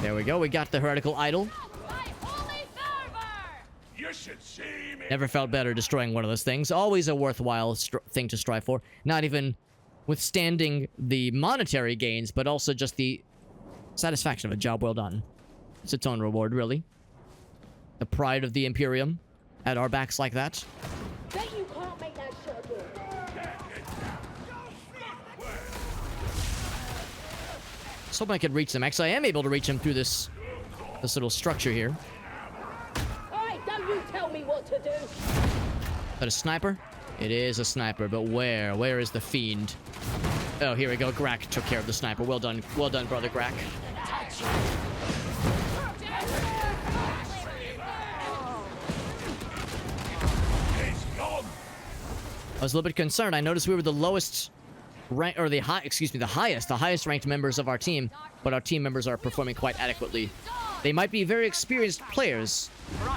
[SPEAKER 1] There we go, we got the heretical idol. Never felt better destroying one of those things. Always a worthwhile thing to strive for. Not even withstanding the monetary gains, but also just the satisfaction of a job well done. It's its own reward, really. The pride of the Imperium at our backs like that.
[SPEAKER 12] Bet you can't make that shot again.
[SPEAKER 1] Let's hope I could reach them. Actually, I am able to reach them through this little structure here.
[SPEAKER 12] Alright, don't you tell me what to do.
[SPEAKER 1] Is that a sniper? It is a sniper, but where? Where is the fiend? Oh, here we go. Grack took care of the sniper. Well done, brother Grack. I was a little bit concerned. I noticed we were the lowest rank, or the highest ranked members of our team, but our team members are performing quite adequately. They might be very experienced players.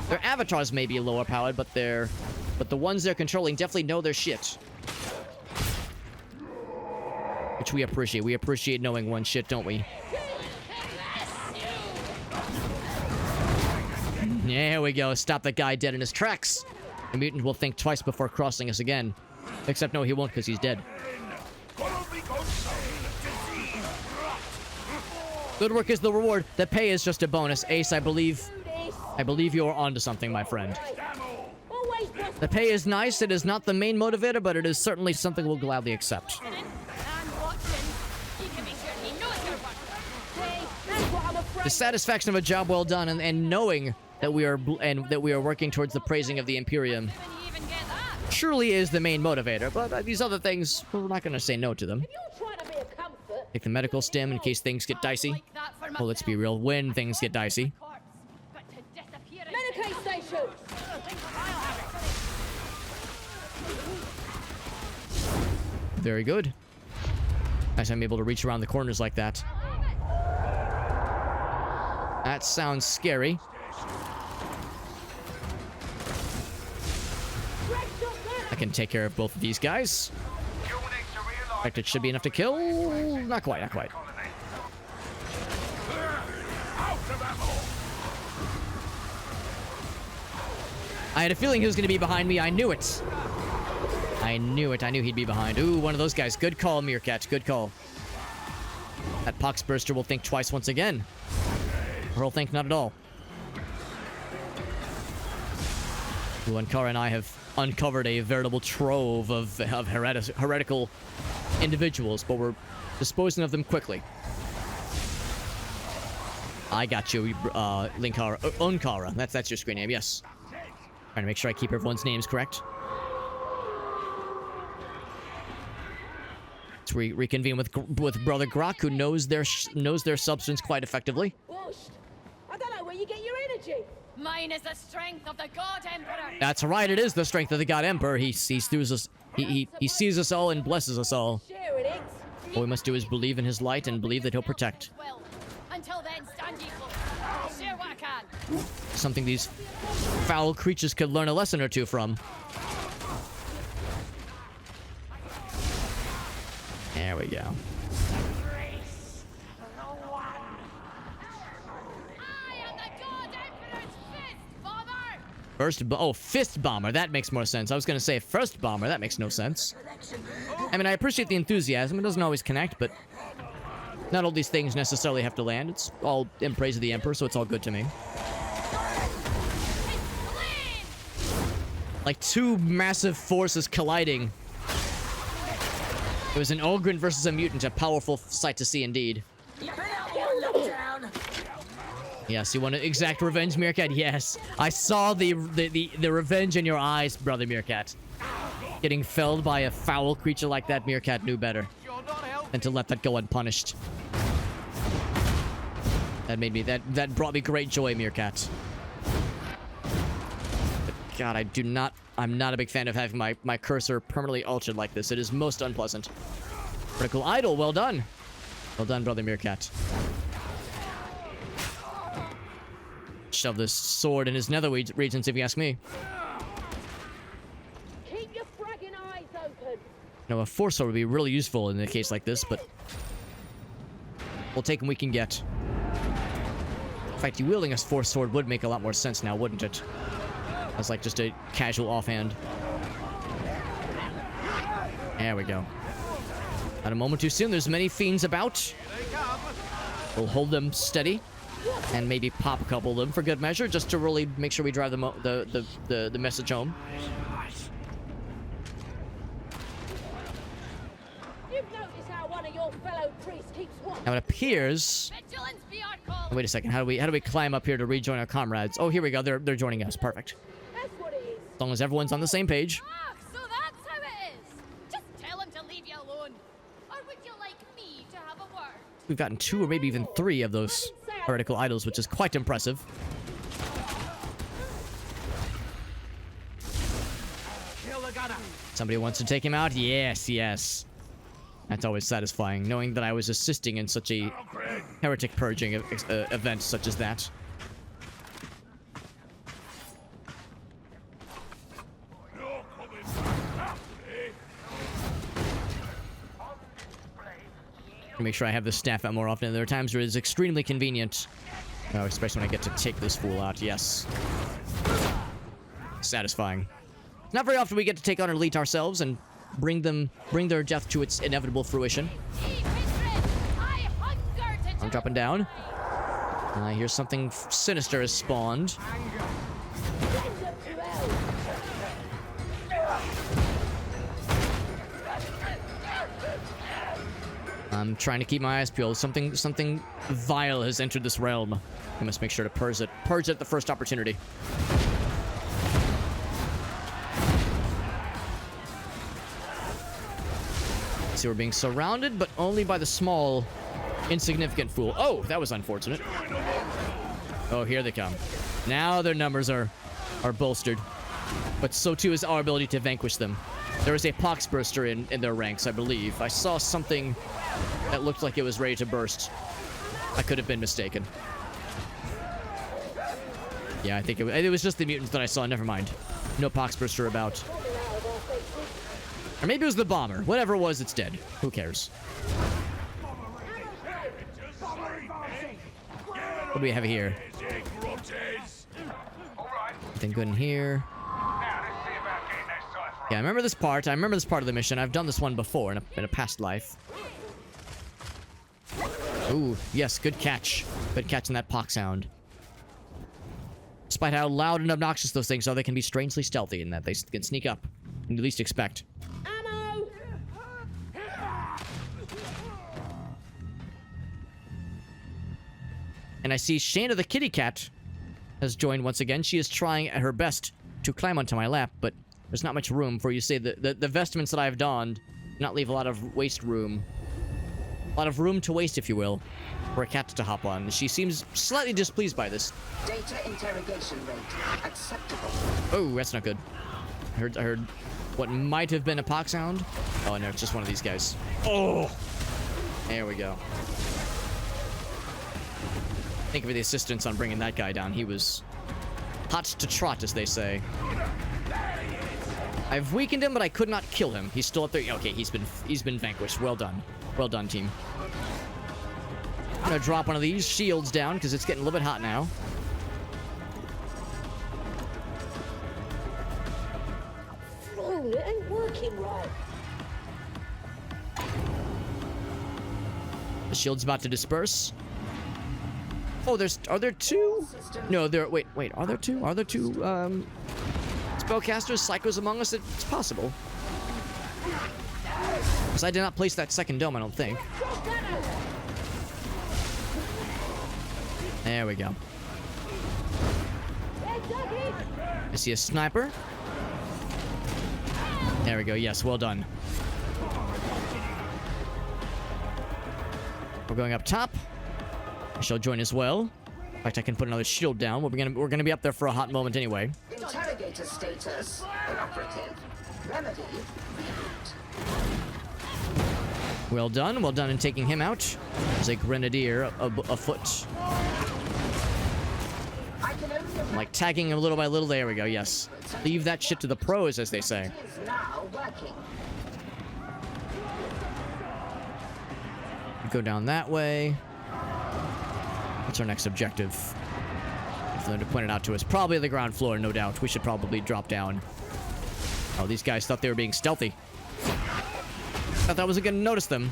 [SPEAKER 1] Their avatars may be lower powered, but the ones they're controlling definitely know their shit. Which we appreciate. We appreciate knowing one shit, don't we? There we go. Stop that guy dead in his tracks. The mutant will think twice before crossing us again. Except no, he won't, because he's dead. Good work is the reward. The pay is just a bonus. Ace, I believe you're onto something, my friend. The pay is nice. It is not the main motivator, but it is certainly something we'll gladly accept. The satisfaction of a job well done, and knowing that we are working towards the praising of the Imperium surely is the main motivator, but these other things, we're not going to say no to them. Take the medical stim in case things get dicey. Well, let's be real, when things get dicey.
[SPEAKER 12] Medicaid station!
[SPEAKER 1] Very good. Nice, I'm able to reach around the corners like that. That sounds scary. I can take care of both of these guys. In fact, it should be enough to kill. Not quite, not quite. I had a feeling he was going to be behind me. I knew it. I knew it. I knew he'd be behind. Ooh, one of those guys. Good call, Meerkat. Good call. That Poxburster will think twice once again. Or he'll think not at all. Ooh, and Kara and I have uncovered a veritable trove of heretical individuals, but we're disposing of them quickly. I got you, Linkara. Unkara. That's your screen name, yes. Trying to make sure I keep everyone's names correct. Let's reconvene with Brother Grok, who knows their substance quite effectively.
[SPEAKER 12] I don't know where you get your energy.
[SPEAKER 4] Mine is the strength of the God Emperor.
[SPEAKER 1] That's right, it is the strength of the God Emperor. He sees us. He sees us all and blesses us all. All we must do is believe in his light and believe that he'll protect.
[SPEAKER 4] Until then, stand equal. Share what I can.
[SPEAKER 1] Something these foul creatures could learn a lesson or two from. There we go. Fist Bomber. That makes more sense. I was going to say First Bomber. That makes no sense. I mean, I appreciate the enthusiasm. It doesn't always connect, but not all these things necessarily have to land. It's all in praise of the Emperor, so it's all good to me. Like two massive forces colliding. It was an Ogryn versus a mutant. A powerful sight to see indeed. Yes, you want to exact revenge, Meerkat? Yes. I saw the revenge in your eyes, Brother Meerkat. Getting felled by a foul creature like that, Meerkat knew better than to let that go unpunished. That brought me great joy, Meerkat. But God, I'm not a big fan of having my cursor permanently altered like this. It is most unpleasant. Critical idol, well done. Well done, Brother Meerkat. Shove this sword in his nether regions, if you ask me.
[SPEAKER 12] Keep your fragging eyes open.
[SPEAKER 1] You know, a force sword would be really useful in a case like this, but we'll take what we can get. In fact, you wielding a force sword would make a lot more sense now, wouldn't it? That's like just a casual offhand. There we go. Not a moment too soon. There's many fiends about. We'll hold them steady and maybe pop a couple of them for good measure, just to really make sure we drive the message home.
[SPEAKER 12] You've noticed how one of your fellow priests keeps watch.
[SPEAKER 1] Now it appears. Wait a second. How do we climb up here to rejoin our comrades? Oh, here we go. They're joining us. Perfect.
[SPEAKER 12] That's what it is.
[SPEAKER 1] As long as everyone's on the same page.
[SPEAKER 4] Ah, so that's how it is. Just tell him to leave you alone. Or would you like me to have a word?
[SPEAKER 1] We've gotten 2 or maybe even 3 of those heretical idols, which is quite impressive. Somebody wants to take him out? Yes, yes. That's always satisfying, knowing that I was assisting in such a heretic purging event such as that. Make sure I have the staff out more often. There are times where it's extremely convenient. Oh, especially when I get to take this fool out. Yes. Satisfying. Not very often we get to take on an elite ourselves and bring their death to its inevitable fruition. I'm dropping down. I hear something sinister has spawned. I'm trying to keep my eyes peeled. Something vile has entered this realm. I must make sure to purge it. Purge it at the first opportunity. See, we're being surrounded, but only by the small, insignificant fool. Oh, that was unfortunate. Oh, here they come. Now their numbers are bolstered. But so too is our ability to vanquish them. There is a poxburster in their ranks, I believe. I saw something that looked like it was ready to burst. I could have been mistaken. Yeah, I think it was just the mutants that I saw. Never mind. No poxburster about. Or maybe it was the bomber. Whatever it was, it's dead. Who cares? What do we have here? Nothing good in here. Yeah, I remember this part. I remember this part of the mission. I've done this one before in a past life. Ooh, yes, good catch. Good catch in that pox sound. Despite how loud and obnoxious those things are, they can be strangely stealthy in that they can sneak up when you least expect.
[SPEAKER 12] Ammo!
[SPEAKER 1] And I see Shayna the kitty cat has joined once again. She is trying at her best to climb onto my lap, but there's not much room for you to say the vestments that I've donned do not leave a lot of waste room. A lot of room to waste, if you will, for a cat to hop on. She seems slightly displeased by this.
[SPEAKER 14] Data interrogation rate acceptable.
[SPEAKER 1] Oh, that's not good. I heard what might have been a pox sound. Oh no, it's just one of these guys. Oh! There we go. Thank you for the assistance on bringing that guy down. He was hot to trot, as they say. I've weakened him, but I could not kill him. He's still up there. Okay, he's been vanquished. Well done. Well done, team. I'm gonna drop one of these shields down because it's getting a little bit hot now.
[SPEAKER 12] Oh, it ain't working right.
[SPEAKER 1] The shield's about to disperse. Oh, are there 2? No, wait, are there 2? Are there 2, spellcasters, psychos among us? It's possible. Because I did not place that second dome, I don't think. There we go. I see a sniper. There we go, yes, well done. We're going up top. I shall join as well. In fact, I can put another shield down. We're gonna be up there for a hot moment anyway.
[SPEAKER 14] Interrogator status inoperative. Remedy reboot.
[SPEAKER 1] Well done in taking him out. There's a grenadier afoot. I'm like tagging him little by little. There we go, yes. Leave that shit to the pros, as they say.
[SPEAKER 14] Now working.
[SPEAKER 1] Go down that way. What's our next objective? for them to point it out to us. Probably the ground floor, no doubt. We should probably drop down. Oh, these guys thought they were being stealthy. Thought I wasn't gonna notice them.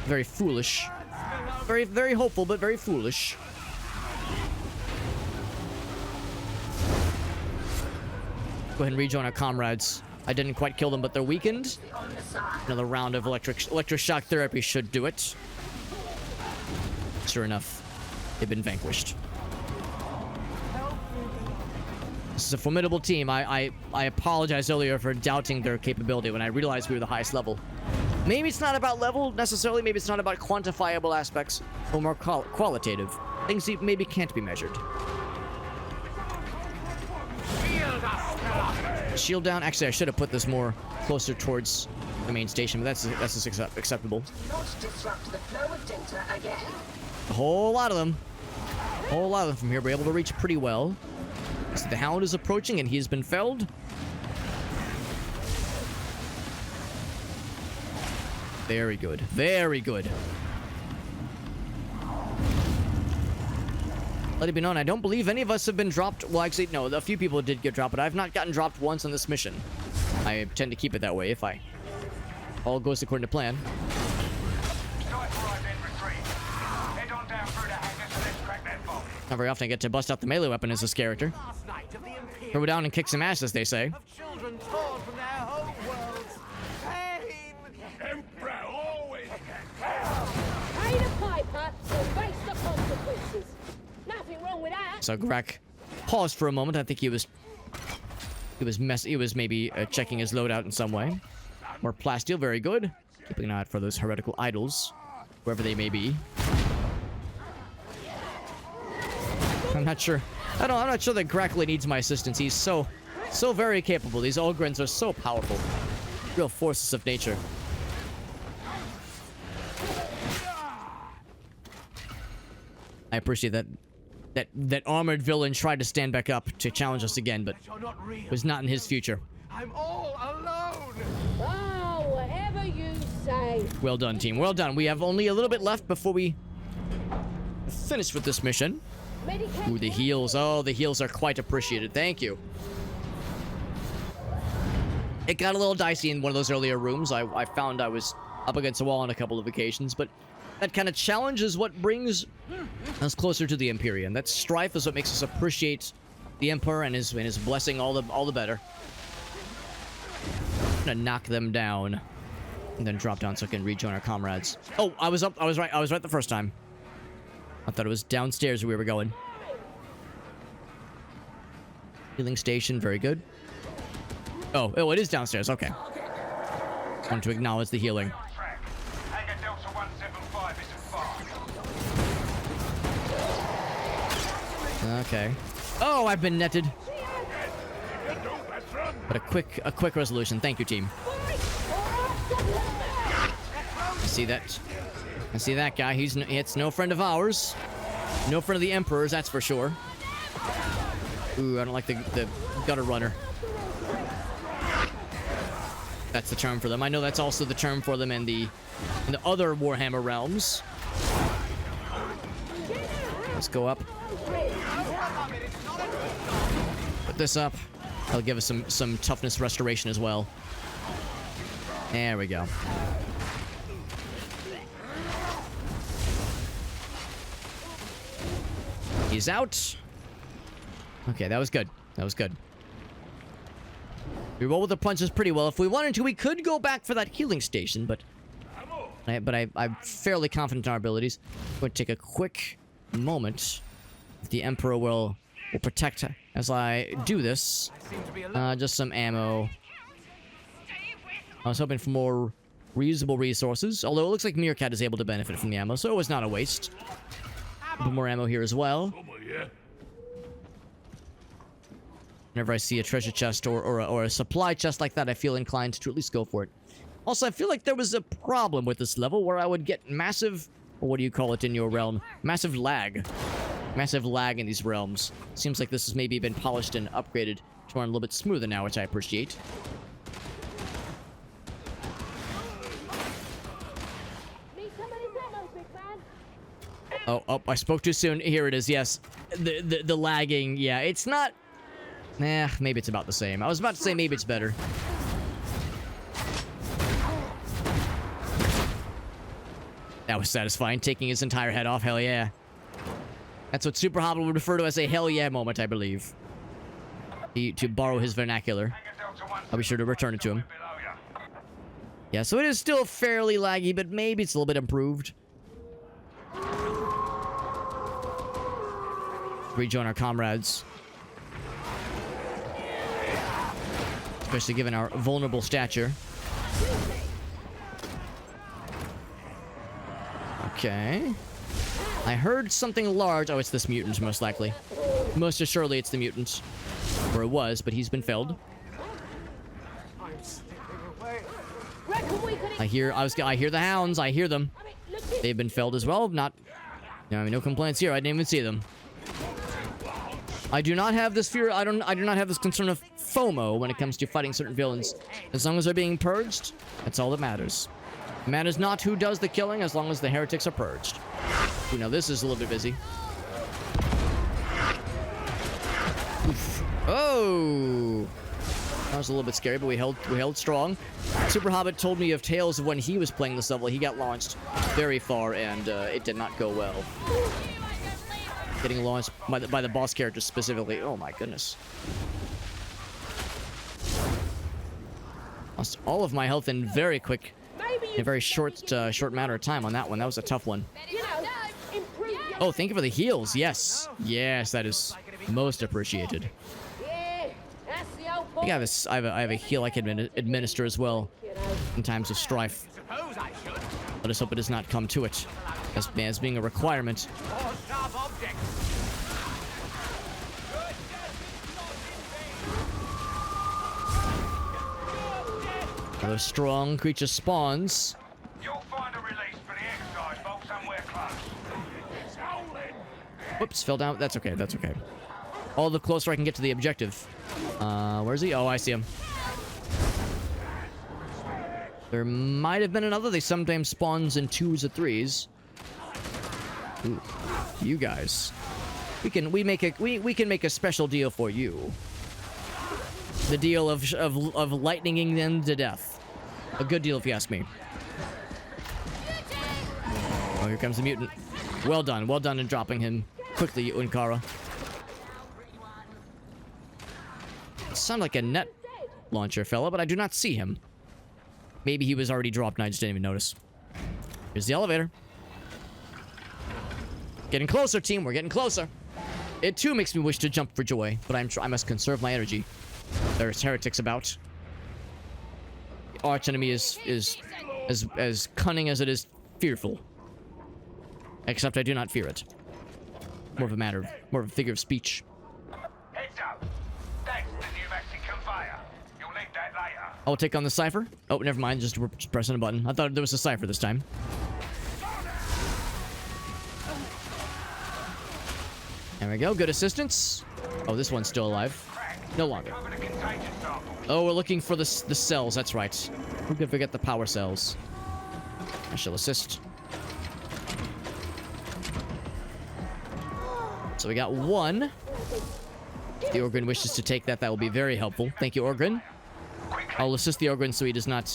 [SPEAKER 1] Very foolish. Very, very hopeful, but very foolish. Go ahead and rejoin our comrades. I didn't quite kill them, but they're weakened. Another round of electroshock therapy should do it. Sure enough, they've been vanquished. This is a formidable team. I apologized earlier for doubting their capability when I realized we were the highest level. Maybe it's not about level necessarily. Maybe it's not about quantifiable aspects, or more qualitative. Things that maybe can't be measured. Shield down. Actually, I should have put this more closer towards the main station, but that's acceptable.
[SPEAKER 14] Not disrupt the flow of data again.
[SPEAKER 1] A whole lot of them. A whole lot of them from here. We're able to reach pretty well. So the Hound is approaching, and he has been felled. Very good. Very good. Let it be known, I don't believe any of us have been dropped. Well, actually, no, a few people did get dropped, but I've not gotten dropped once on this mission. I tend to keep it that way if all goes according to plan. Not very often I get to bust out the melee weapon as this character. Throw down and kick some ass, as they say.
[SPEAKER 13] Children torn from their home worlds. Pain!
[SPEAKER 10] Emperor always
[SPEAKER 12] Pay the piper or face the consequences. Nothing wrong with that.
[SPEAKER 1] So Greg paused for a moment. I think he was maybe checking his loadout in some way. More plasteel, very good. Keeping an eye out for those heretical idols, wherever they may be. I'm not sure. I'm not sure that Grackly needs my assistance. He's so very capable. These Ogrins are so powerful. Real forces of nature. I appreciate that armored villain tried to stand back up to challenge us again, but it was not in his future.
[SPEAKER 13] I'm all alone.
[SPEAKER 12] Oh, whatever you say.
[SPEAKER 1] Well done, team. Well done. We have only a little bit left before we finish with this mission. Ooh, the heals. Oh, the heals are quite appreciated. Thank you. It got a little dicey in one of those earlier rooms. I found I was up against a wall on a couple of occasions, but that kind of challenge is what brings us closer to the Empyrean. That strife is what makes us appreciate the Emperor and his blessing all the better. I'm gonna knock them down and then drop down so I can rejoin our comrades. Oh, I was right the first time. I thought it was downstairs where we were going. Healing station, very good. Oh, it is downstairs. Okay. Want to acknowledge the healing. Okay. Oh, I've been netted. But a quick resolution. Thank you, team. I see that. I see that guy. It's no friend of ours. No friend of the Emperor's, that's for sure. Ooh, I don't like the gutter runner. That's the term for them. I know that's also the term for them in the other Warhammer realms. Let's go up. Put this up. That'll give us some toughness restoration as well. There we go. He's out. Okay, that was good. That was good. We roll with the punches pretty well. If we wanted to, we could go back for that healing station, but I'm fairly confident in our abilities. I'm going to take a quick moment. The Emperor will protect as I do this. Just some ammo. I was hoping for more reusable resources, although it looks like Meerkat is able to benefit from the ammo, so it was not a waste. A bit more ammo here as well. Whenever I see a treasure chest or a supply chest like that, I feel inclined to at least go for it. Also, I feel like there was a problem with this level where I would get massive, or what do you call it in your realm? Massive lag. Massive lag in these realms. Seems like this has maybe been polished and upgraded to run a little bit smoother now, which I appreciate. Oh, I spoke too soon. Here it is, yes. the lagging, yeah, it's not... Nah, maybe it's about the same. I was about to say maybe it's better. That was satisfying, taking his entire head off, hell yeah. That's what Super Hobbit would refer to as a hell yeah moment, I believe. To borrow his vernacular. I'll be sure to return it to him. Yeah, so it is still fairly laggy, but maybe it's a little bit improved. Rejoin our comrades. Especially given our vulnerable stature. Okay. I heard something large. Oh, it's this mutant, most likely. Most assuredly, it's the mutant. Or it was, but he's been felled. I hear the hounds. I hear them. They've been felled as well. Not, no complaints here. I didn't even see them. I do not have this fear. I do not have this concern of FOMO when it comes to fighting certain villains. As long as they're being purged, that's all that matters. It matters not who does the killing, as long as the heretics are purged. Ooh, now this is a little bit busy. Oof. Oh. That was a little bit scary, but we held strong. Super Hobbit told me of tales of when he was playing this level. He got launched very far, and it did not go well. Getting launched by the boss character specifically. Oh my goodness. Lost all of my health in very quick, in a very short matter of time on that one. That was a tough one. Oh, thank you for the heals. Yes, yes, that is most appreciated. I think I have a heal I can administer as well in times of strife. Let us hope it does not come to it as being a requirement. Another strong creature spawns.
[SPEAKER 10] You'll find a release for the Excise Vault somewhere close. It's howling.
[SPEAKER 1] Whoops, fell down. That's okay, that's okay. All the closer I can get to the objective. Where's he? Oh, I see him. There might have been another. They sometimes spawns in 2s or 3s. Ooh, you guys. We can make a special deal for you. The deal of lightninging them to death. A good deal if you ask me. Oh, here comes the mutant. Well done in dropping him quickly, Unkara. Sound like a net launcher fella, but I do not see him. Maybe he was already dropped and I just didn't even notice. Here's the elevator. Getting closer, team. We're getting closer. It too makes me wish to jump for joy, but I must conserve my energy. There's heretics about. The arch enemy is as cunning as it is fearful. Except I do not fear it. More of a figure of speech.
[SPEAKER 10] Heads up. That's the pneumatic conveyor. You'll need that later.
[SPEAKER 1] I'll take on the cipher. Oh, never mind. Just pressing a button. I thought there was a cipher this time. There we go. Good assistance. Oh, this one's still alive. No longer. Oh, we're looking for the cells. That's right. Who could forget the power cells? I shall assist. So we got one. If the Orgrin wishes to take that, that will be very helpful. Thank you, Orgrin. I'll assist the Orgrin so he does not...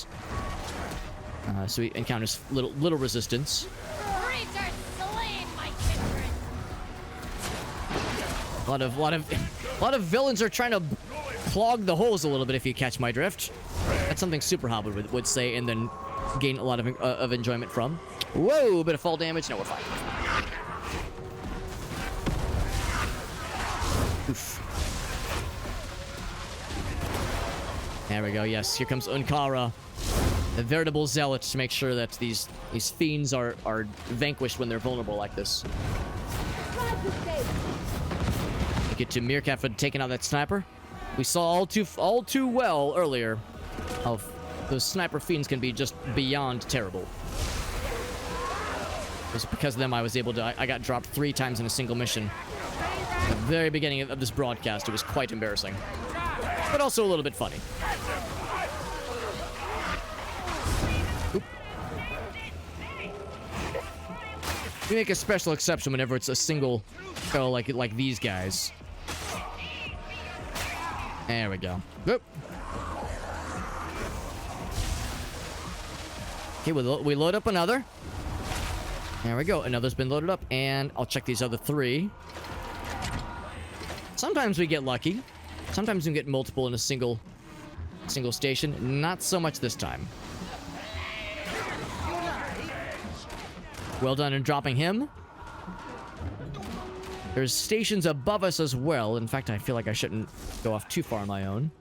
[SPEAKER 1] so he encounters little resistance. A lot of villains are trying to clog the holes a little bit, if you catch my drift. That's something Super Hobbit would say and then gain a lot of enjoyment from. Whoa, bit of fall damage. No, we're fine. Oof. There we go. Yes, here comes Unkara, a veritable zealot to make sure that these fiends are vanquished when they're vulnerable like this. Get to Meerkat for taking out that sniper. We saw all too well earlier how those sniper fiends can be just beyond terrible. It was because of them I was able to... I got dropped 3 times in a single mission. At the very beginning of this broadcast, it was quite embarrassing. But also a little bit funny. Oop. We make a special exception whenever it's a single fellow like these guys. There we go. Oop. Okay, we load up another. There we go. Another's been loaded up, and I'll check these other 3. Sometimes we get lucky. Sometimes we get multiple in a single station. Not so much this time. Well done in dropping him. There's stations above us as well. In fact, I feel like I shouldn't go off too far on my own.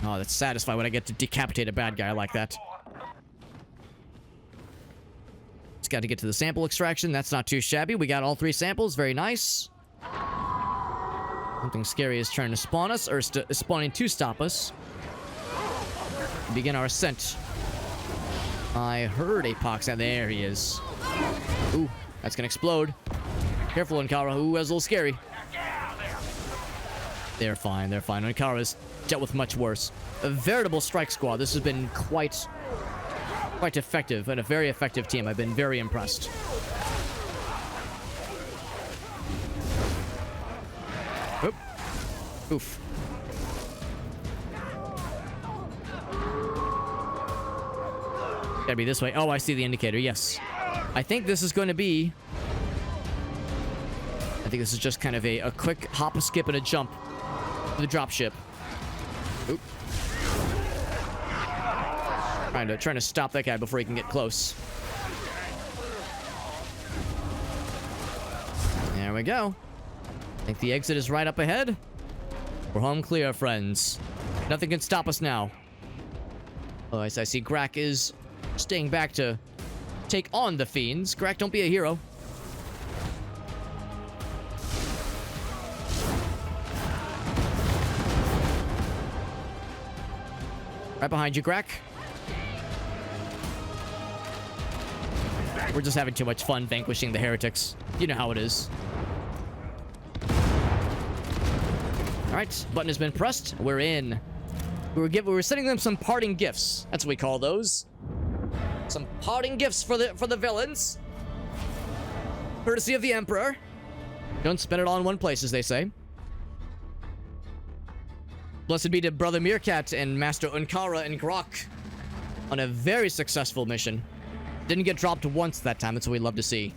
[SPEAKER 1] Oh, that's satisfying when I get to decapitate a bad guy like that. Just got to get to the sample extraction. That's not too shabby. We got all 3 samples. Very nice. Something scary is trying to spawn us, or spawning to stop us. Begin our ascent. I heard a pox. There he is. Ooh, that's gonna explode. Careful, Ankara. Ooh, that's a little scary. They're fine. They're fine. Ankara's dealt with much worse. A veritable strike squad. This has been quite effective, and a very effective team. I've been very impressed. Oop. Oof. Gotta be this way. Oh, I see the indicator. Yes. I think this is going to be... I think this is just kind of a quick hop, a skip, and a jump to the dropship. Oop. Trying to stop that guy before he can get close. There we go. I think the exit is right up ahead. We're home clear, friends. Nothing can stop us now. Oh, I see Grak is staying back to take on the fiends. Grak, don't be a hero. Right behind you, Grak. We're just having too much fun vanquishing the heretics. You know how it is. Alright, button has been pressed. We're in. We're sending them some parting gifts. That's what we call those. Some parting gifts for the villains. Courtesy of the Emperor. Don't spend it all in one place, as they say. Blessed be to Brother Meerkat and Master Ankara and Grok on a very successful mission. Didn't get dropped once that time. That's what we love to see.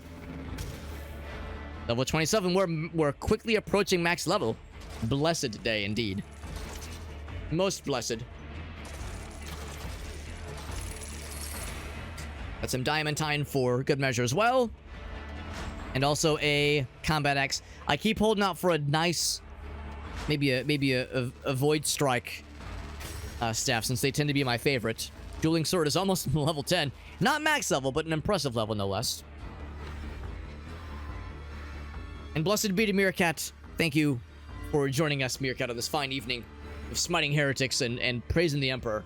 [SPEAKER 1] Level 27. We're quickly approaching max level. Blessed day indeed. Most blessed. Got some diamantine for good measure as well. And also a combat axe. I keep holding out for a nice, maybe a void strike staff, since they tend to be my favorite. Dueling sword is almost level 10. Not max level, but an impressive level no less. And blessed be to Meerkat. Thank you for joining us, Meerkat, on this fine evening of smiting heretics and praising the Emperor.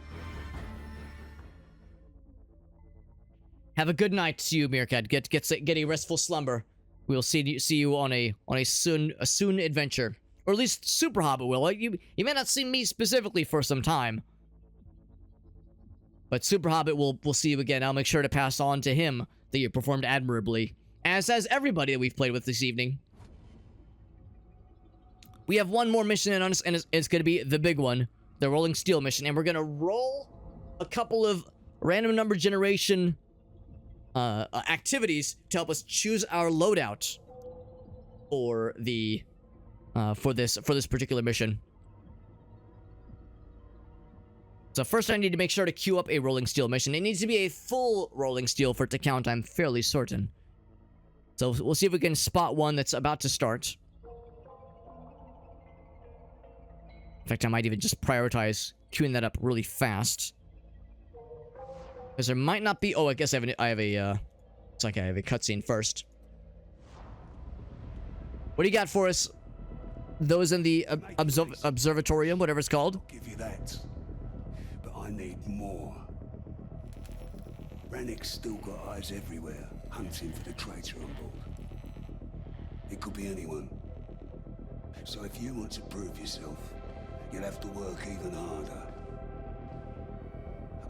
[SPEAKER 1] Have a good night to you, Meerkat. Get a restful slumber. We'll see you on a soon adventure, or at least Super Hobbit will. You may not see me specifically for some time, but Super Hobbit will see you again. I'll make sure to pass on to him that you performed admirably, as has everybody that we've played with this evening. We have one more mission in us, and it's going to be the big one, the Rolling Steel mission, and we're going to roll a couple of random number generation activities to help us choose our loadout for the for this particular mission. So first I need to make sure to queue up a Rolling Steel mission. It needs to be a full Rolling Steel for it to count, I'm fairly certain. So we'll see if we can spot one that's about to start. In fact, I might even just prioritize queuing that up really fast, because there might not be... Oh, I guess I have a it's like I have a cutscene first. What do you got for us? Those in the observatorium, whatever it's called.
[SPEAKER 5] I'll give you that, but I need more. Rannick's still got eyes everywhere, hunting for the traitor on board. It could be anyone. So if you want to prove yourself, you'll have to work even harder.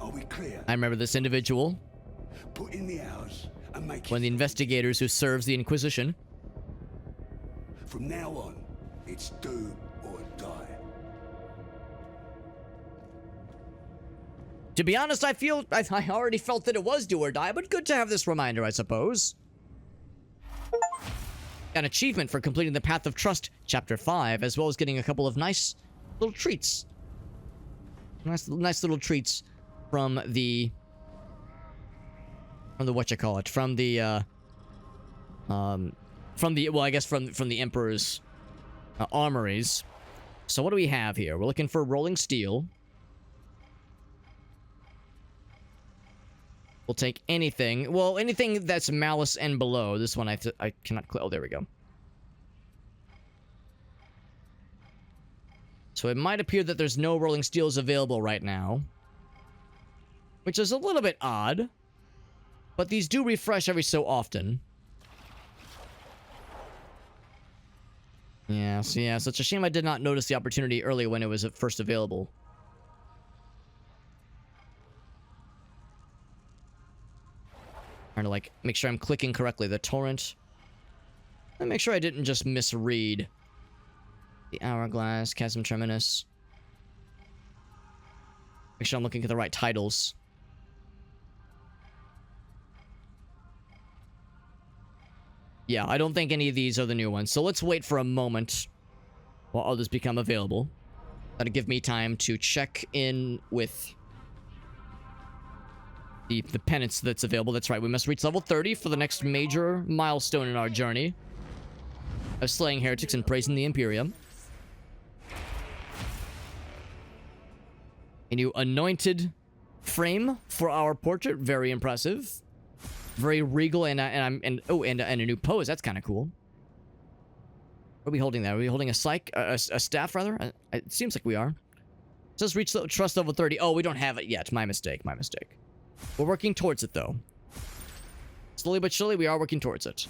[SPEAKER 5] Are we clear?
[SPEAKER 1] I remember this individual.
[SPEAKER 5] Put in the hours and make
[SPEAKER 1] One of the investigators who serves the Inquisition.
[SPEAKER 5] From now on, it's do or die.
[SPEAKER 1] To be honest, I already felt that it was do or die, but good to have this reminder, I suppose. An achievement for completing the Path of Trust, Chapter 5, as well as getting a couple of nice little treats. Nice little treats from the whatchamacallit, from the Emperor's armories. So what do we have here? We're looking for rolling steel. We'll take anything. Well, anything that's malice and below. This one I cannot click. Oh, there we go. So it might appear that there's no rolling steels available right now, which is a little bit odd, but these do refresh every so often. Yeah, so yeah, so it's a shame I did not notice the opportunity earlier when it was at first available. Trying to, like, make sure I'm clicking correctly. The torrent. And make sure I didn't just misread. The Hourglass, Chasm Terminus. Make sure I'm looking at the right titles. Yeah, I don't think any of these are the new ones. So let's wait for a moment while others become available. That'll give me time to check in with the penance that's available. That's right, we must reach level 30 for the next major milestone in our journey of slaying heretics and praising the Imperium. A new anointed frame for our portrait. Very impressive. Very regal, and a new pose. That's kind of cool. What are we holding there? Are we holding a staff, rather? It seems like we are. It says reach trust level 30. Oh, we don't have it yet. My mistake. My mistake. We're working towards it, though. Slowly but surely, we are working towards it.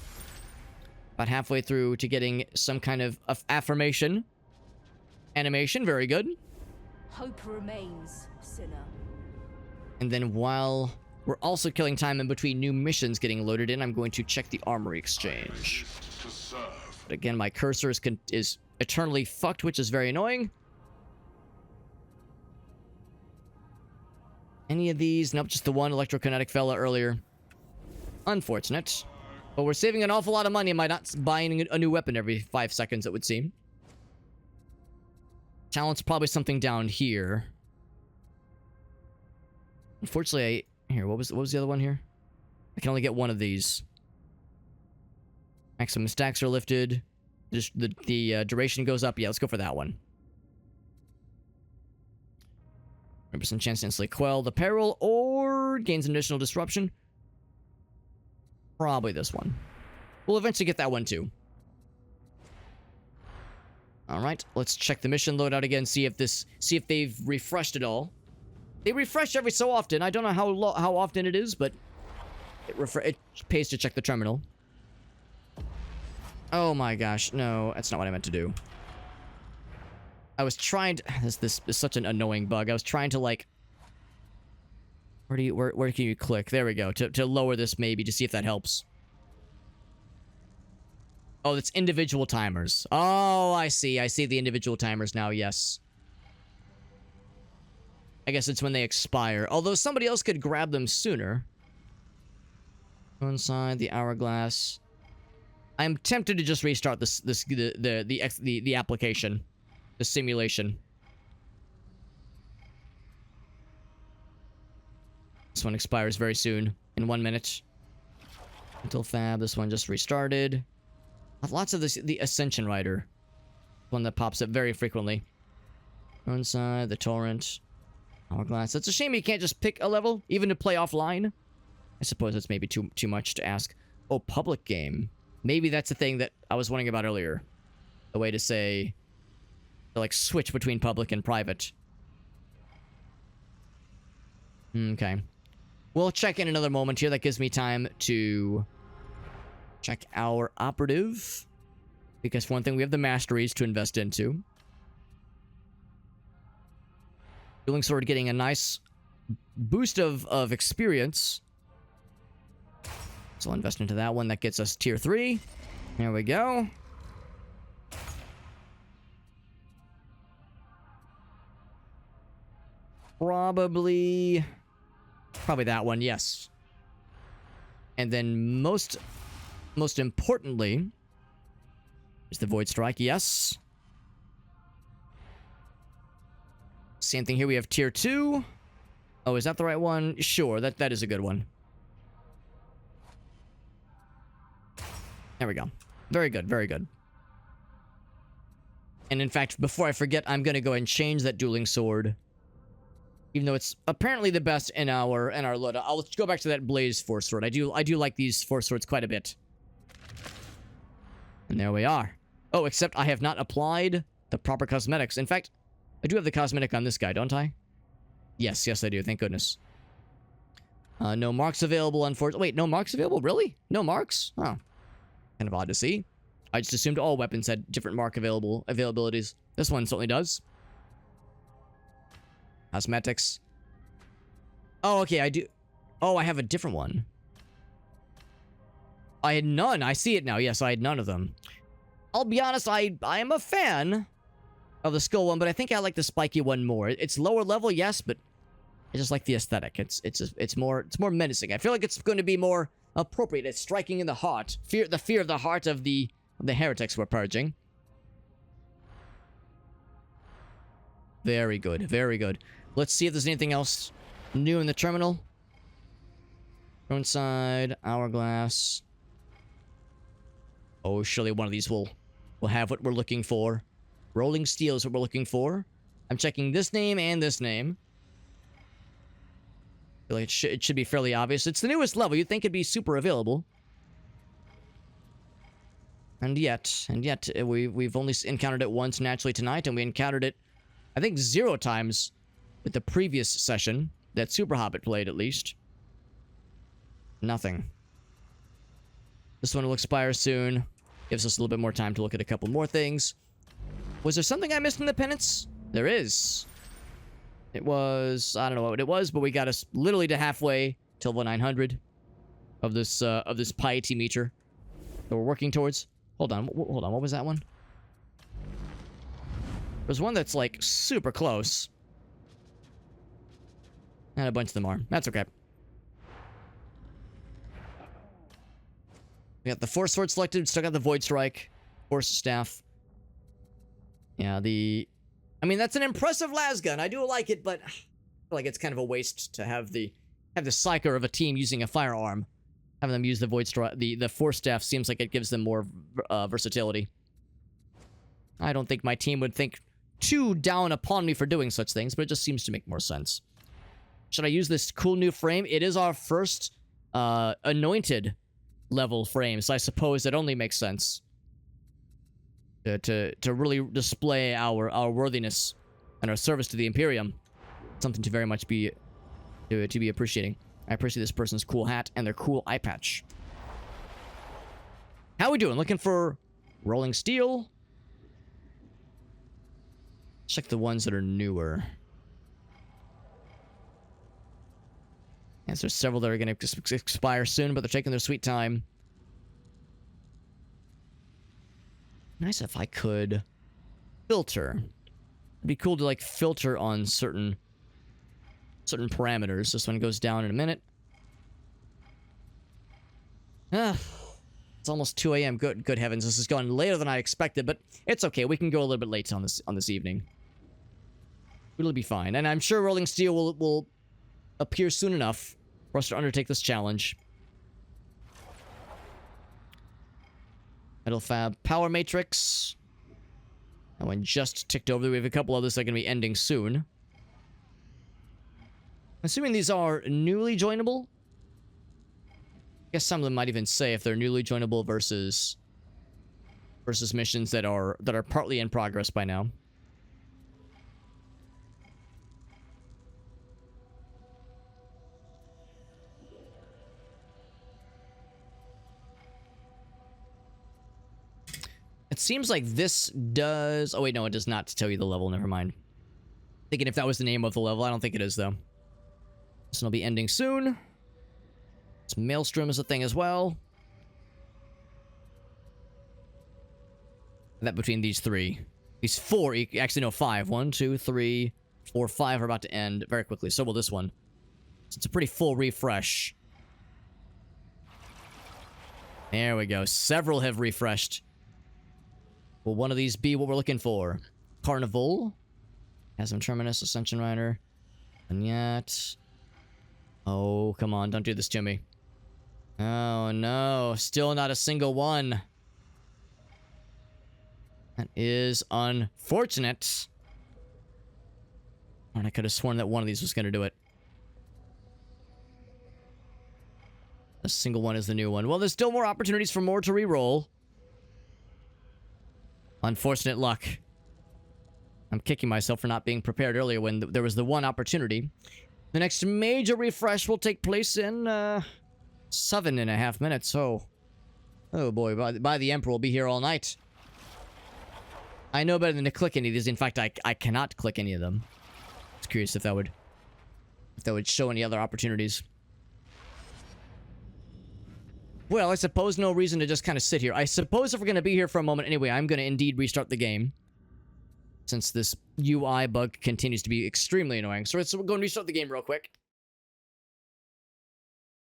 [SPEAKER 1] About halfway through to getting some kind of affirmation. Animation. Very good.
[SPEAKER 8] Hope remains, sinner.
[SPEAKER 1] And then while we're also killing time in between new missions getting loaded in, I'm going to check the armory exchange. But again, my cursor is eternally fucked, which is very annoying. Any of these? Nope, just the one electrokinetic fella earlier. Unfortunate. But we're saving an awful lot of money by not buying a new weapon every 5 seconds, it would seem. Talent's probably something down here. Unfortunately, here, what was the other one here? I can only get one of these. Maximum stacks are lifted. Just the duration goes up. Yeah, let's go for that one. 100% chance to instantly quell the peril or gains an additional disruption. Probably this one. We'll eventually get that one too. Alright, let's check the mission loadout again, see if they've refreshed it all. They refresh every so often. I don't know how often it is, but it pays to check the terminal. Oh my gosh, no, that's not what I meant to do. I was trying to... This is such an annoying bug. I was trying to, like... Where can you click? There we go. To lower this, maybe, to see if that helps. Oh, it's individual timers. Oh, I see. I see the individual timers now, yes. I guess it's when they expire. Although somebody else could grab them sooner. Inside the hourglass. I'm tempted to just restart the application. The simulation. This one expires very soon. In 1 minute. Until Fab. This one just restarted. Lots of the Ascension Rider. One that pops up very frequently. Inside the torrent. Hourglass. It's a shame you can't just pick a level, even to play offline. I suppose it's maybe too much to ask. Oh, public game. Maybe that's the thing that I was wondering about earlier. A way to say... to, like, switch between public and private. Okay. We'll check in another moment here. That gives me time to... check our operative. Because for one thing, we have the masteries to invest into. Dueling Sword getting a nice boost of experience. So I'll invest into that one. That gets us tier 3. There we go. Probably that one, yes. And then most importantly is the Void Strike, yes. Same thing here, we have tier 2. Oh, is that the right one? Sure, that is a good one. There we go. Very good, very good. And in fact, before I forget, I'm gonna go ahead and change that dueling sword. Even though it's apparently the best in our Loda. I'll go back to that Blaze Force Sword. I do like these Force Swords quite a bit. And there we are. Oh, except I have not applied the proper cosmetics. In fact, I do have the cosmetic on this guy, don't I? Yes, I do. Thank goodness. No marks available, unfortunately. Wait, no marks available? Really? No marks? Oh. Kind of odd to see. I just assumed all weapons had different mark availabilities. This one certainly does. Cosmetics. Oh, okay, I do. Oh, I have a different one. I had none. I see it now. Yes, I had none of them. I'll be honest, I am a fan of the skull one, but I think I like the spiky one more. It's lower level, yes, but I just like the aesthetic. It's more menacing. I feel like it's going to be more appropriate. It's striking in the heart. The fear of the heart of the heretics we're purging. Very good, very good. Let's see if there's anything else new in the terminal. Throne side, hourglass. Oh, surely one of these will have what we're looking for. Rolling steel is what we're looking for. I'm checking this name and this name. I feel like it should be fairly obvious. It's the newest level. You'd think it'd be super available. And yet, we've only encountered it once naturally tonight, and we encountered it, I think, 0 times with the previous session that PsykerHobbit played, at least. Nothing. This one will expire soon. Gives us a little bit more time to look at a couple more things. Was there something I missed in the penance? There is. It was... I don't know what it was, but we got us literally to halfway to level 900 of this piety meter that we're working towards. Hold on, what was that one? There's one that's, like, super close. And a bunch of them are. That's okay. We got the Force Sword selected. Still got the Void Strike. Force Staff. Yeah, I mean, that's an impressive lasgun. I do like it, but I feel like it's kind of a waste to have the Psyker of a team using a firearm. Having them use the Void Strike, the Force Staff seems like it gives them more versatility. I don't think my team would think too down upon me for doing such things, but it just seems to make more sense. Should I use this cool new frame? It is our first anointed level frame, so I suppose it only makes sense to really display our worthiness and our service to the Imperium. Something to very much be appreciating. I appreciate this person's cool hat and their cool eye patch. How we doing? Looking for rolling steel? Check the ones that are newer. Yes, there's several that are going to expire soon, but they're taking their sweet time. Nice if I could filter. It'd be cool to, like, filter on certain parameters. This one goes down in a minute. It's almost 2 a.m. Good heavens, this is going later than I expected, but it's okay. We can go a little bit late on this evening. It'll be fine, and I'm sure Rolling Steel will appear soon enough for us to undertake this challenge. Metal Fab Power Matrix. That one just ticked over. We have a couple others that are going to be ending soon. Assuming these are newly joinable. I guess some of them might even say if they're newly joinable versus missions that are partly in progress by now. It seems like this does... Oh, wait, no, it does not tell you the level. Never mind. Thinking if that was the name of the level. I don't think it is, though. This one will be ending soon. Maelstrom is a thing as well. That between these three. These four, actually no, five. 1, 2, 3, 4, 5 are about to end very quickly. So will this one. So it's a pretty full refresh. There we go. Several have refreshed. Will one of these be what we're looking for? Carnival. Chasm Terminus, Ascension Rider. And yet... Oh, come on. Don't do this to me. Oh, no. Still not a single one. That is unfortunate. And I could have sworn that one of these was going to do it. A single one is the new one. Well, there's still more opportunities for more to reroll. Unfortunate luck. I'm kicking myself for not being prepared earlier when there was the one opportunity. The next major refresh will take place in 7.5 minutes. Oh boy, by the Emperor will be here all night. I know better than to click any of these. In fact, I cannot click any of them. I was curious if that would show any other opportunities. Well, I suppose no reason to just kind of sit here. I suppose if we're going to be here for a moment anyway, I'm going to indeed restart the game. Since this UI bug continues to be extremely annoying. So we're going to restart the game real quick.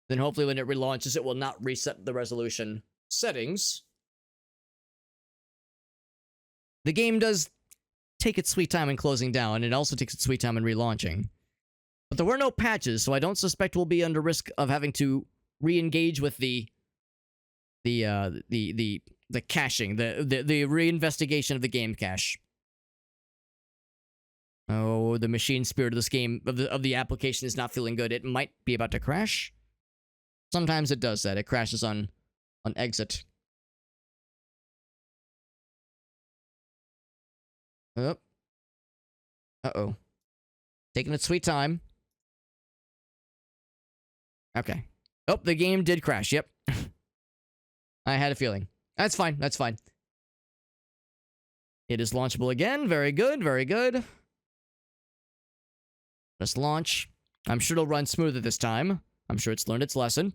[SPEAKER 1] Then hopefully when it relaunches, it will not reset the resolution settings. The game does take its sweet time in closing down, and it also takes its sweet time in relaunching. But there were no patches, so I don't suspect we'll be under risk of having to re-engage with the caching, the reinvestigation of the game cache. Oh, the machine spirit of this game, of the application is not feeling good. It might be about to crash. Sometimes it does that. It crashes on exit. Oh. Uh-oh. Taking its sweet time. Okay. Oh, the game did crash. Yep. I had a feeling. That's fine. That's fine. It is launchable again. Very good. Very good. Let's launch. I'm sure it'll run smoother this time. I'm sure it's learned its lesson.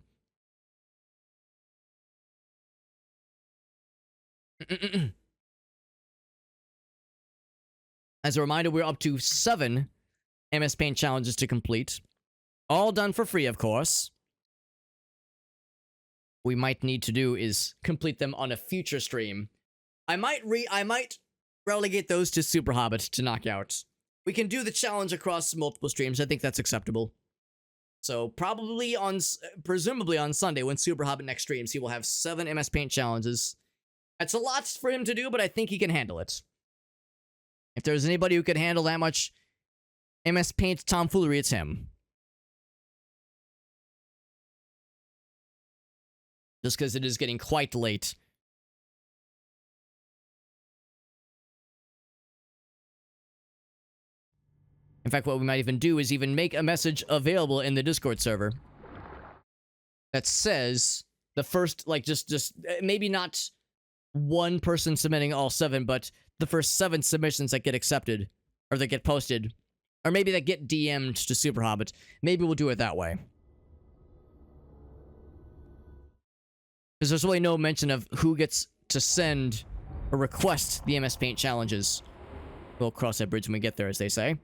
[SPEAKER 1] As a reminder, we're up to 7 MS Paint challenges to complete. All done for free, of course. We might need to do is complete them on a future stream. I might relegate those to PsykerHobbit to knock out. We can do the challenge across multiple streams. I think that's acceptable. So presumably on Sunday when PsykerHobbit next streams, he will have 7 MS Paint challenges. That's a lot for him to do, but I think he can handle it. If there's anybody who could handle that much MS Paint tomfoolery, it's him. Just because it is getting quite late. In fact, what we might even do is even make a message available in the Discord server that says the first, like, just maybe not one person submitting all 7, but the first 7 submissions that get accepted, or that get posted, or maybe that get DM'd to PsykerHobbit. Maybe we'll do it that way. Because there's really no mention of who gets to send or request the MS Paint challenges. We'll cross that bridge when we get there, as they say.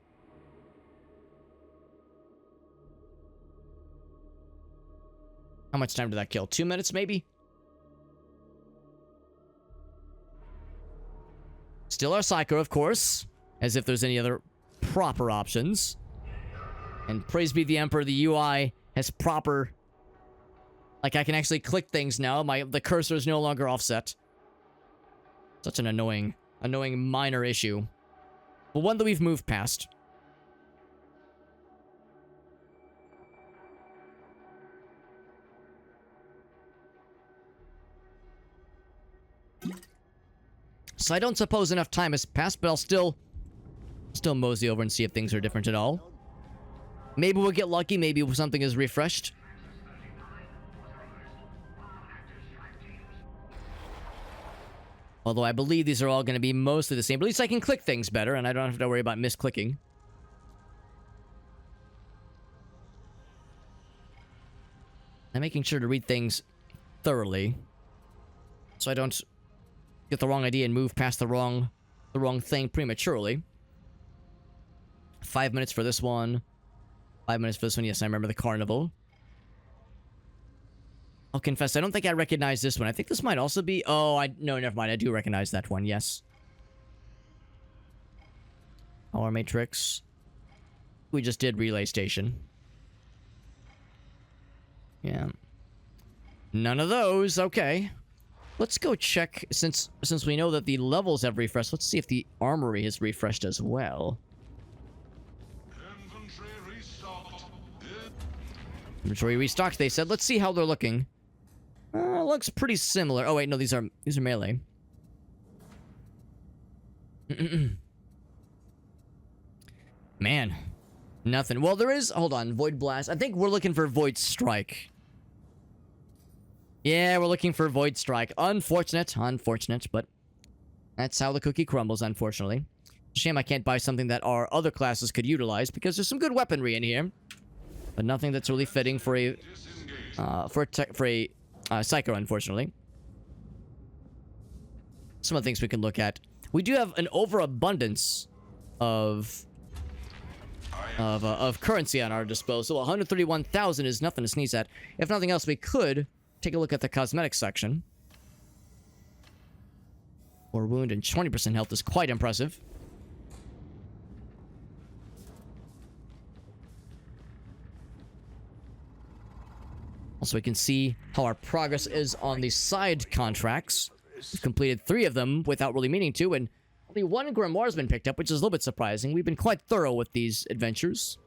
[SPEAKER 1] How much time did that kill? 2 minutes, maybe? Still our Psyker, of course. As if there's any other proper options. And praise be the Emperor, the UI has proper... Like, I can actually click things now. The cursor is no longer offset. Such an annoying minor issue. But one that we've moved past. So I don't suppose enough time has passed, but I'll still mosey over and see if things are different at all. Maybe we'll get lucky, maybe something is refreshed. Although I believe these are all going to be mostly the same. But at least I can click things better, and I don't have to worry about misclicking. I'm making sure to read things thoroughly, so I don't get the wrong idea and move past the wrong thing prematurely. 5 minutes for this one. 5 minutes for this one. Yes, I remember the carnival. I'll confess, I don't think I recognize this one. I think this might also be... Oh, no, never mind. I do recognize that one, yes. Power Matrix. We just did Relay Station. Yeah. None of those. Okay. Let's go check, since we know that the levels have refreshed, let's see if the armory has refreshed as well. Inventory restocked, they said. Let's see how they're looking. Looks pretty similar. Oh wait, no, these are melee. Man. Nothing. Well, there is... Hold on. Void Blast. I think we're looking for Void Strike. Yeah, we're looking for Void Strike. Unfortunate, but that's how the cookie crumbles, unfortunately. Shame I can't buy something that our other classes could utilize, because there's some good weaponry in here, but nothing that's really fitting for a Psyker, unfortunately. Some of the things we can look at. We do have an overabundance of currency on our disposal. 131,000 is nothing to sneeze at. If nothing else, we could take a look at the cosmetics section. 4 wound and 20% health is quite impressive. Also, we can see how our progress is on the side contracts. We've completed 3 of them without really meaning to, and only 1 grimoire has been picked up, which is a little bit surprising. We've been quite thorough with these adventures,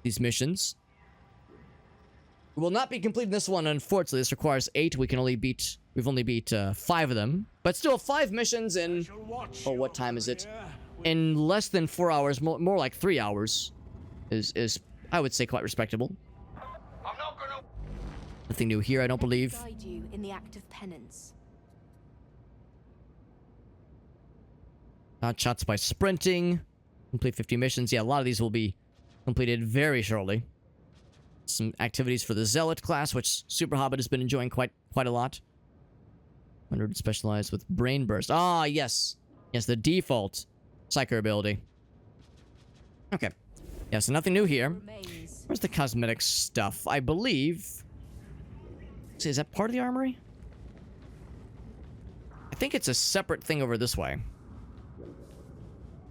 [SPEAKER 1] these missions. We will not be completing this one, unfortunately. This requires 8. We've only beat 5 of them. But still, 5 missions in... Oh, what time is it? In less than 4 hours, more like 3 hours, is I would say, quite respectable. Nothing new here, I don't believe.
[SPEAKER 8] Guide you in the act of penance.
[SPEAKER 1] Not shots by sprinting. Complete 50 missions. Yeah, a lot of these will be completed very shortly. Some activities for the Zealot class, which PsykerHobbit has been enjoying quite a lot. 100 specialized with Brain Burst. Ah, yes. Yes, the default Psyker ability. Okay. Yeah, so nothing new here. Where's the cosmetic stuff? I believe... Is that part of the armory? I think it's a separate thing over this way.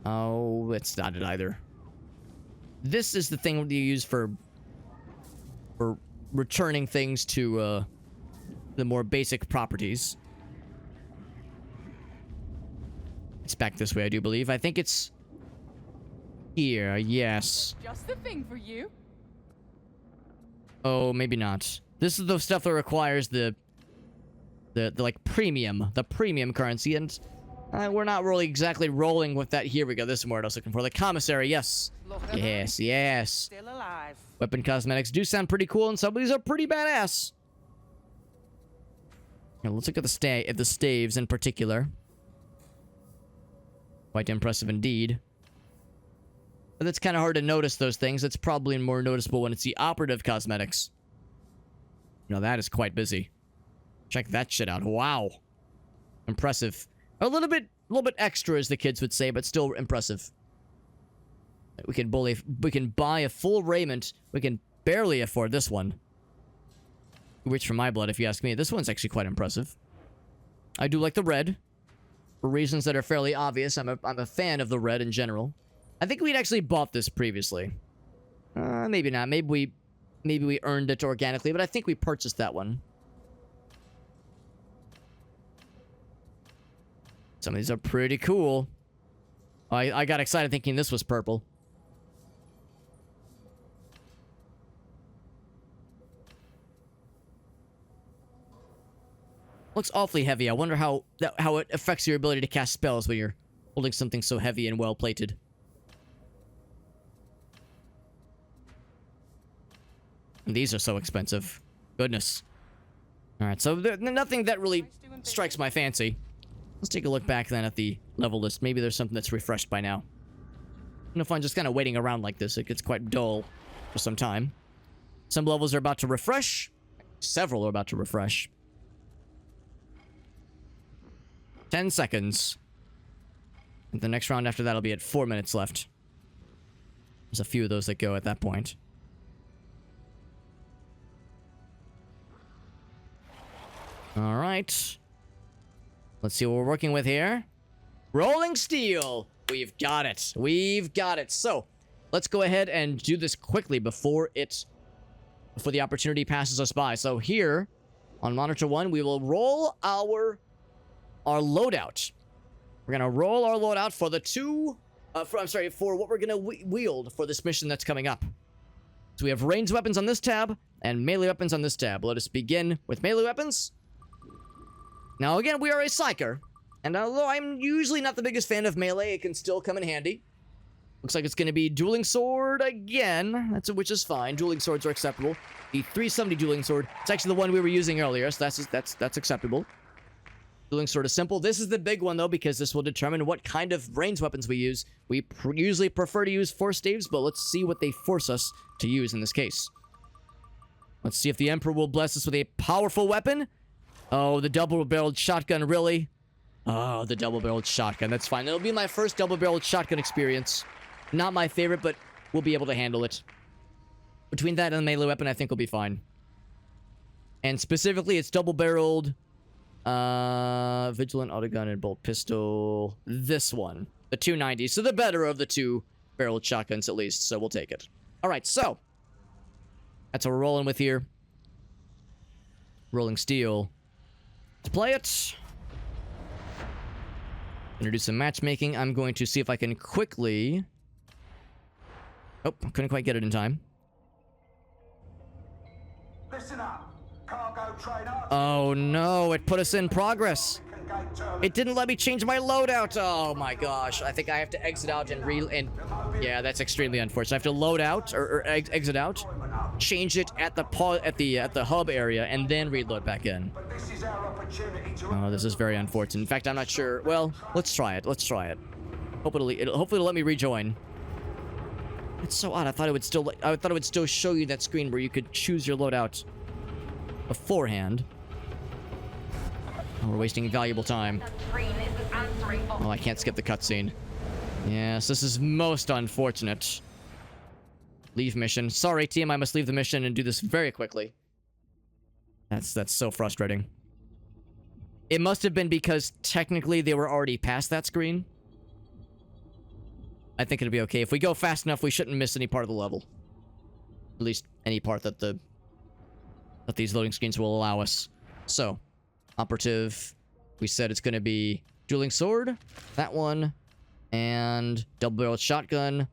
[SPEAKER 1] Oh, it's not it either. This is the thing that you use for returning things to the more basic properties. It's back this way, I do believe. I think it's here, yes.
[SPEAKER 4] Just the thing for you.
[SPEAKER 1] Oh, maybe not. This is the stuff that requires the like premium currency, and we're not really exactly rolling with that. Here we go. This is what I was looking for. The commissary, yes. Yes.
[SPEAKER 15] Still alive.
[SPEAKER 1] Weapon cosmetics do sound pretty cool, and some of these are pretty badass. Now, let's look at the staves in particular. Quite impressive indeed. But it's kind of hard to notice those things. It's probably more noticeable when it's the operative cosmetics. Now that is quite busy. Check that shit out. Wow. Impressive. A little bit extra, as the kids would say, but still impressive. We can buy a full raiment. We can barely afford this one. Rich for my blood, if you ask me. This one's actually quite impressive. I do like the red. For reasons that are fairly obvious. I'm a fan of the red in general. I think we'd actually bought this previously. Maybe not. Maybe we earned it organically, but I think we purchased that one. Some of these are pretty cool. I got excited thinking this was purple. Looks awfully heavy. I wonder how it affects your ability to cast spells when you're holding something so heavy and well plated. These are so expensive. Goodness. Alright, so nothing that really strikes my fancy. Let's take a look back then at the level list. Maybe there's something that's refreshed by now. No fun just kind of waiting around like this. It gets quite dull for some time. Some levels are about to refresh. Several are about to refresh. 10 seconds. And the next round after that will be at 4 minutes left. There's a few of those that go at that point. All right. Let's see what we're working with here. Rolling steel. We've got it. We've got it. So, let's go ahead and do this quickly before the opportunity passes us by. So here, on monitor 1, we will roll our loadout. We're gonna roll our loadout for the for what we're gonna wield for this mission that's coming up. So we have ranged weapons on this tab and melee weapons on this tab. Let us begin with melee weapons. Now again, we are a Psyker, and although I'm usually not the biggest fan of melee, it can still come in handy. Looks like it's going to be dueling sword again, which is fine. Dueling swords are acceptable. The 370 dueling sword, it's actually the one we were using earlier, so that's acceptable. Dueling sword is simple. This is the big one though, because this will determine what kind of ranged weapons we use. We usually prefer to use force staves, but let's see what they force us to use in this case. Let's see if the Emperor will bless us with a powerful weapon. Oh, the double-barreled shotgun, really? Oh, the double-barreled shotgun. That's fine. It'll be my first double-barreled shotgun experience. Not my favorite, but we'll be able to handle it. Between that and the melee weapon, I think we'll be fine. And specifically, it's double-barreled, vigilant autogun and bolt pistol. This one, the 290. So the better of the two-barreled shotguns, at least. So we'll take it. All right, so that's what we're rolling with here. Rolling steel. Let's play it. Gonna do some matchmaking. I'm going to see if I can quickly... Oh, couldn't quite get it in time.
[SPEAKER 10] Listen up. Cargo train arch.
[SPEAKER 1] Oh no, it put us in progress. It didn't let me change my loadout. Oh my gosh. I think I have to exit out and yeah, that's extremely unfortunate. I have to load out or exit out, change it at the hub area, and then reload back in. Oh, this is very unfortunate. In fact, I'm not sure. Well, let's try it. Let's try it. Hopefully it'll let me rejoin. It's so odd. I thought it would still show you that screen where you could choose your loadout beforehand. Oh, we're wasting valuable time. Oh, I can't skip the cutscene. Yes, this is most unfortunate. Leave mission. Sorry, team, I must leave the mission and do this very quickly. That's so frustrating. It must have been because technically they were already past that screen. I think it'll be okay. If we go fast enough, we shouldn't miss any part of the level. At least any part that these loading screens will allow us. So, operative. We said it's going to be dueling sword. That one. And double-barreled shotgun.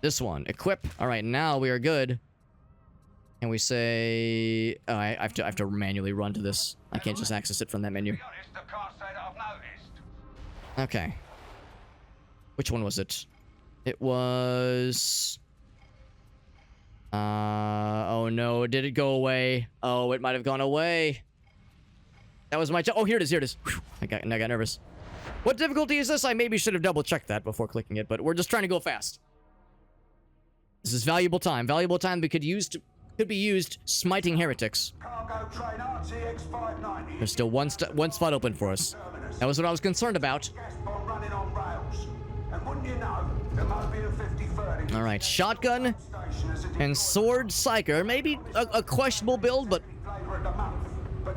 [SPEAKER 1] This one. Equip. All right, now we are good. And we say... Oh, I have to manually run to this. I can't just access it from that menu. Okay. Which one was it? It was... oh no, did it go away? Oh, it might have gone away. That was my... Oh, here it is, here it is. Whew, I got nervous. What difficulty is this? I maybe should have double-checked that before clicking it, but we're just trying to go fast. This is valuable time. Valuable time we could be used smiting heretics. There's still one spot open for us. That was what I was concerned about. Alright, shotgun and sword Psyker. Maybe a questionable build, but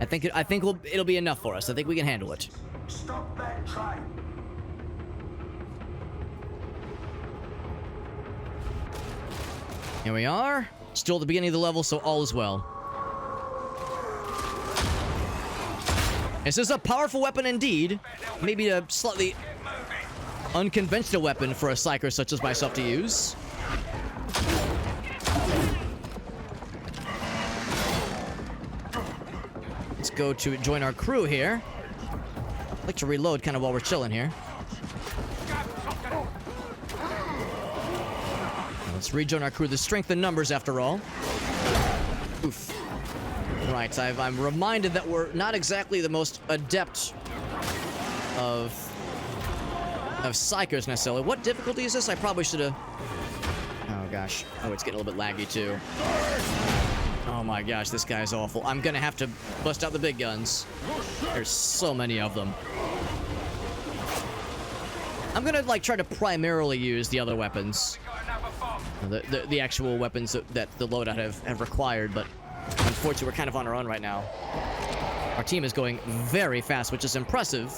[SPEAKER 1] I think it'll be enough for us. I think we can handle it. Here we are. Still at the beginning of the level, so all is well. This is a powerful weapon indeed. Maybe a slightly unconventional weapon for a Psyker such as myself to use. Let's go to join our crew here. I'd like to reload kind of while we're chilling here. Let's rejoin our crew. The strength in numbers, after all. Oof. Right, I'm reminded that we're not exactly the most adept of Psykers necessarily. What difficulty is this? I probably should have... Oh gosh. Oh, it's getting a little bit laggy too. Oh my gosh, this guy's awful. I'm gonna have to bust out the big guns. There's so many of them. I'm gonna like try to primarily use the other weapons. The actual weapons that the loadout have required, but unfortunately we're kind of on our own right now. Our team is going very fast, which is impressive.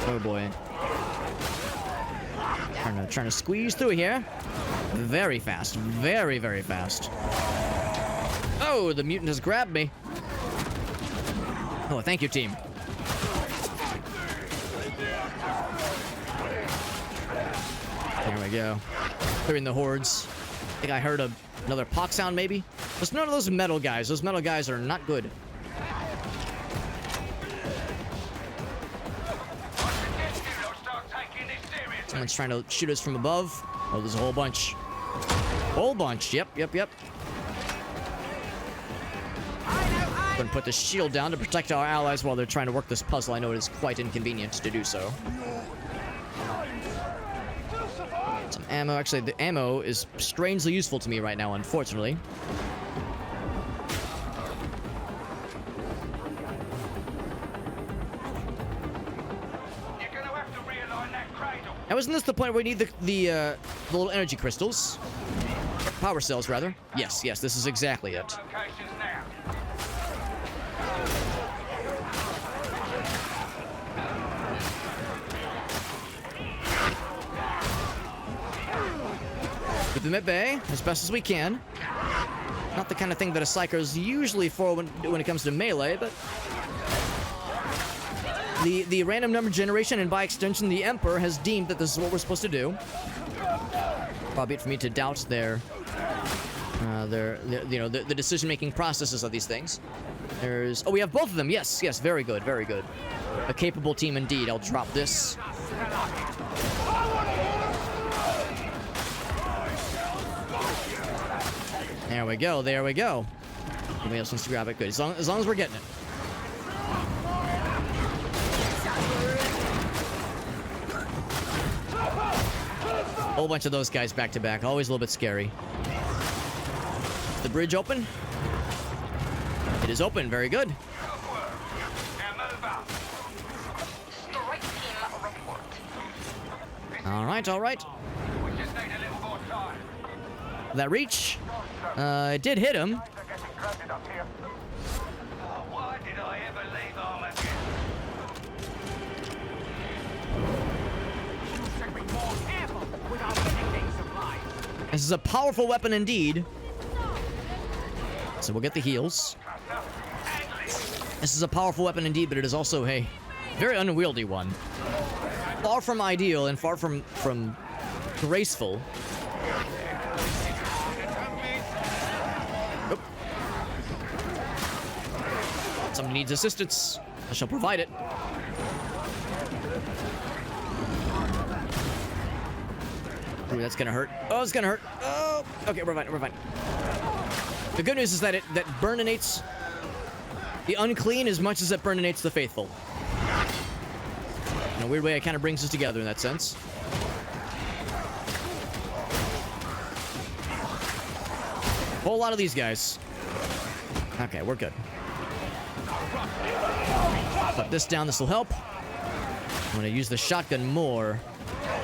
[SPEAKER 1] Oh boy. Trying to squeeze through here. Very fast. Very, very fast. Oh, the mutant has grabbed me. Oh, thank you, team. There we go. Clearing the hordes. I think I heard another pock sound, maybe? There's none of those metal guys. Those metal guys are not good. Someone's trying to shoot us from above. Oh, there's a whole bunch. Whole bunch. Yep. I'm gonna put the shield down to protect our allies while they're trying to work this puzzle. I know it is quite inconvenient to do so. Some ammo. Actually, the ammo is strangely useful to me right now, unfortunately. Now, isn't this the point where we need the little energy crystals? Power cells, rather. Yes, this is exactly it. Keep them at bay as best as we can. Not the kind of thing that a Psyker is usually for when it comes to melee, but the random number generation, and by extension the Emperor, has deemed that this is what we're supposed to do. Far be it for me to doubt their the decision-making processes of these things. We have both of them. Yes, very good. A capable team indeed. I'll drop this. There we go. Nobody else wants to grab it. Good. As long as we're getting it. Whole bunch of those guys back to back. Always a little bit scary. Is the bridge open? It is open. Very good. All right. That reach? It did hit him. This is a powerful weapon indeed. So we'll get the heals. This is a powerful weapon indeed, but it is also a very unwieldy one. Far from ideal and far from graceful. Oop. Somebody needs assistance. I shall provide it. Ooh, that's gonna hurt. Oh, it's gonna hurt. Oh, okay, we're fine. The good news is that that burninates the unclean as much as it burninates the faithful. In a weird way, it kind of brings us together in that sense. Whole lot of these guys. Okay, we're good. Put this down. This will help. I'm gonna use the shotgun more.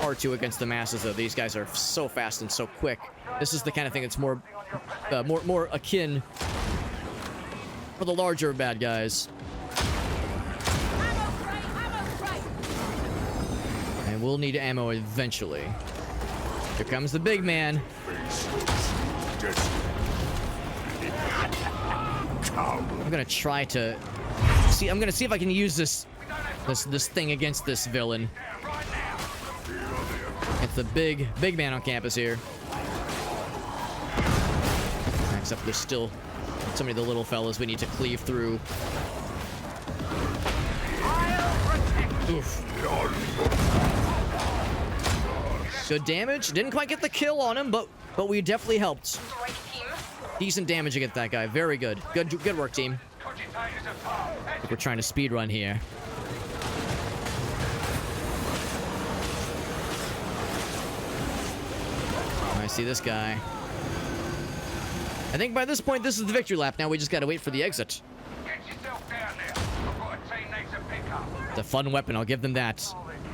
[SPEAKER 1] R2 against the masses, though. These guys are so fast and so quick. This is the kind of thing that's more akin for the larger bad guys. And we'll need ammo eventually. Here comes the big man. I'm gonna try to see. I'm gonna see if I can use this thing against this villain. It's the big man on campus here. Except there's still so many of the little fellas we need to cleave through. Oof. Good damage. Didn't quite get the kill on him, but we definitely helped. Decent damage against that guy. Very good. Good work, team. I think we're trying to speedrun here. I see this guy. I think by this point, this is the victory lap. Now we just gotta wait for the exit.
[SPEAKER 10] Get yourself down there. I've got a team needs a pickup.
[SPEAKER 1] It's a fun weapon, I'll give them that.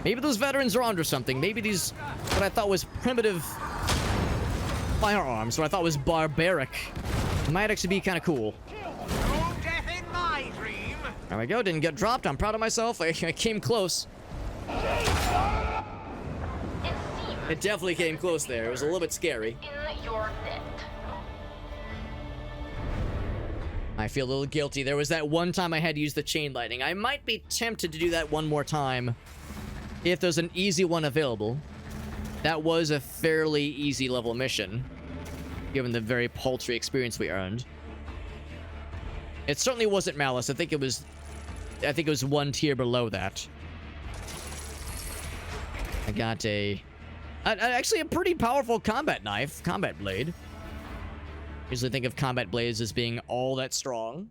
[SPEAKER 1] Maybe those veterans are onto something. Maybe these, what I thought was primitive firearms, what I thought was barbaric, might actually be kind of cool.
[SPEAKER 13] No death in my dream.
[SPEAKER 1] There we go, didn't get dropped. I'm proud of myself. I came close. It definitely came close there. It was a little bit scary.
[SPEAKER 14] In your net.
[SPEAKER 1] I feel a little guilty. There was that one time I had to use the chain lightning. I might be tempted to do that one more time if there's an easy one available. That was a fairly easy level mission, given the very paltry experience we earned. It certainly wasn't Malice. I think it was one tier below that. I got actually a pretty powerful combat knife, combat blade. Usually think of combat blades as being all that strong.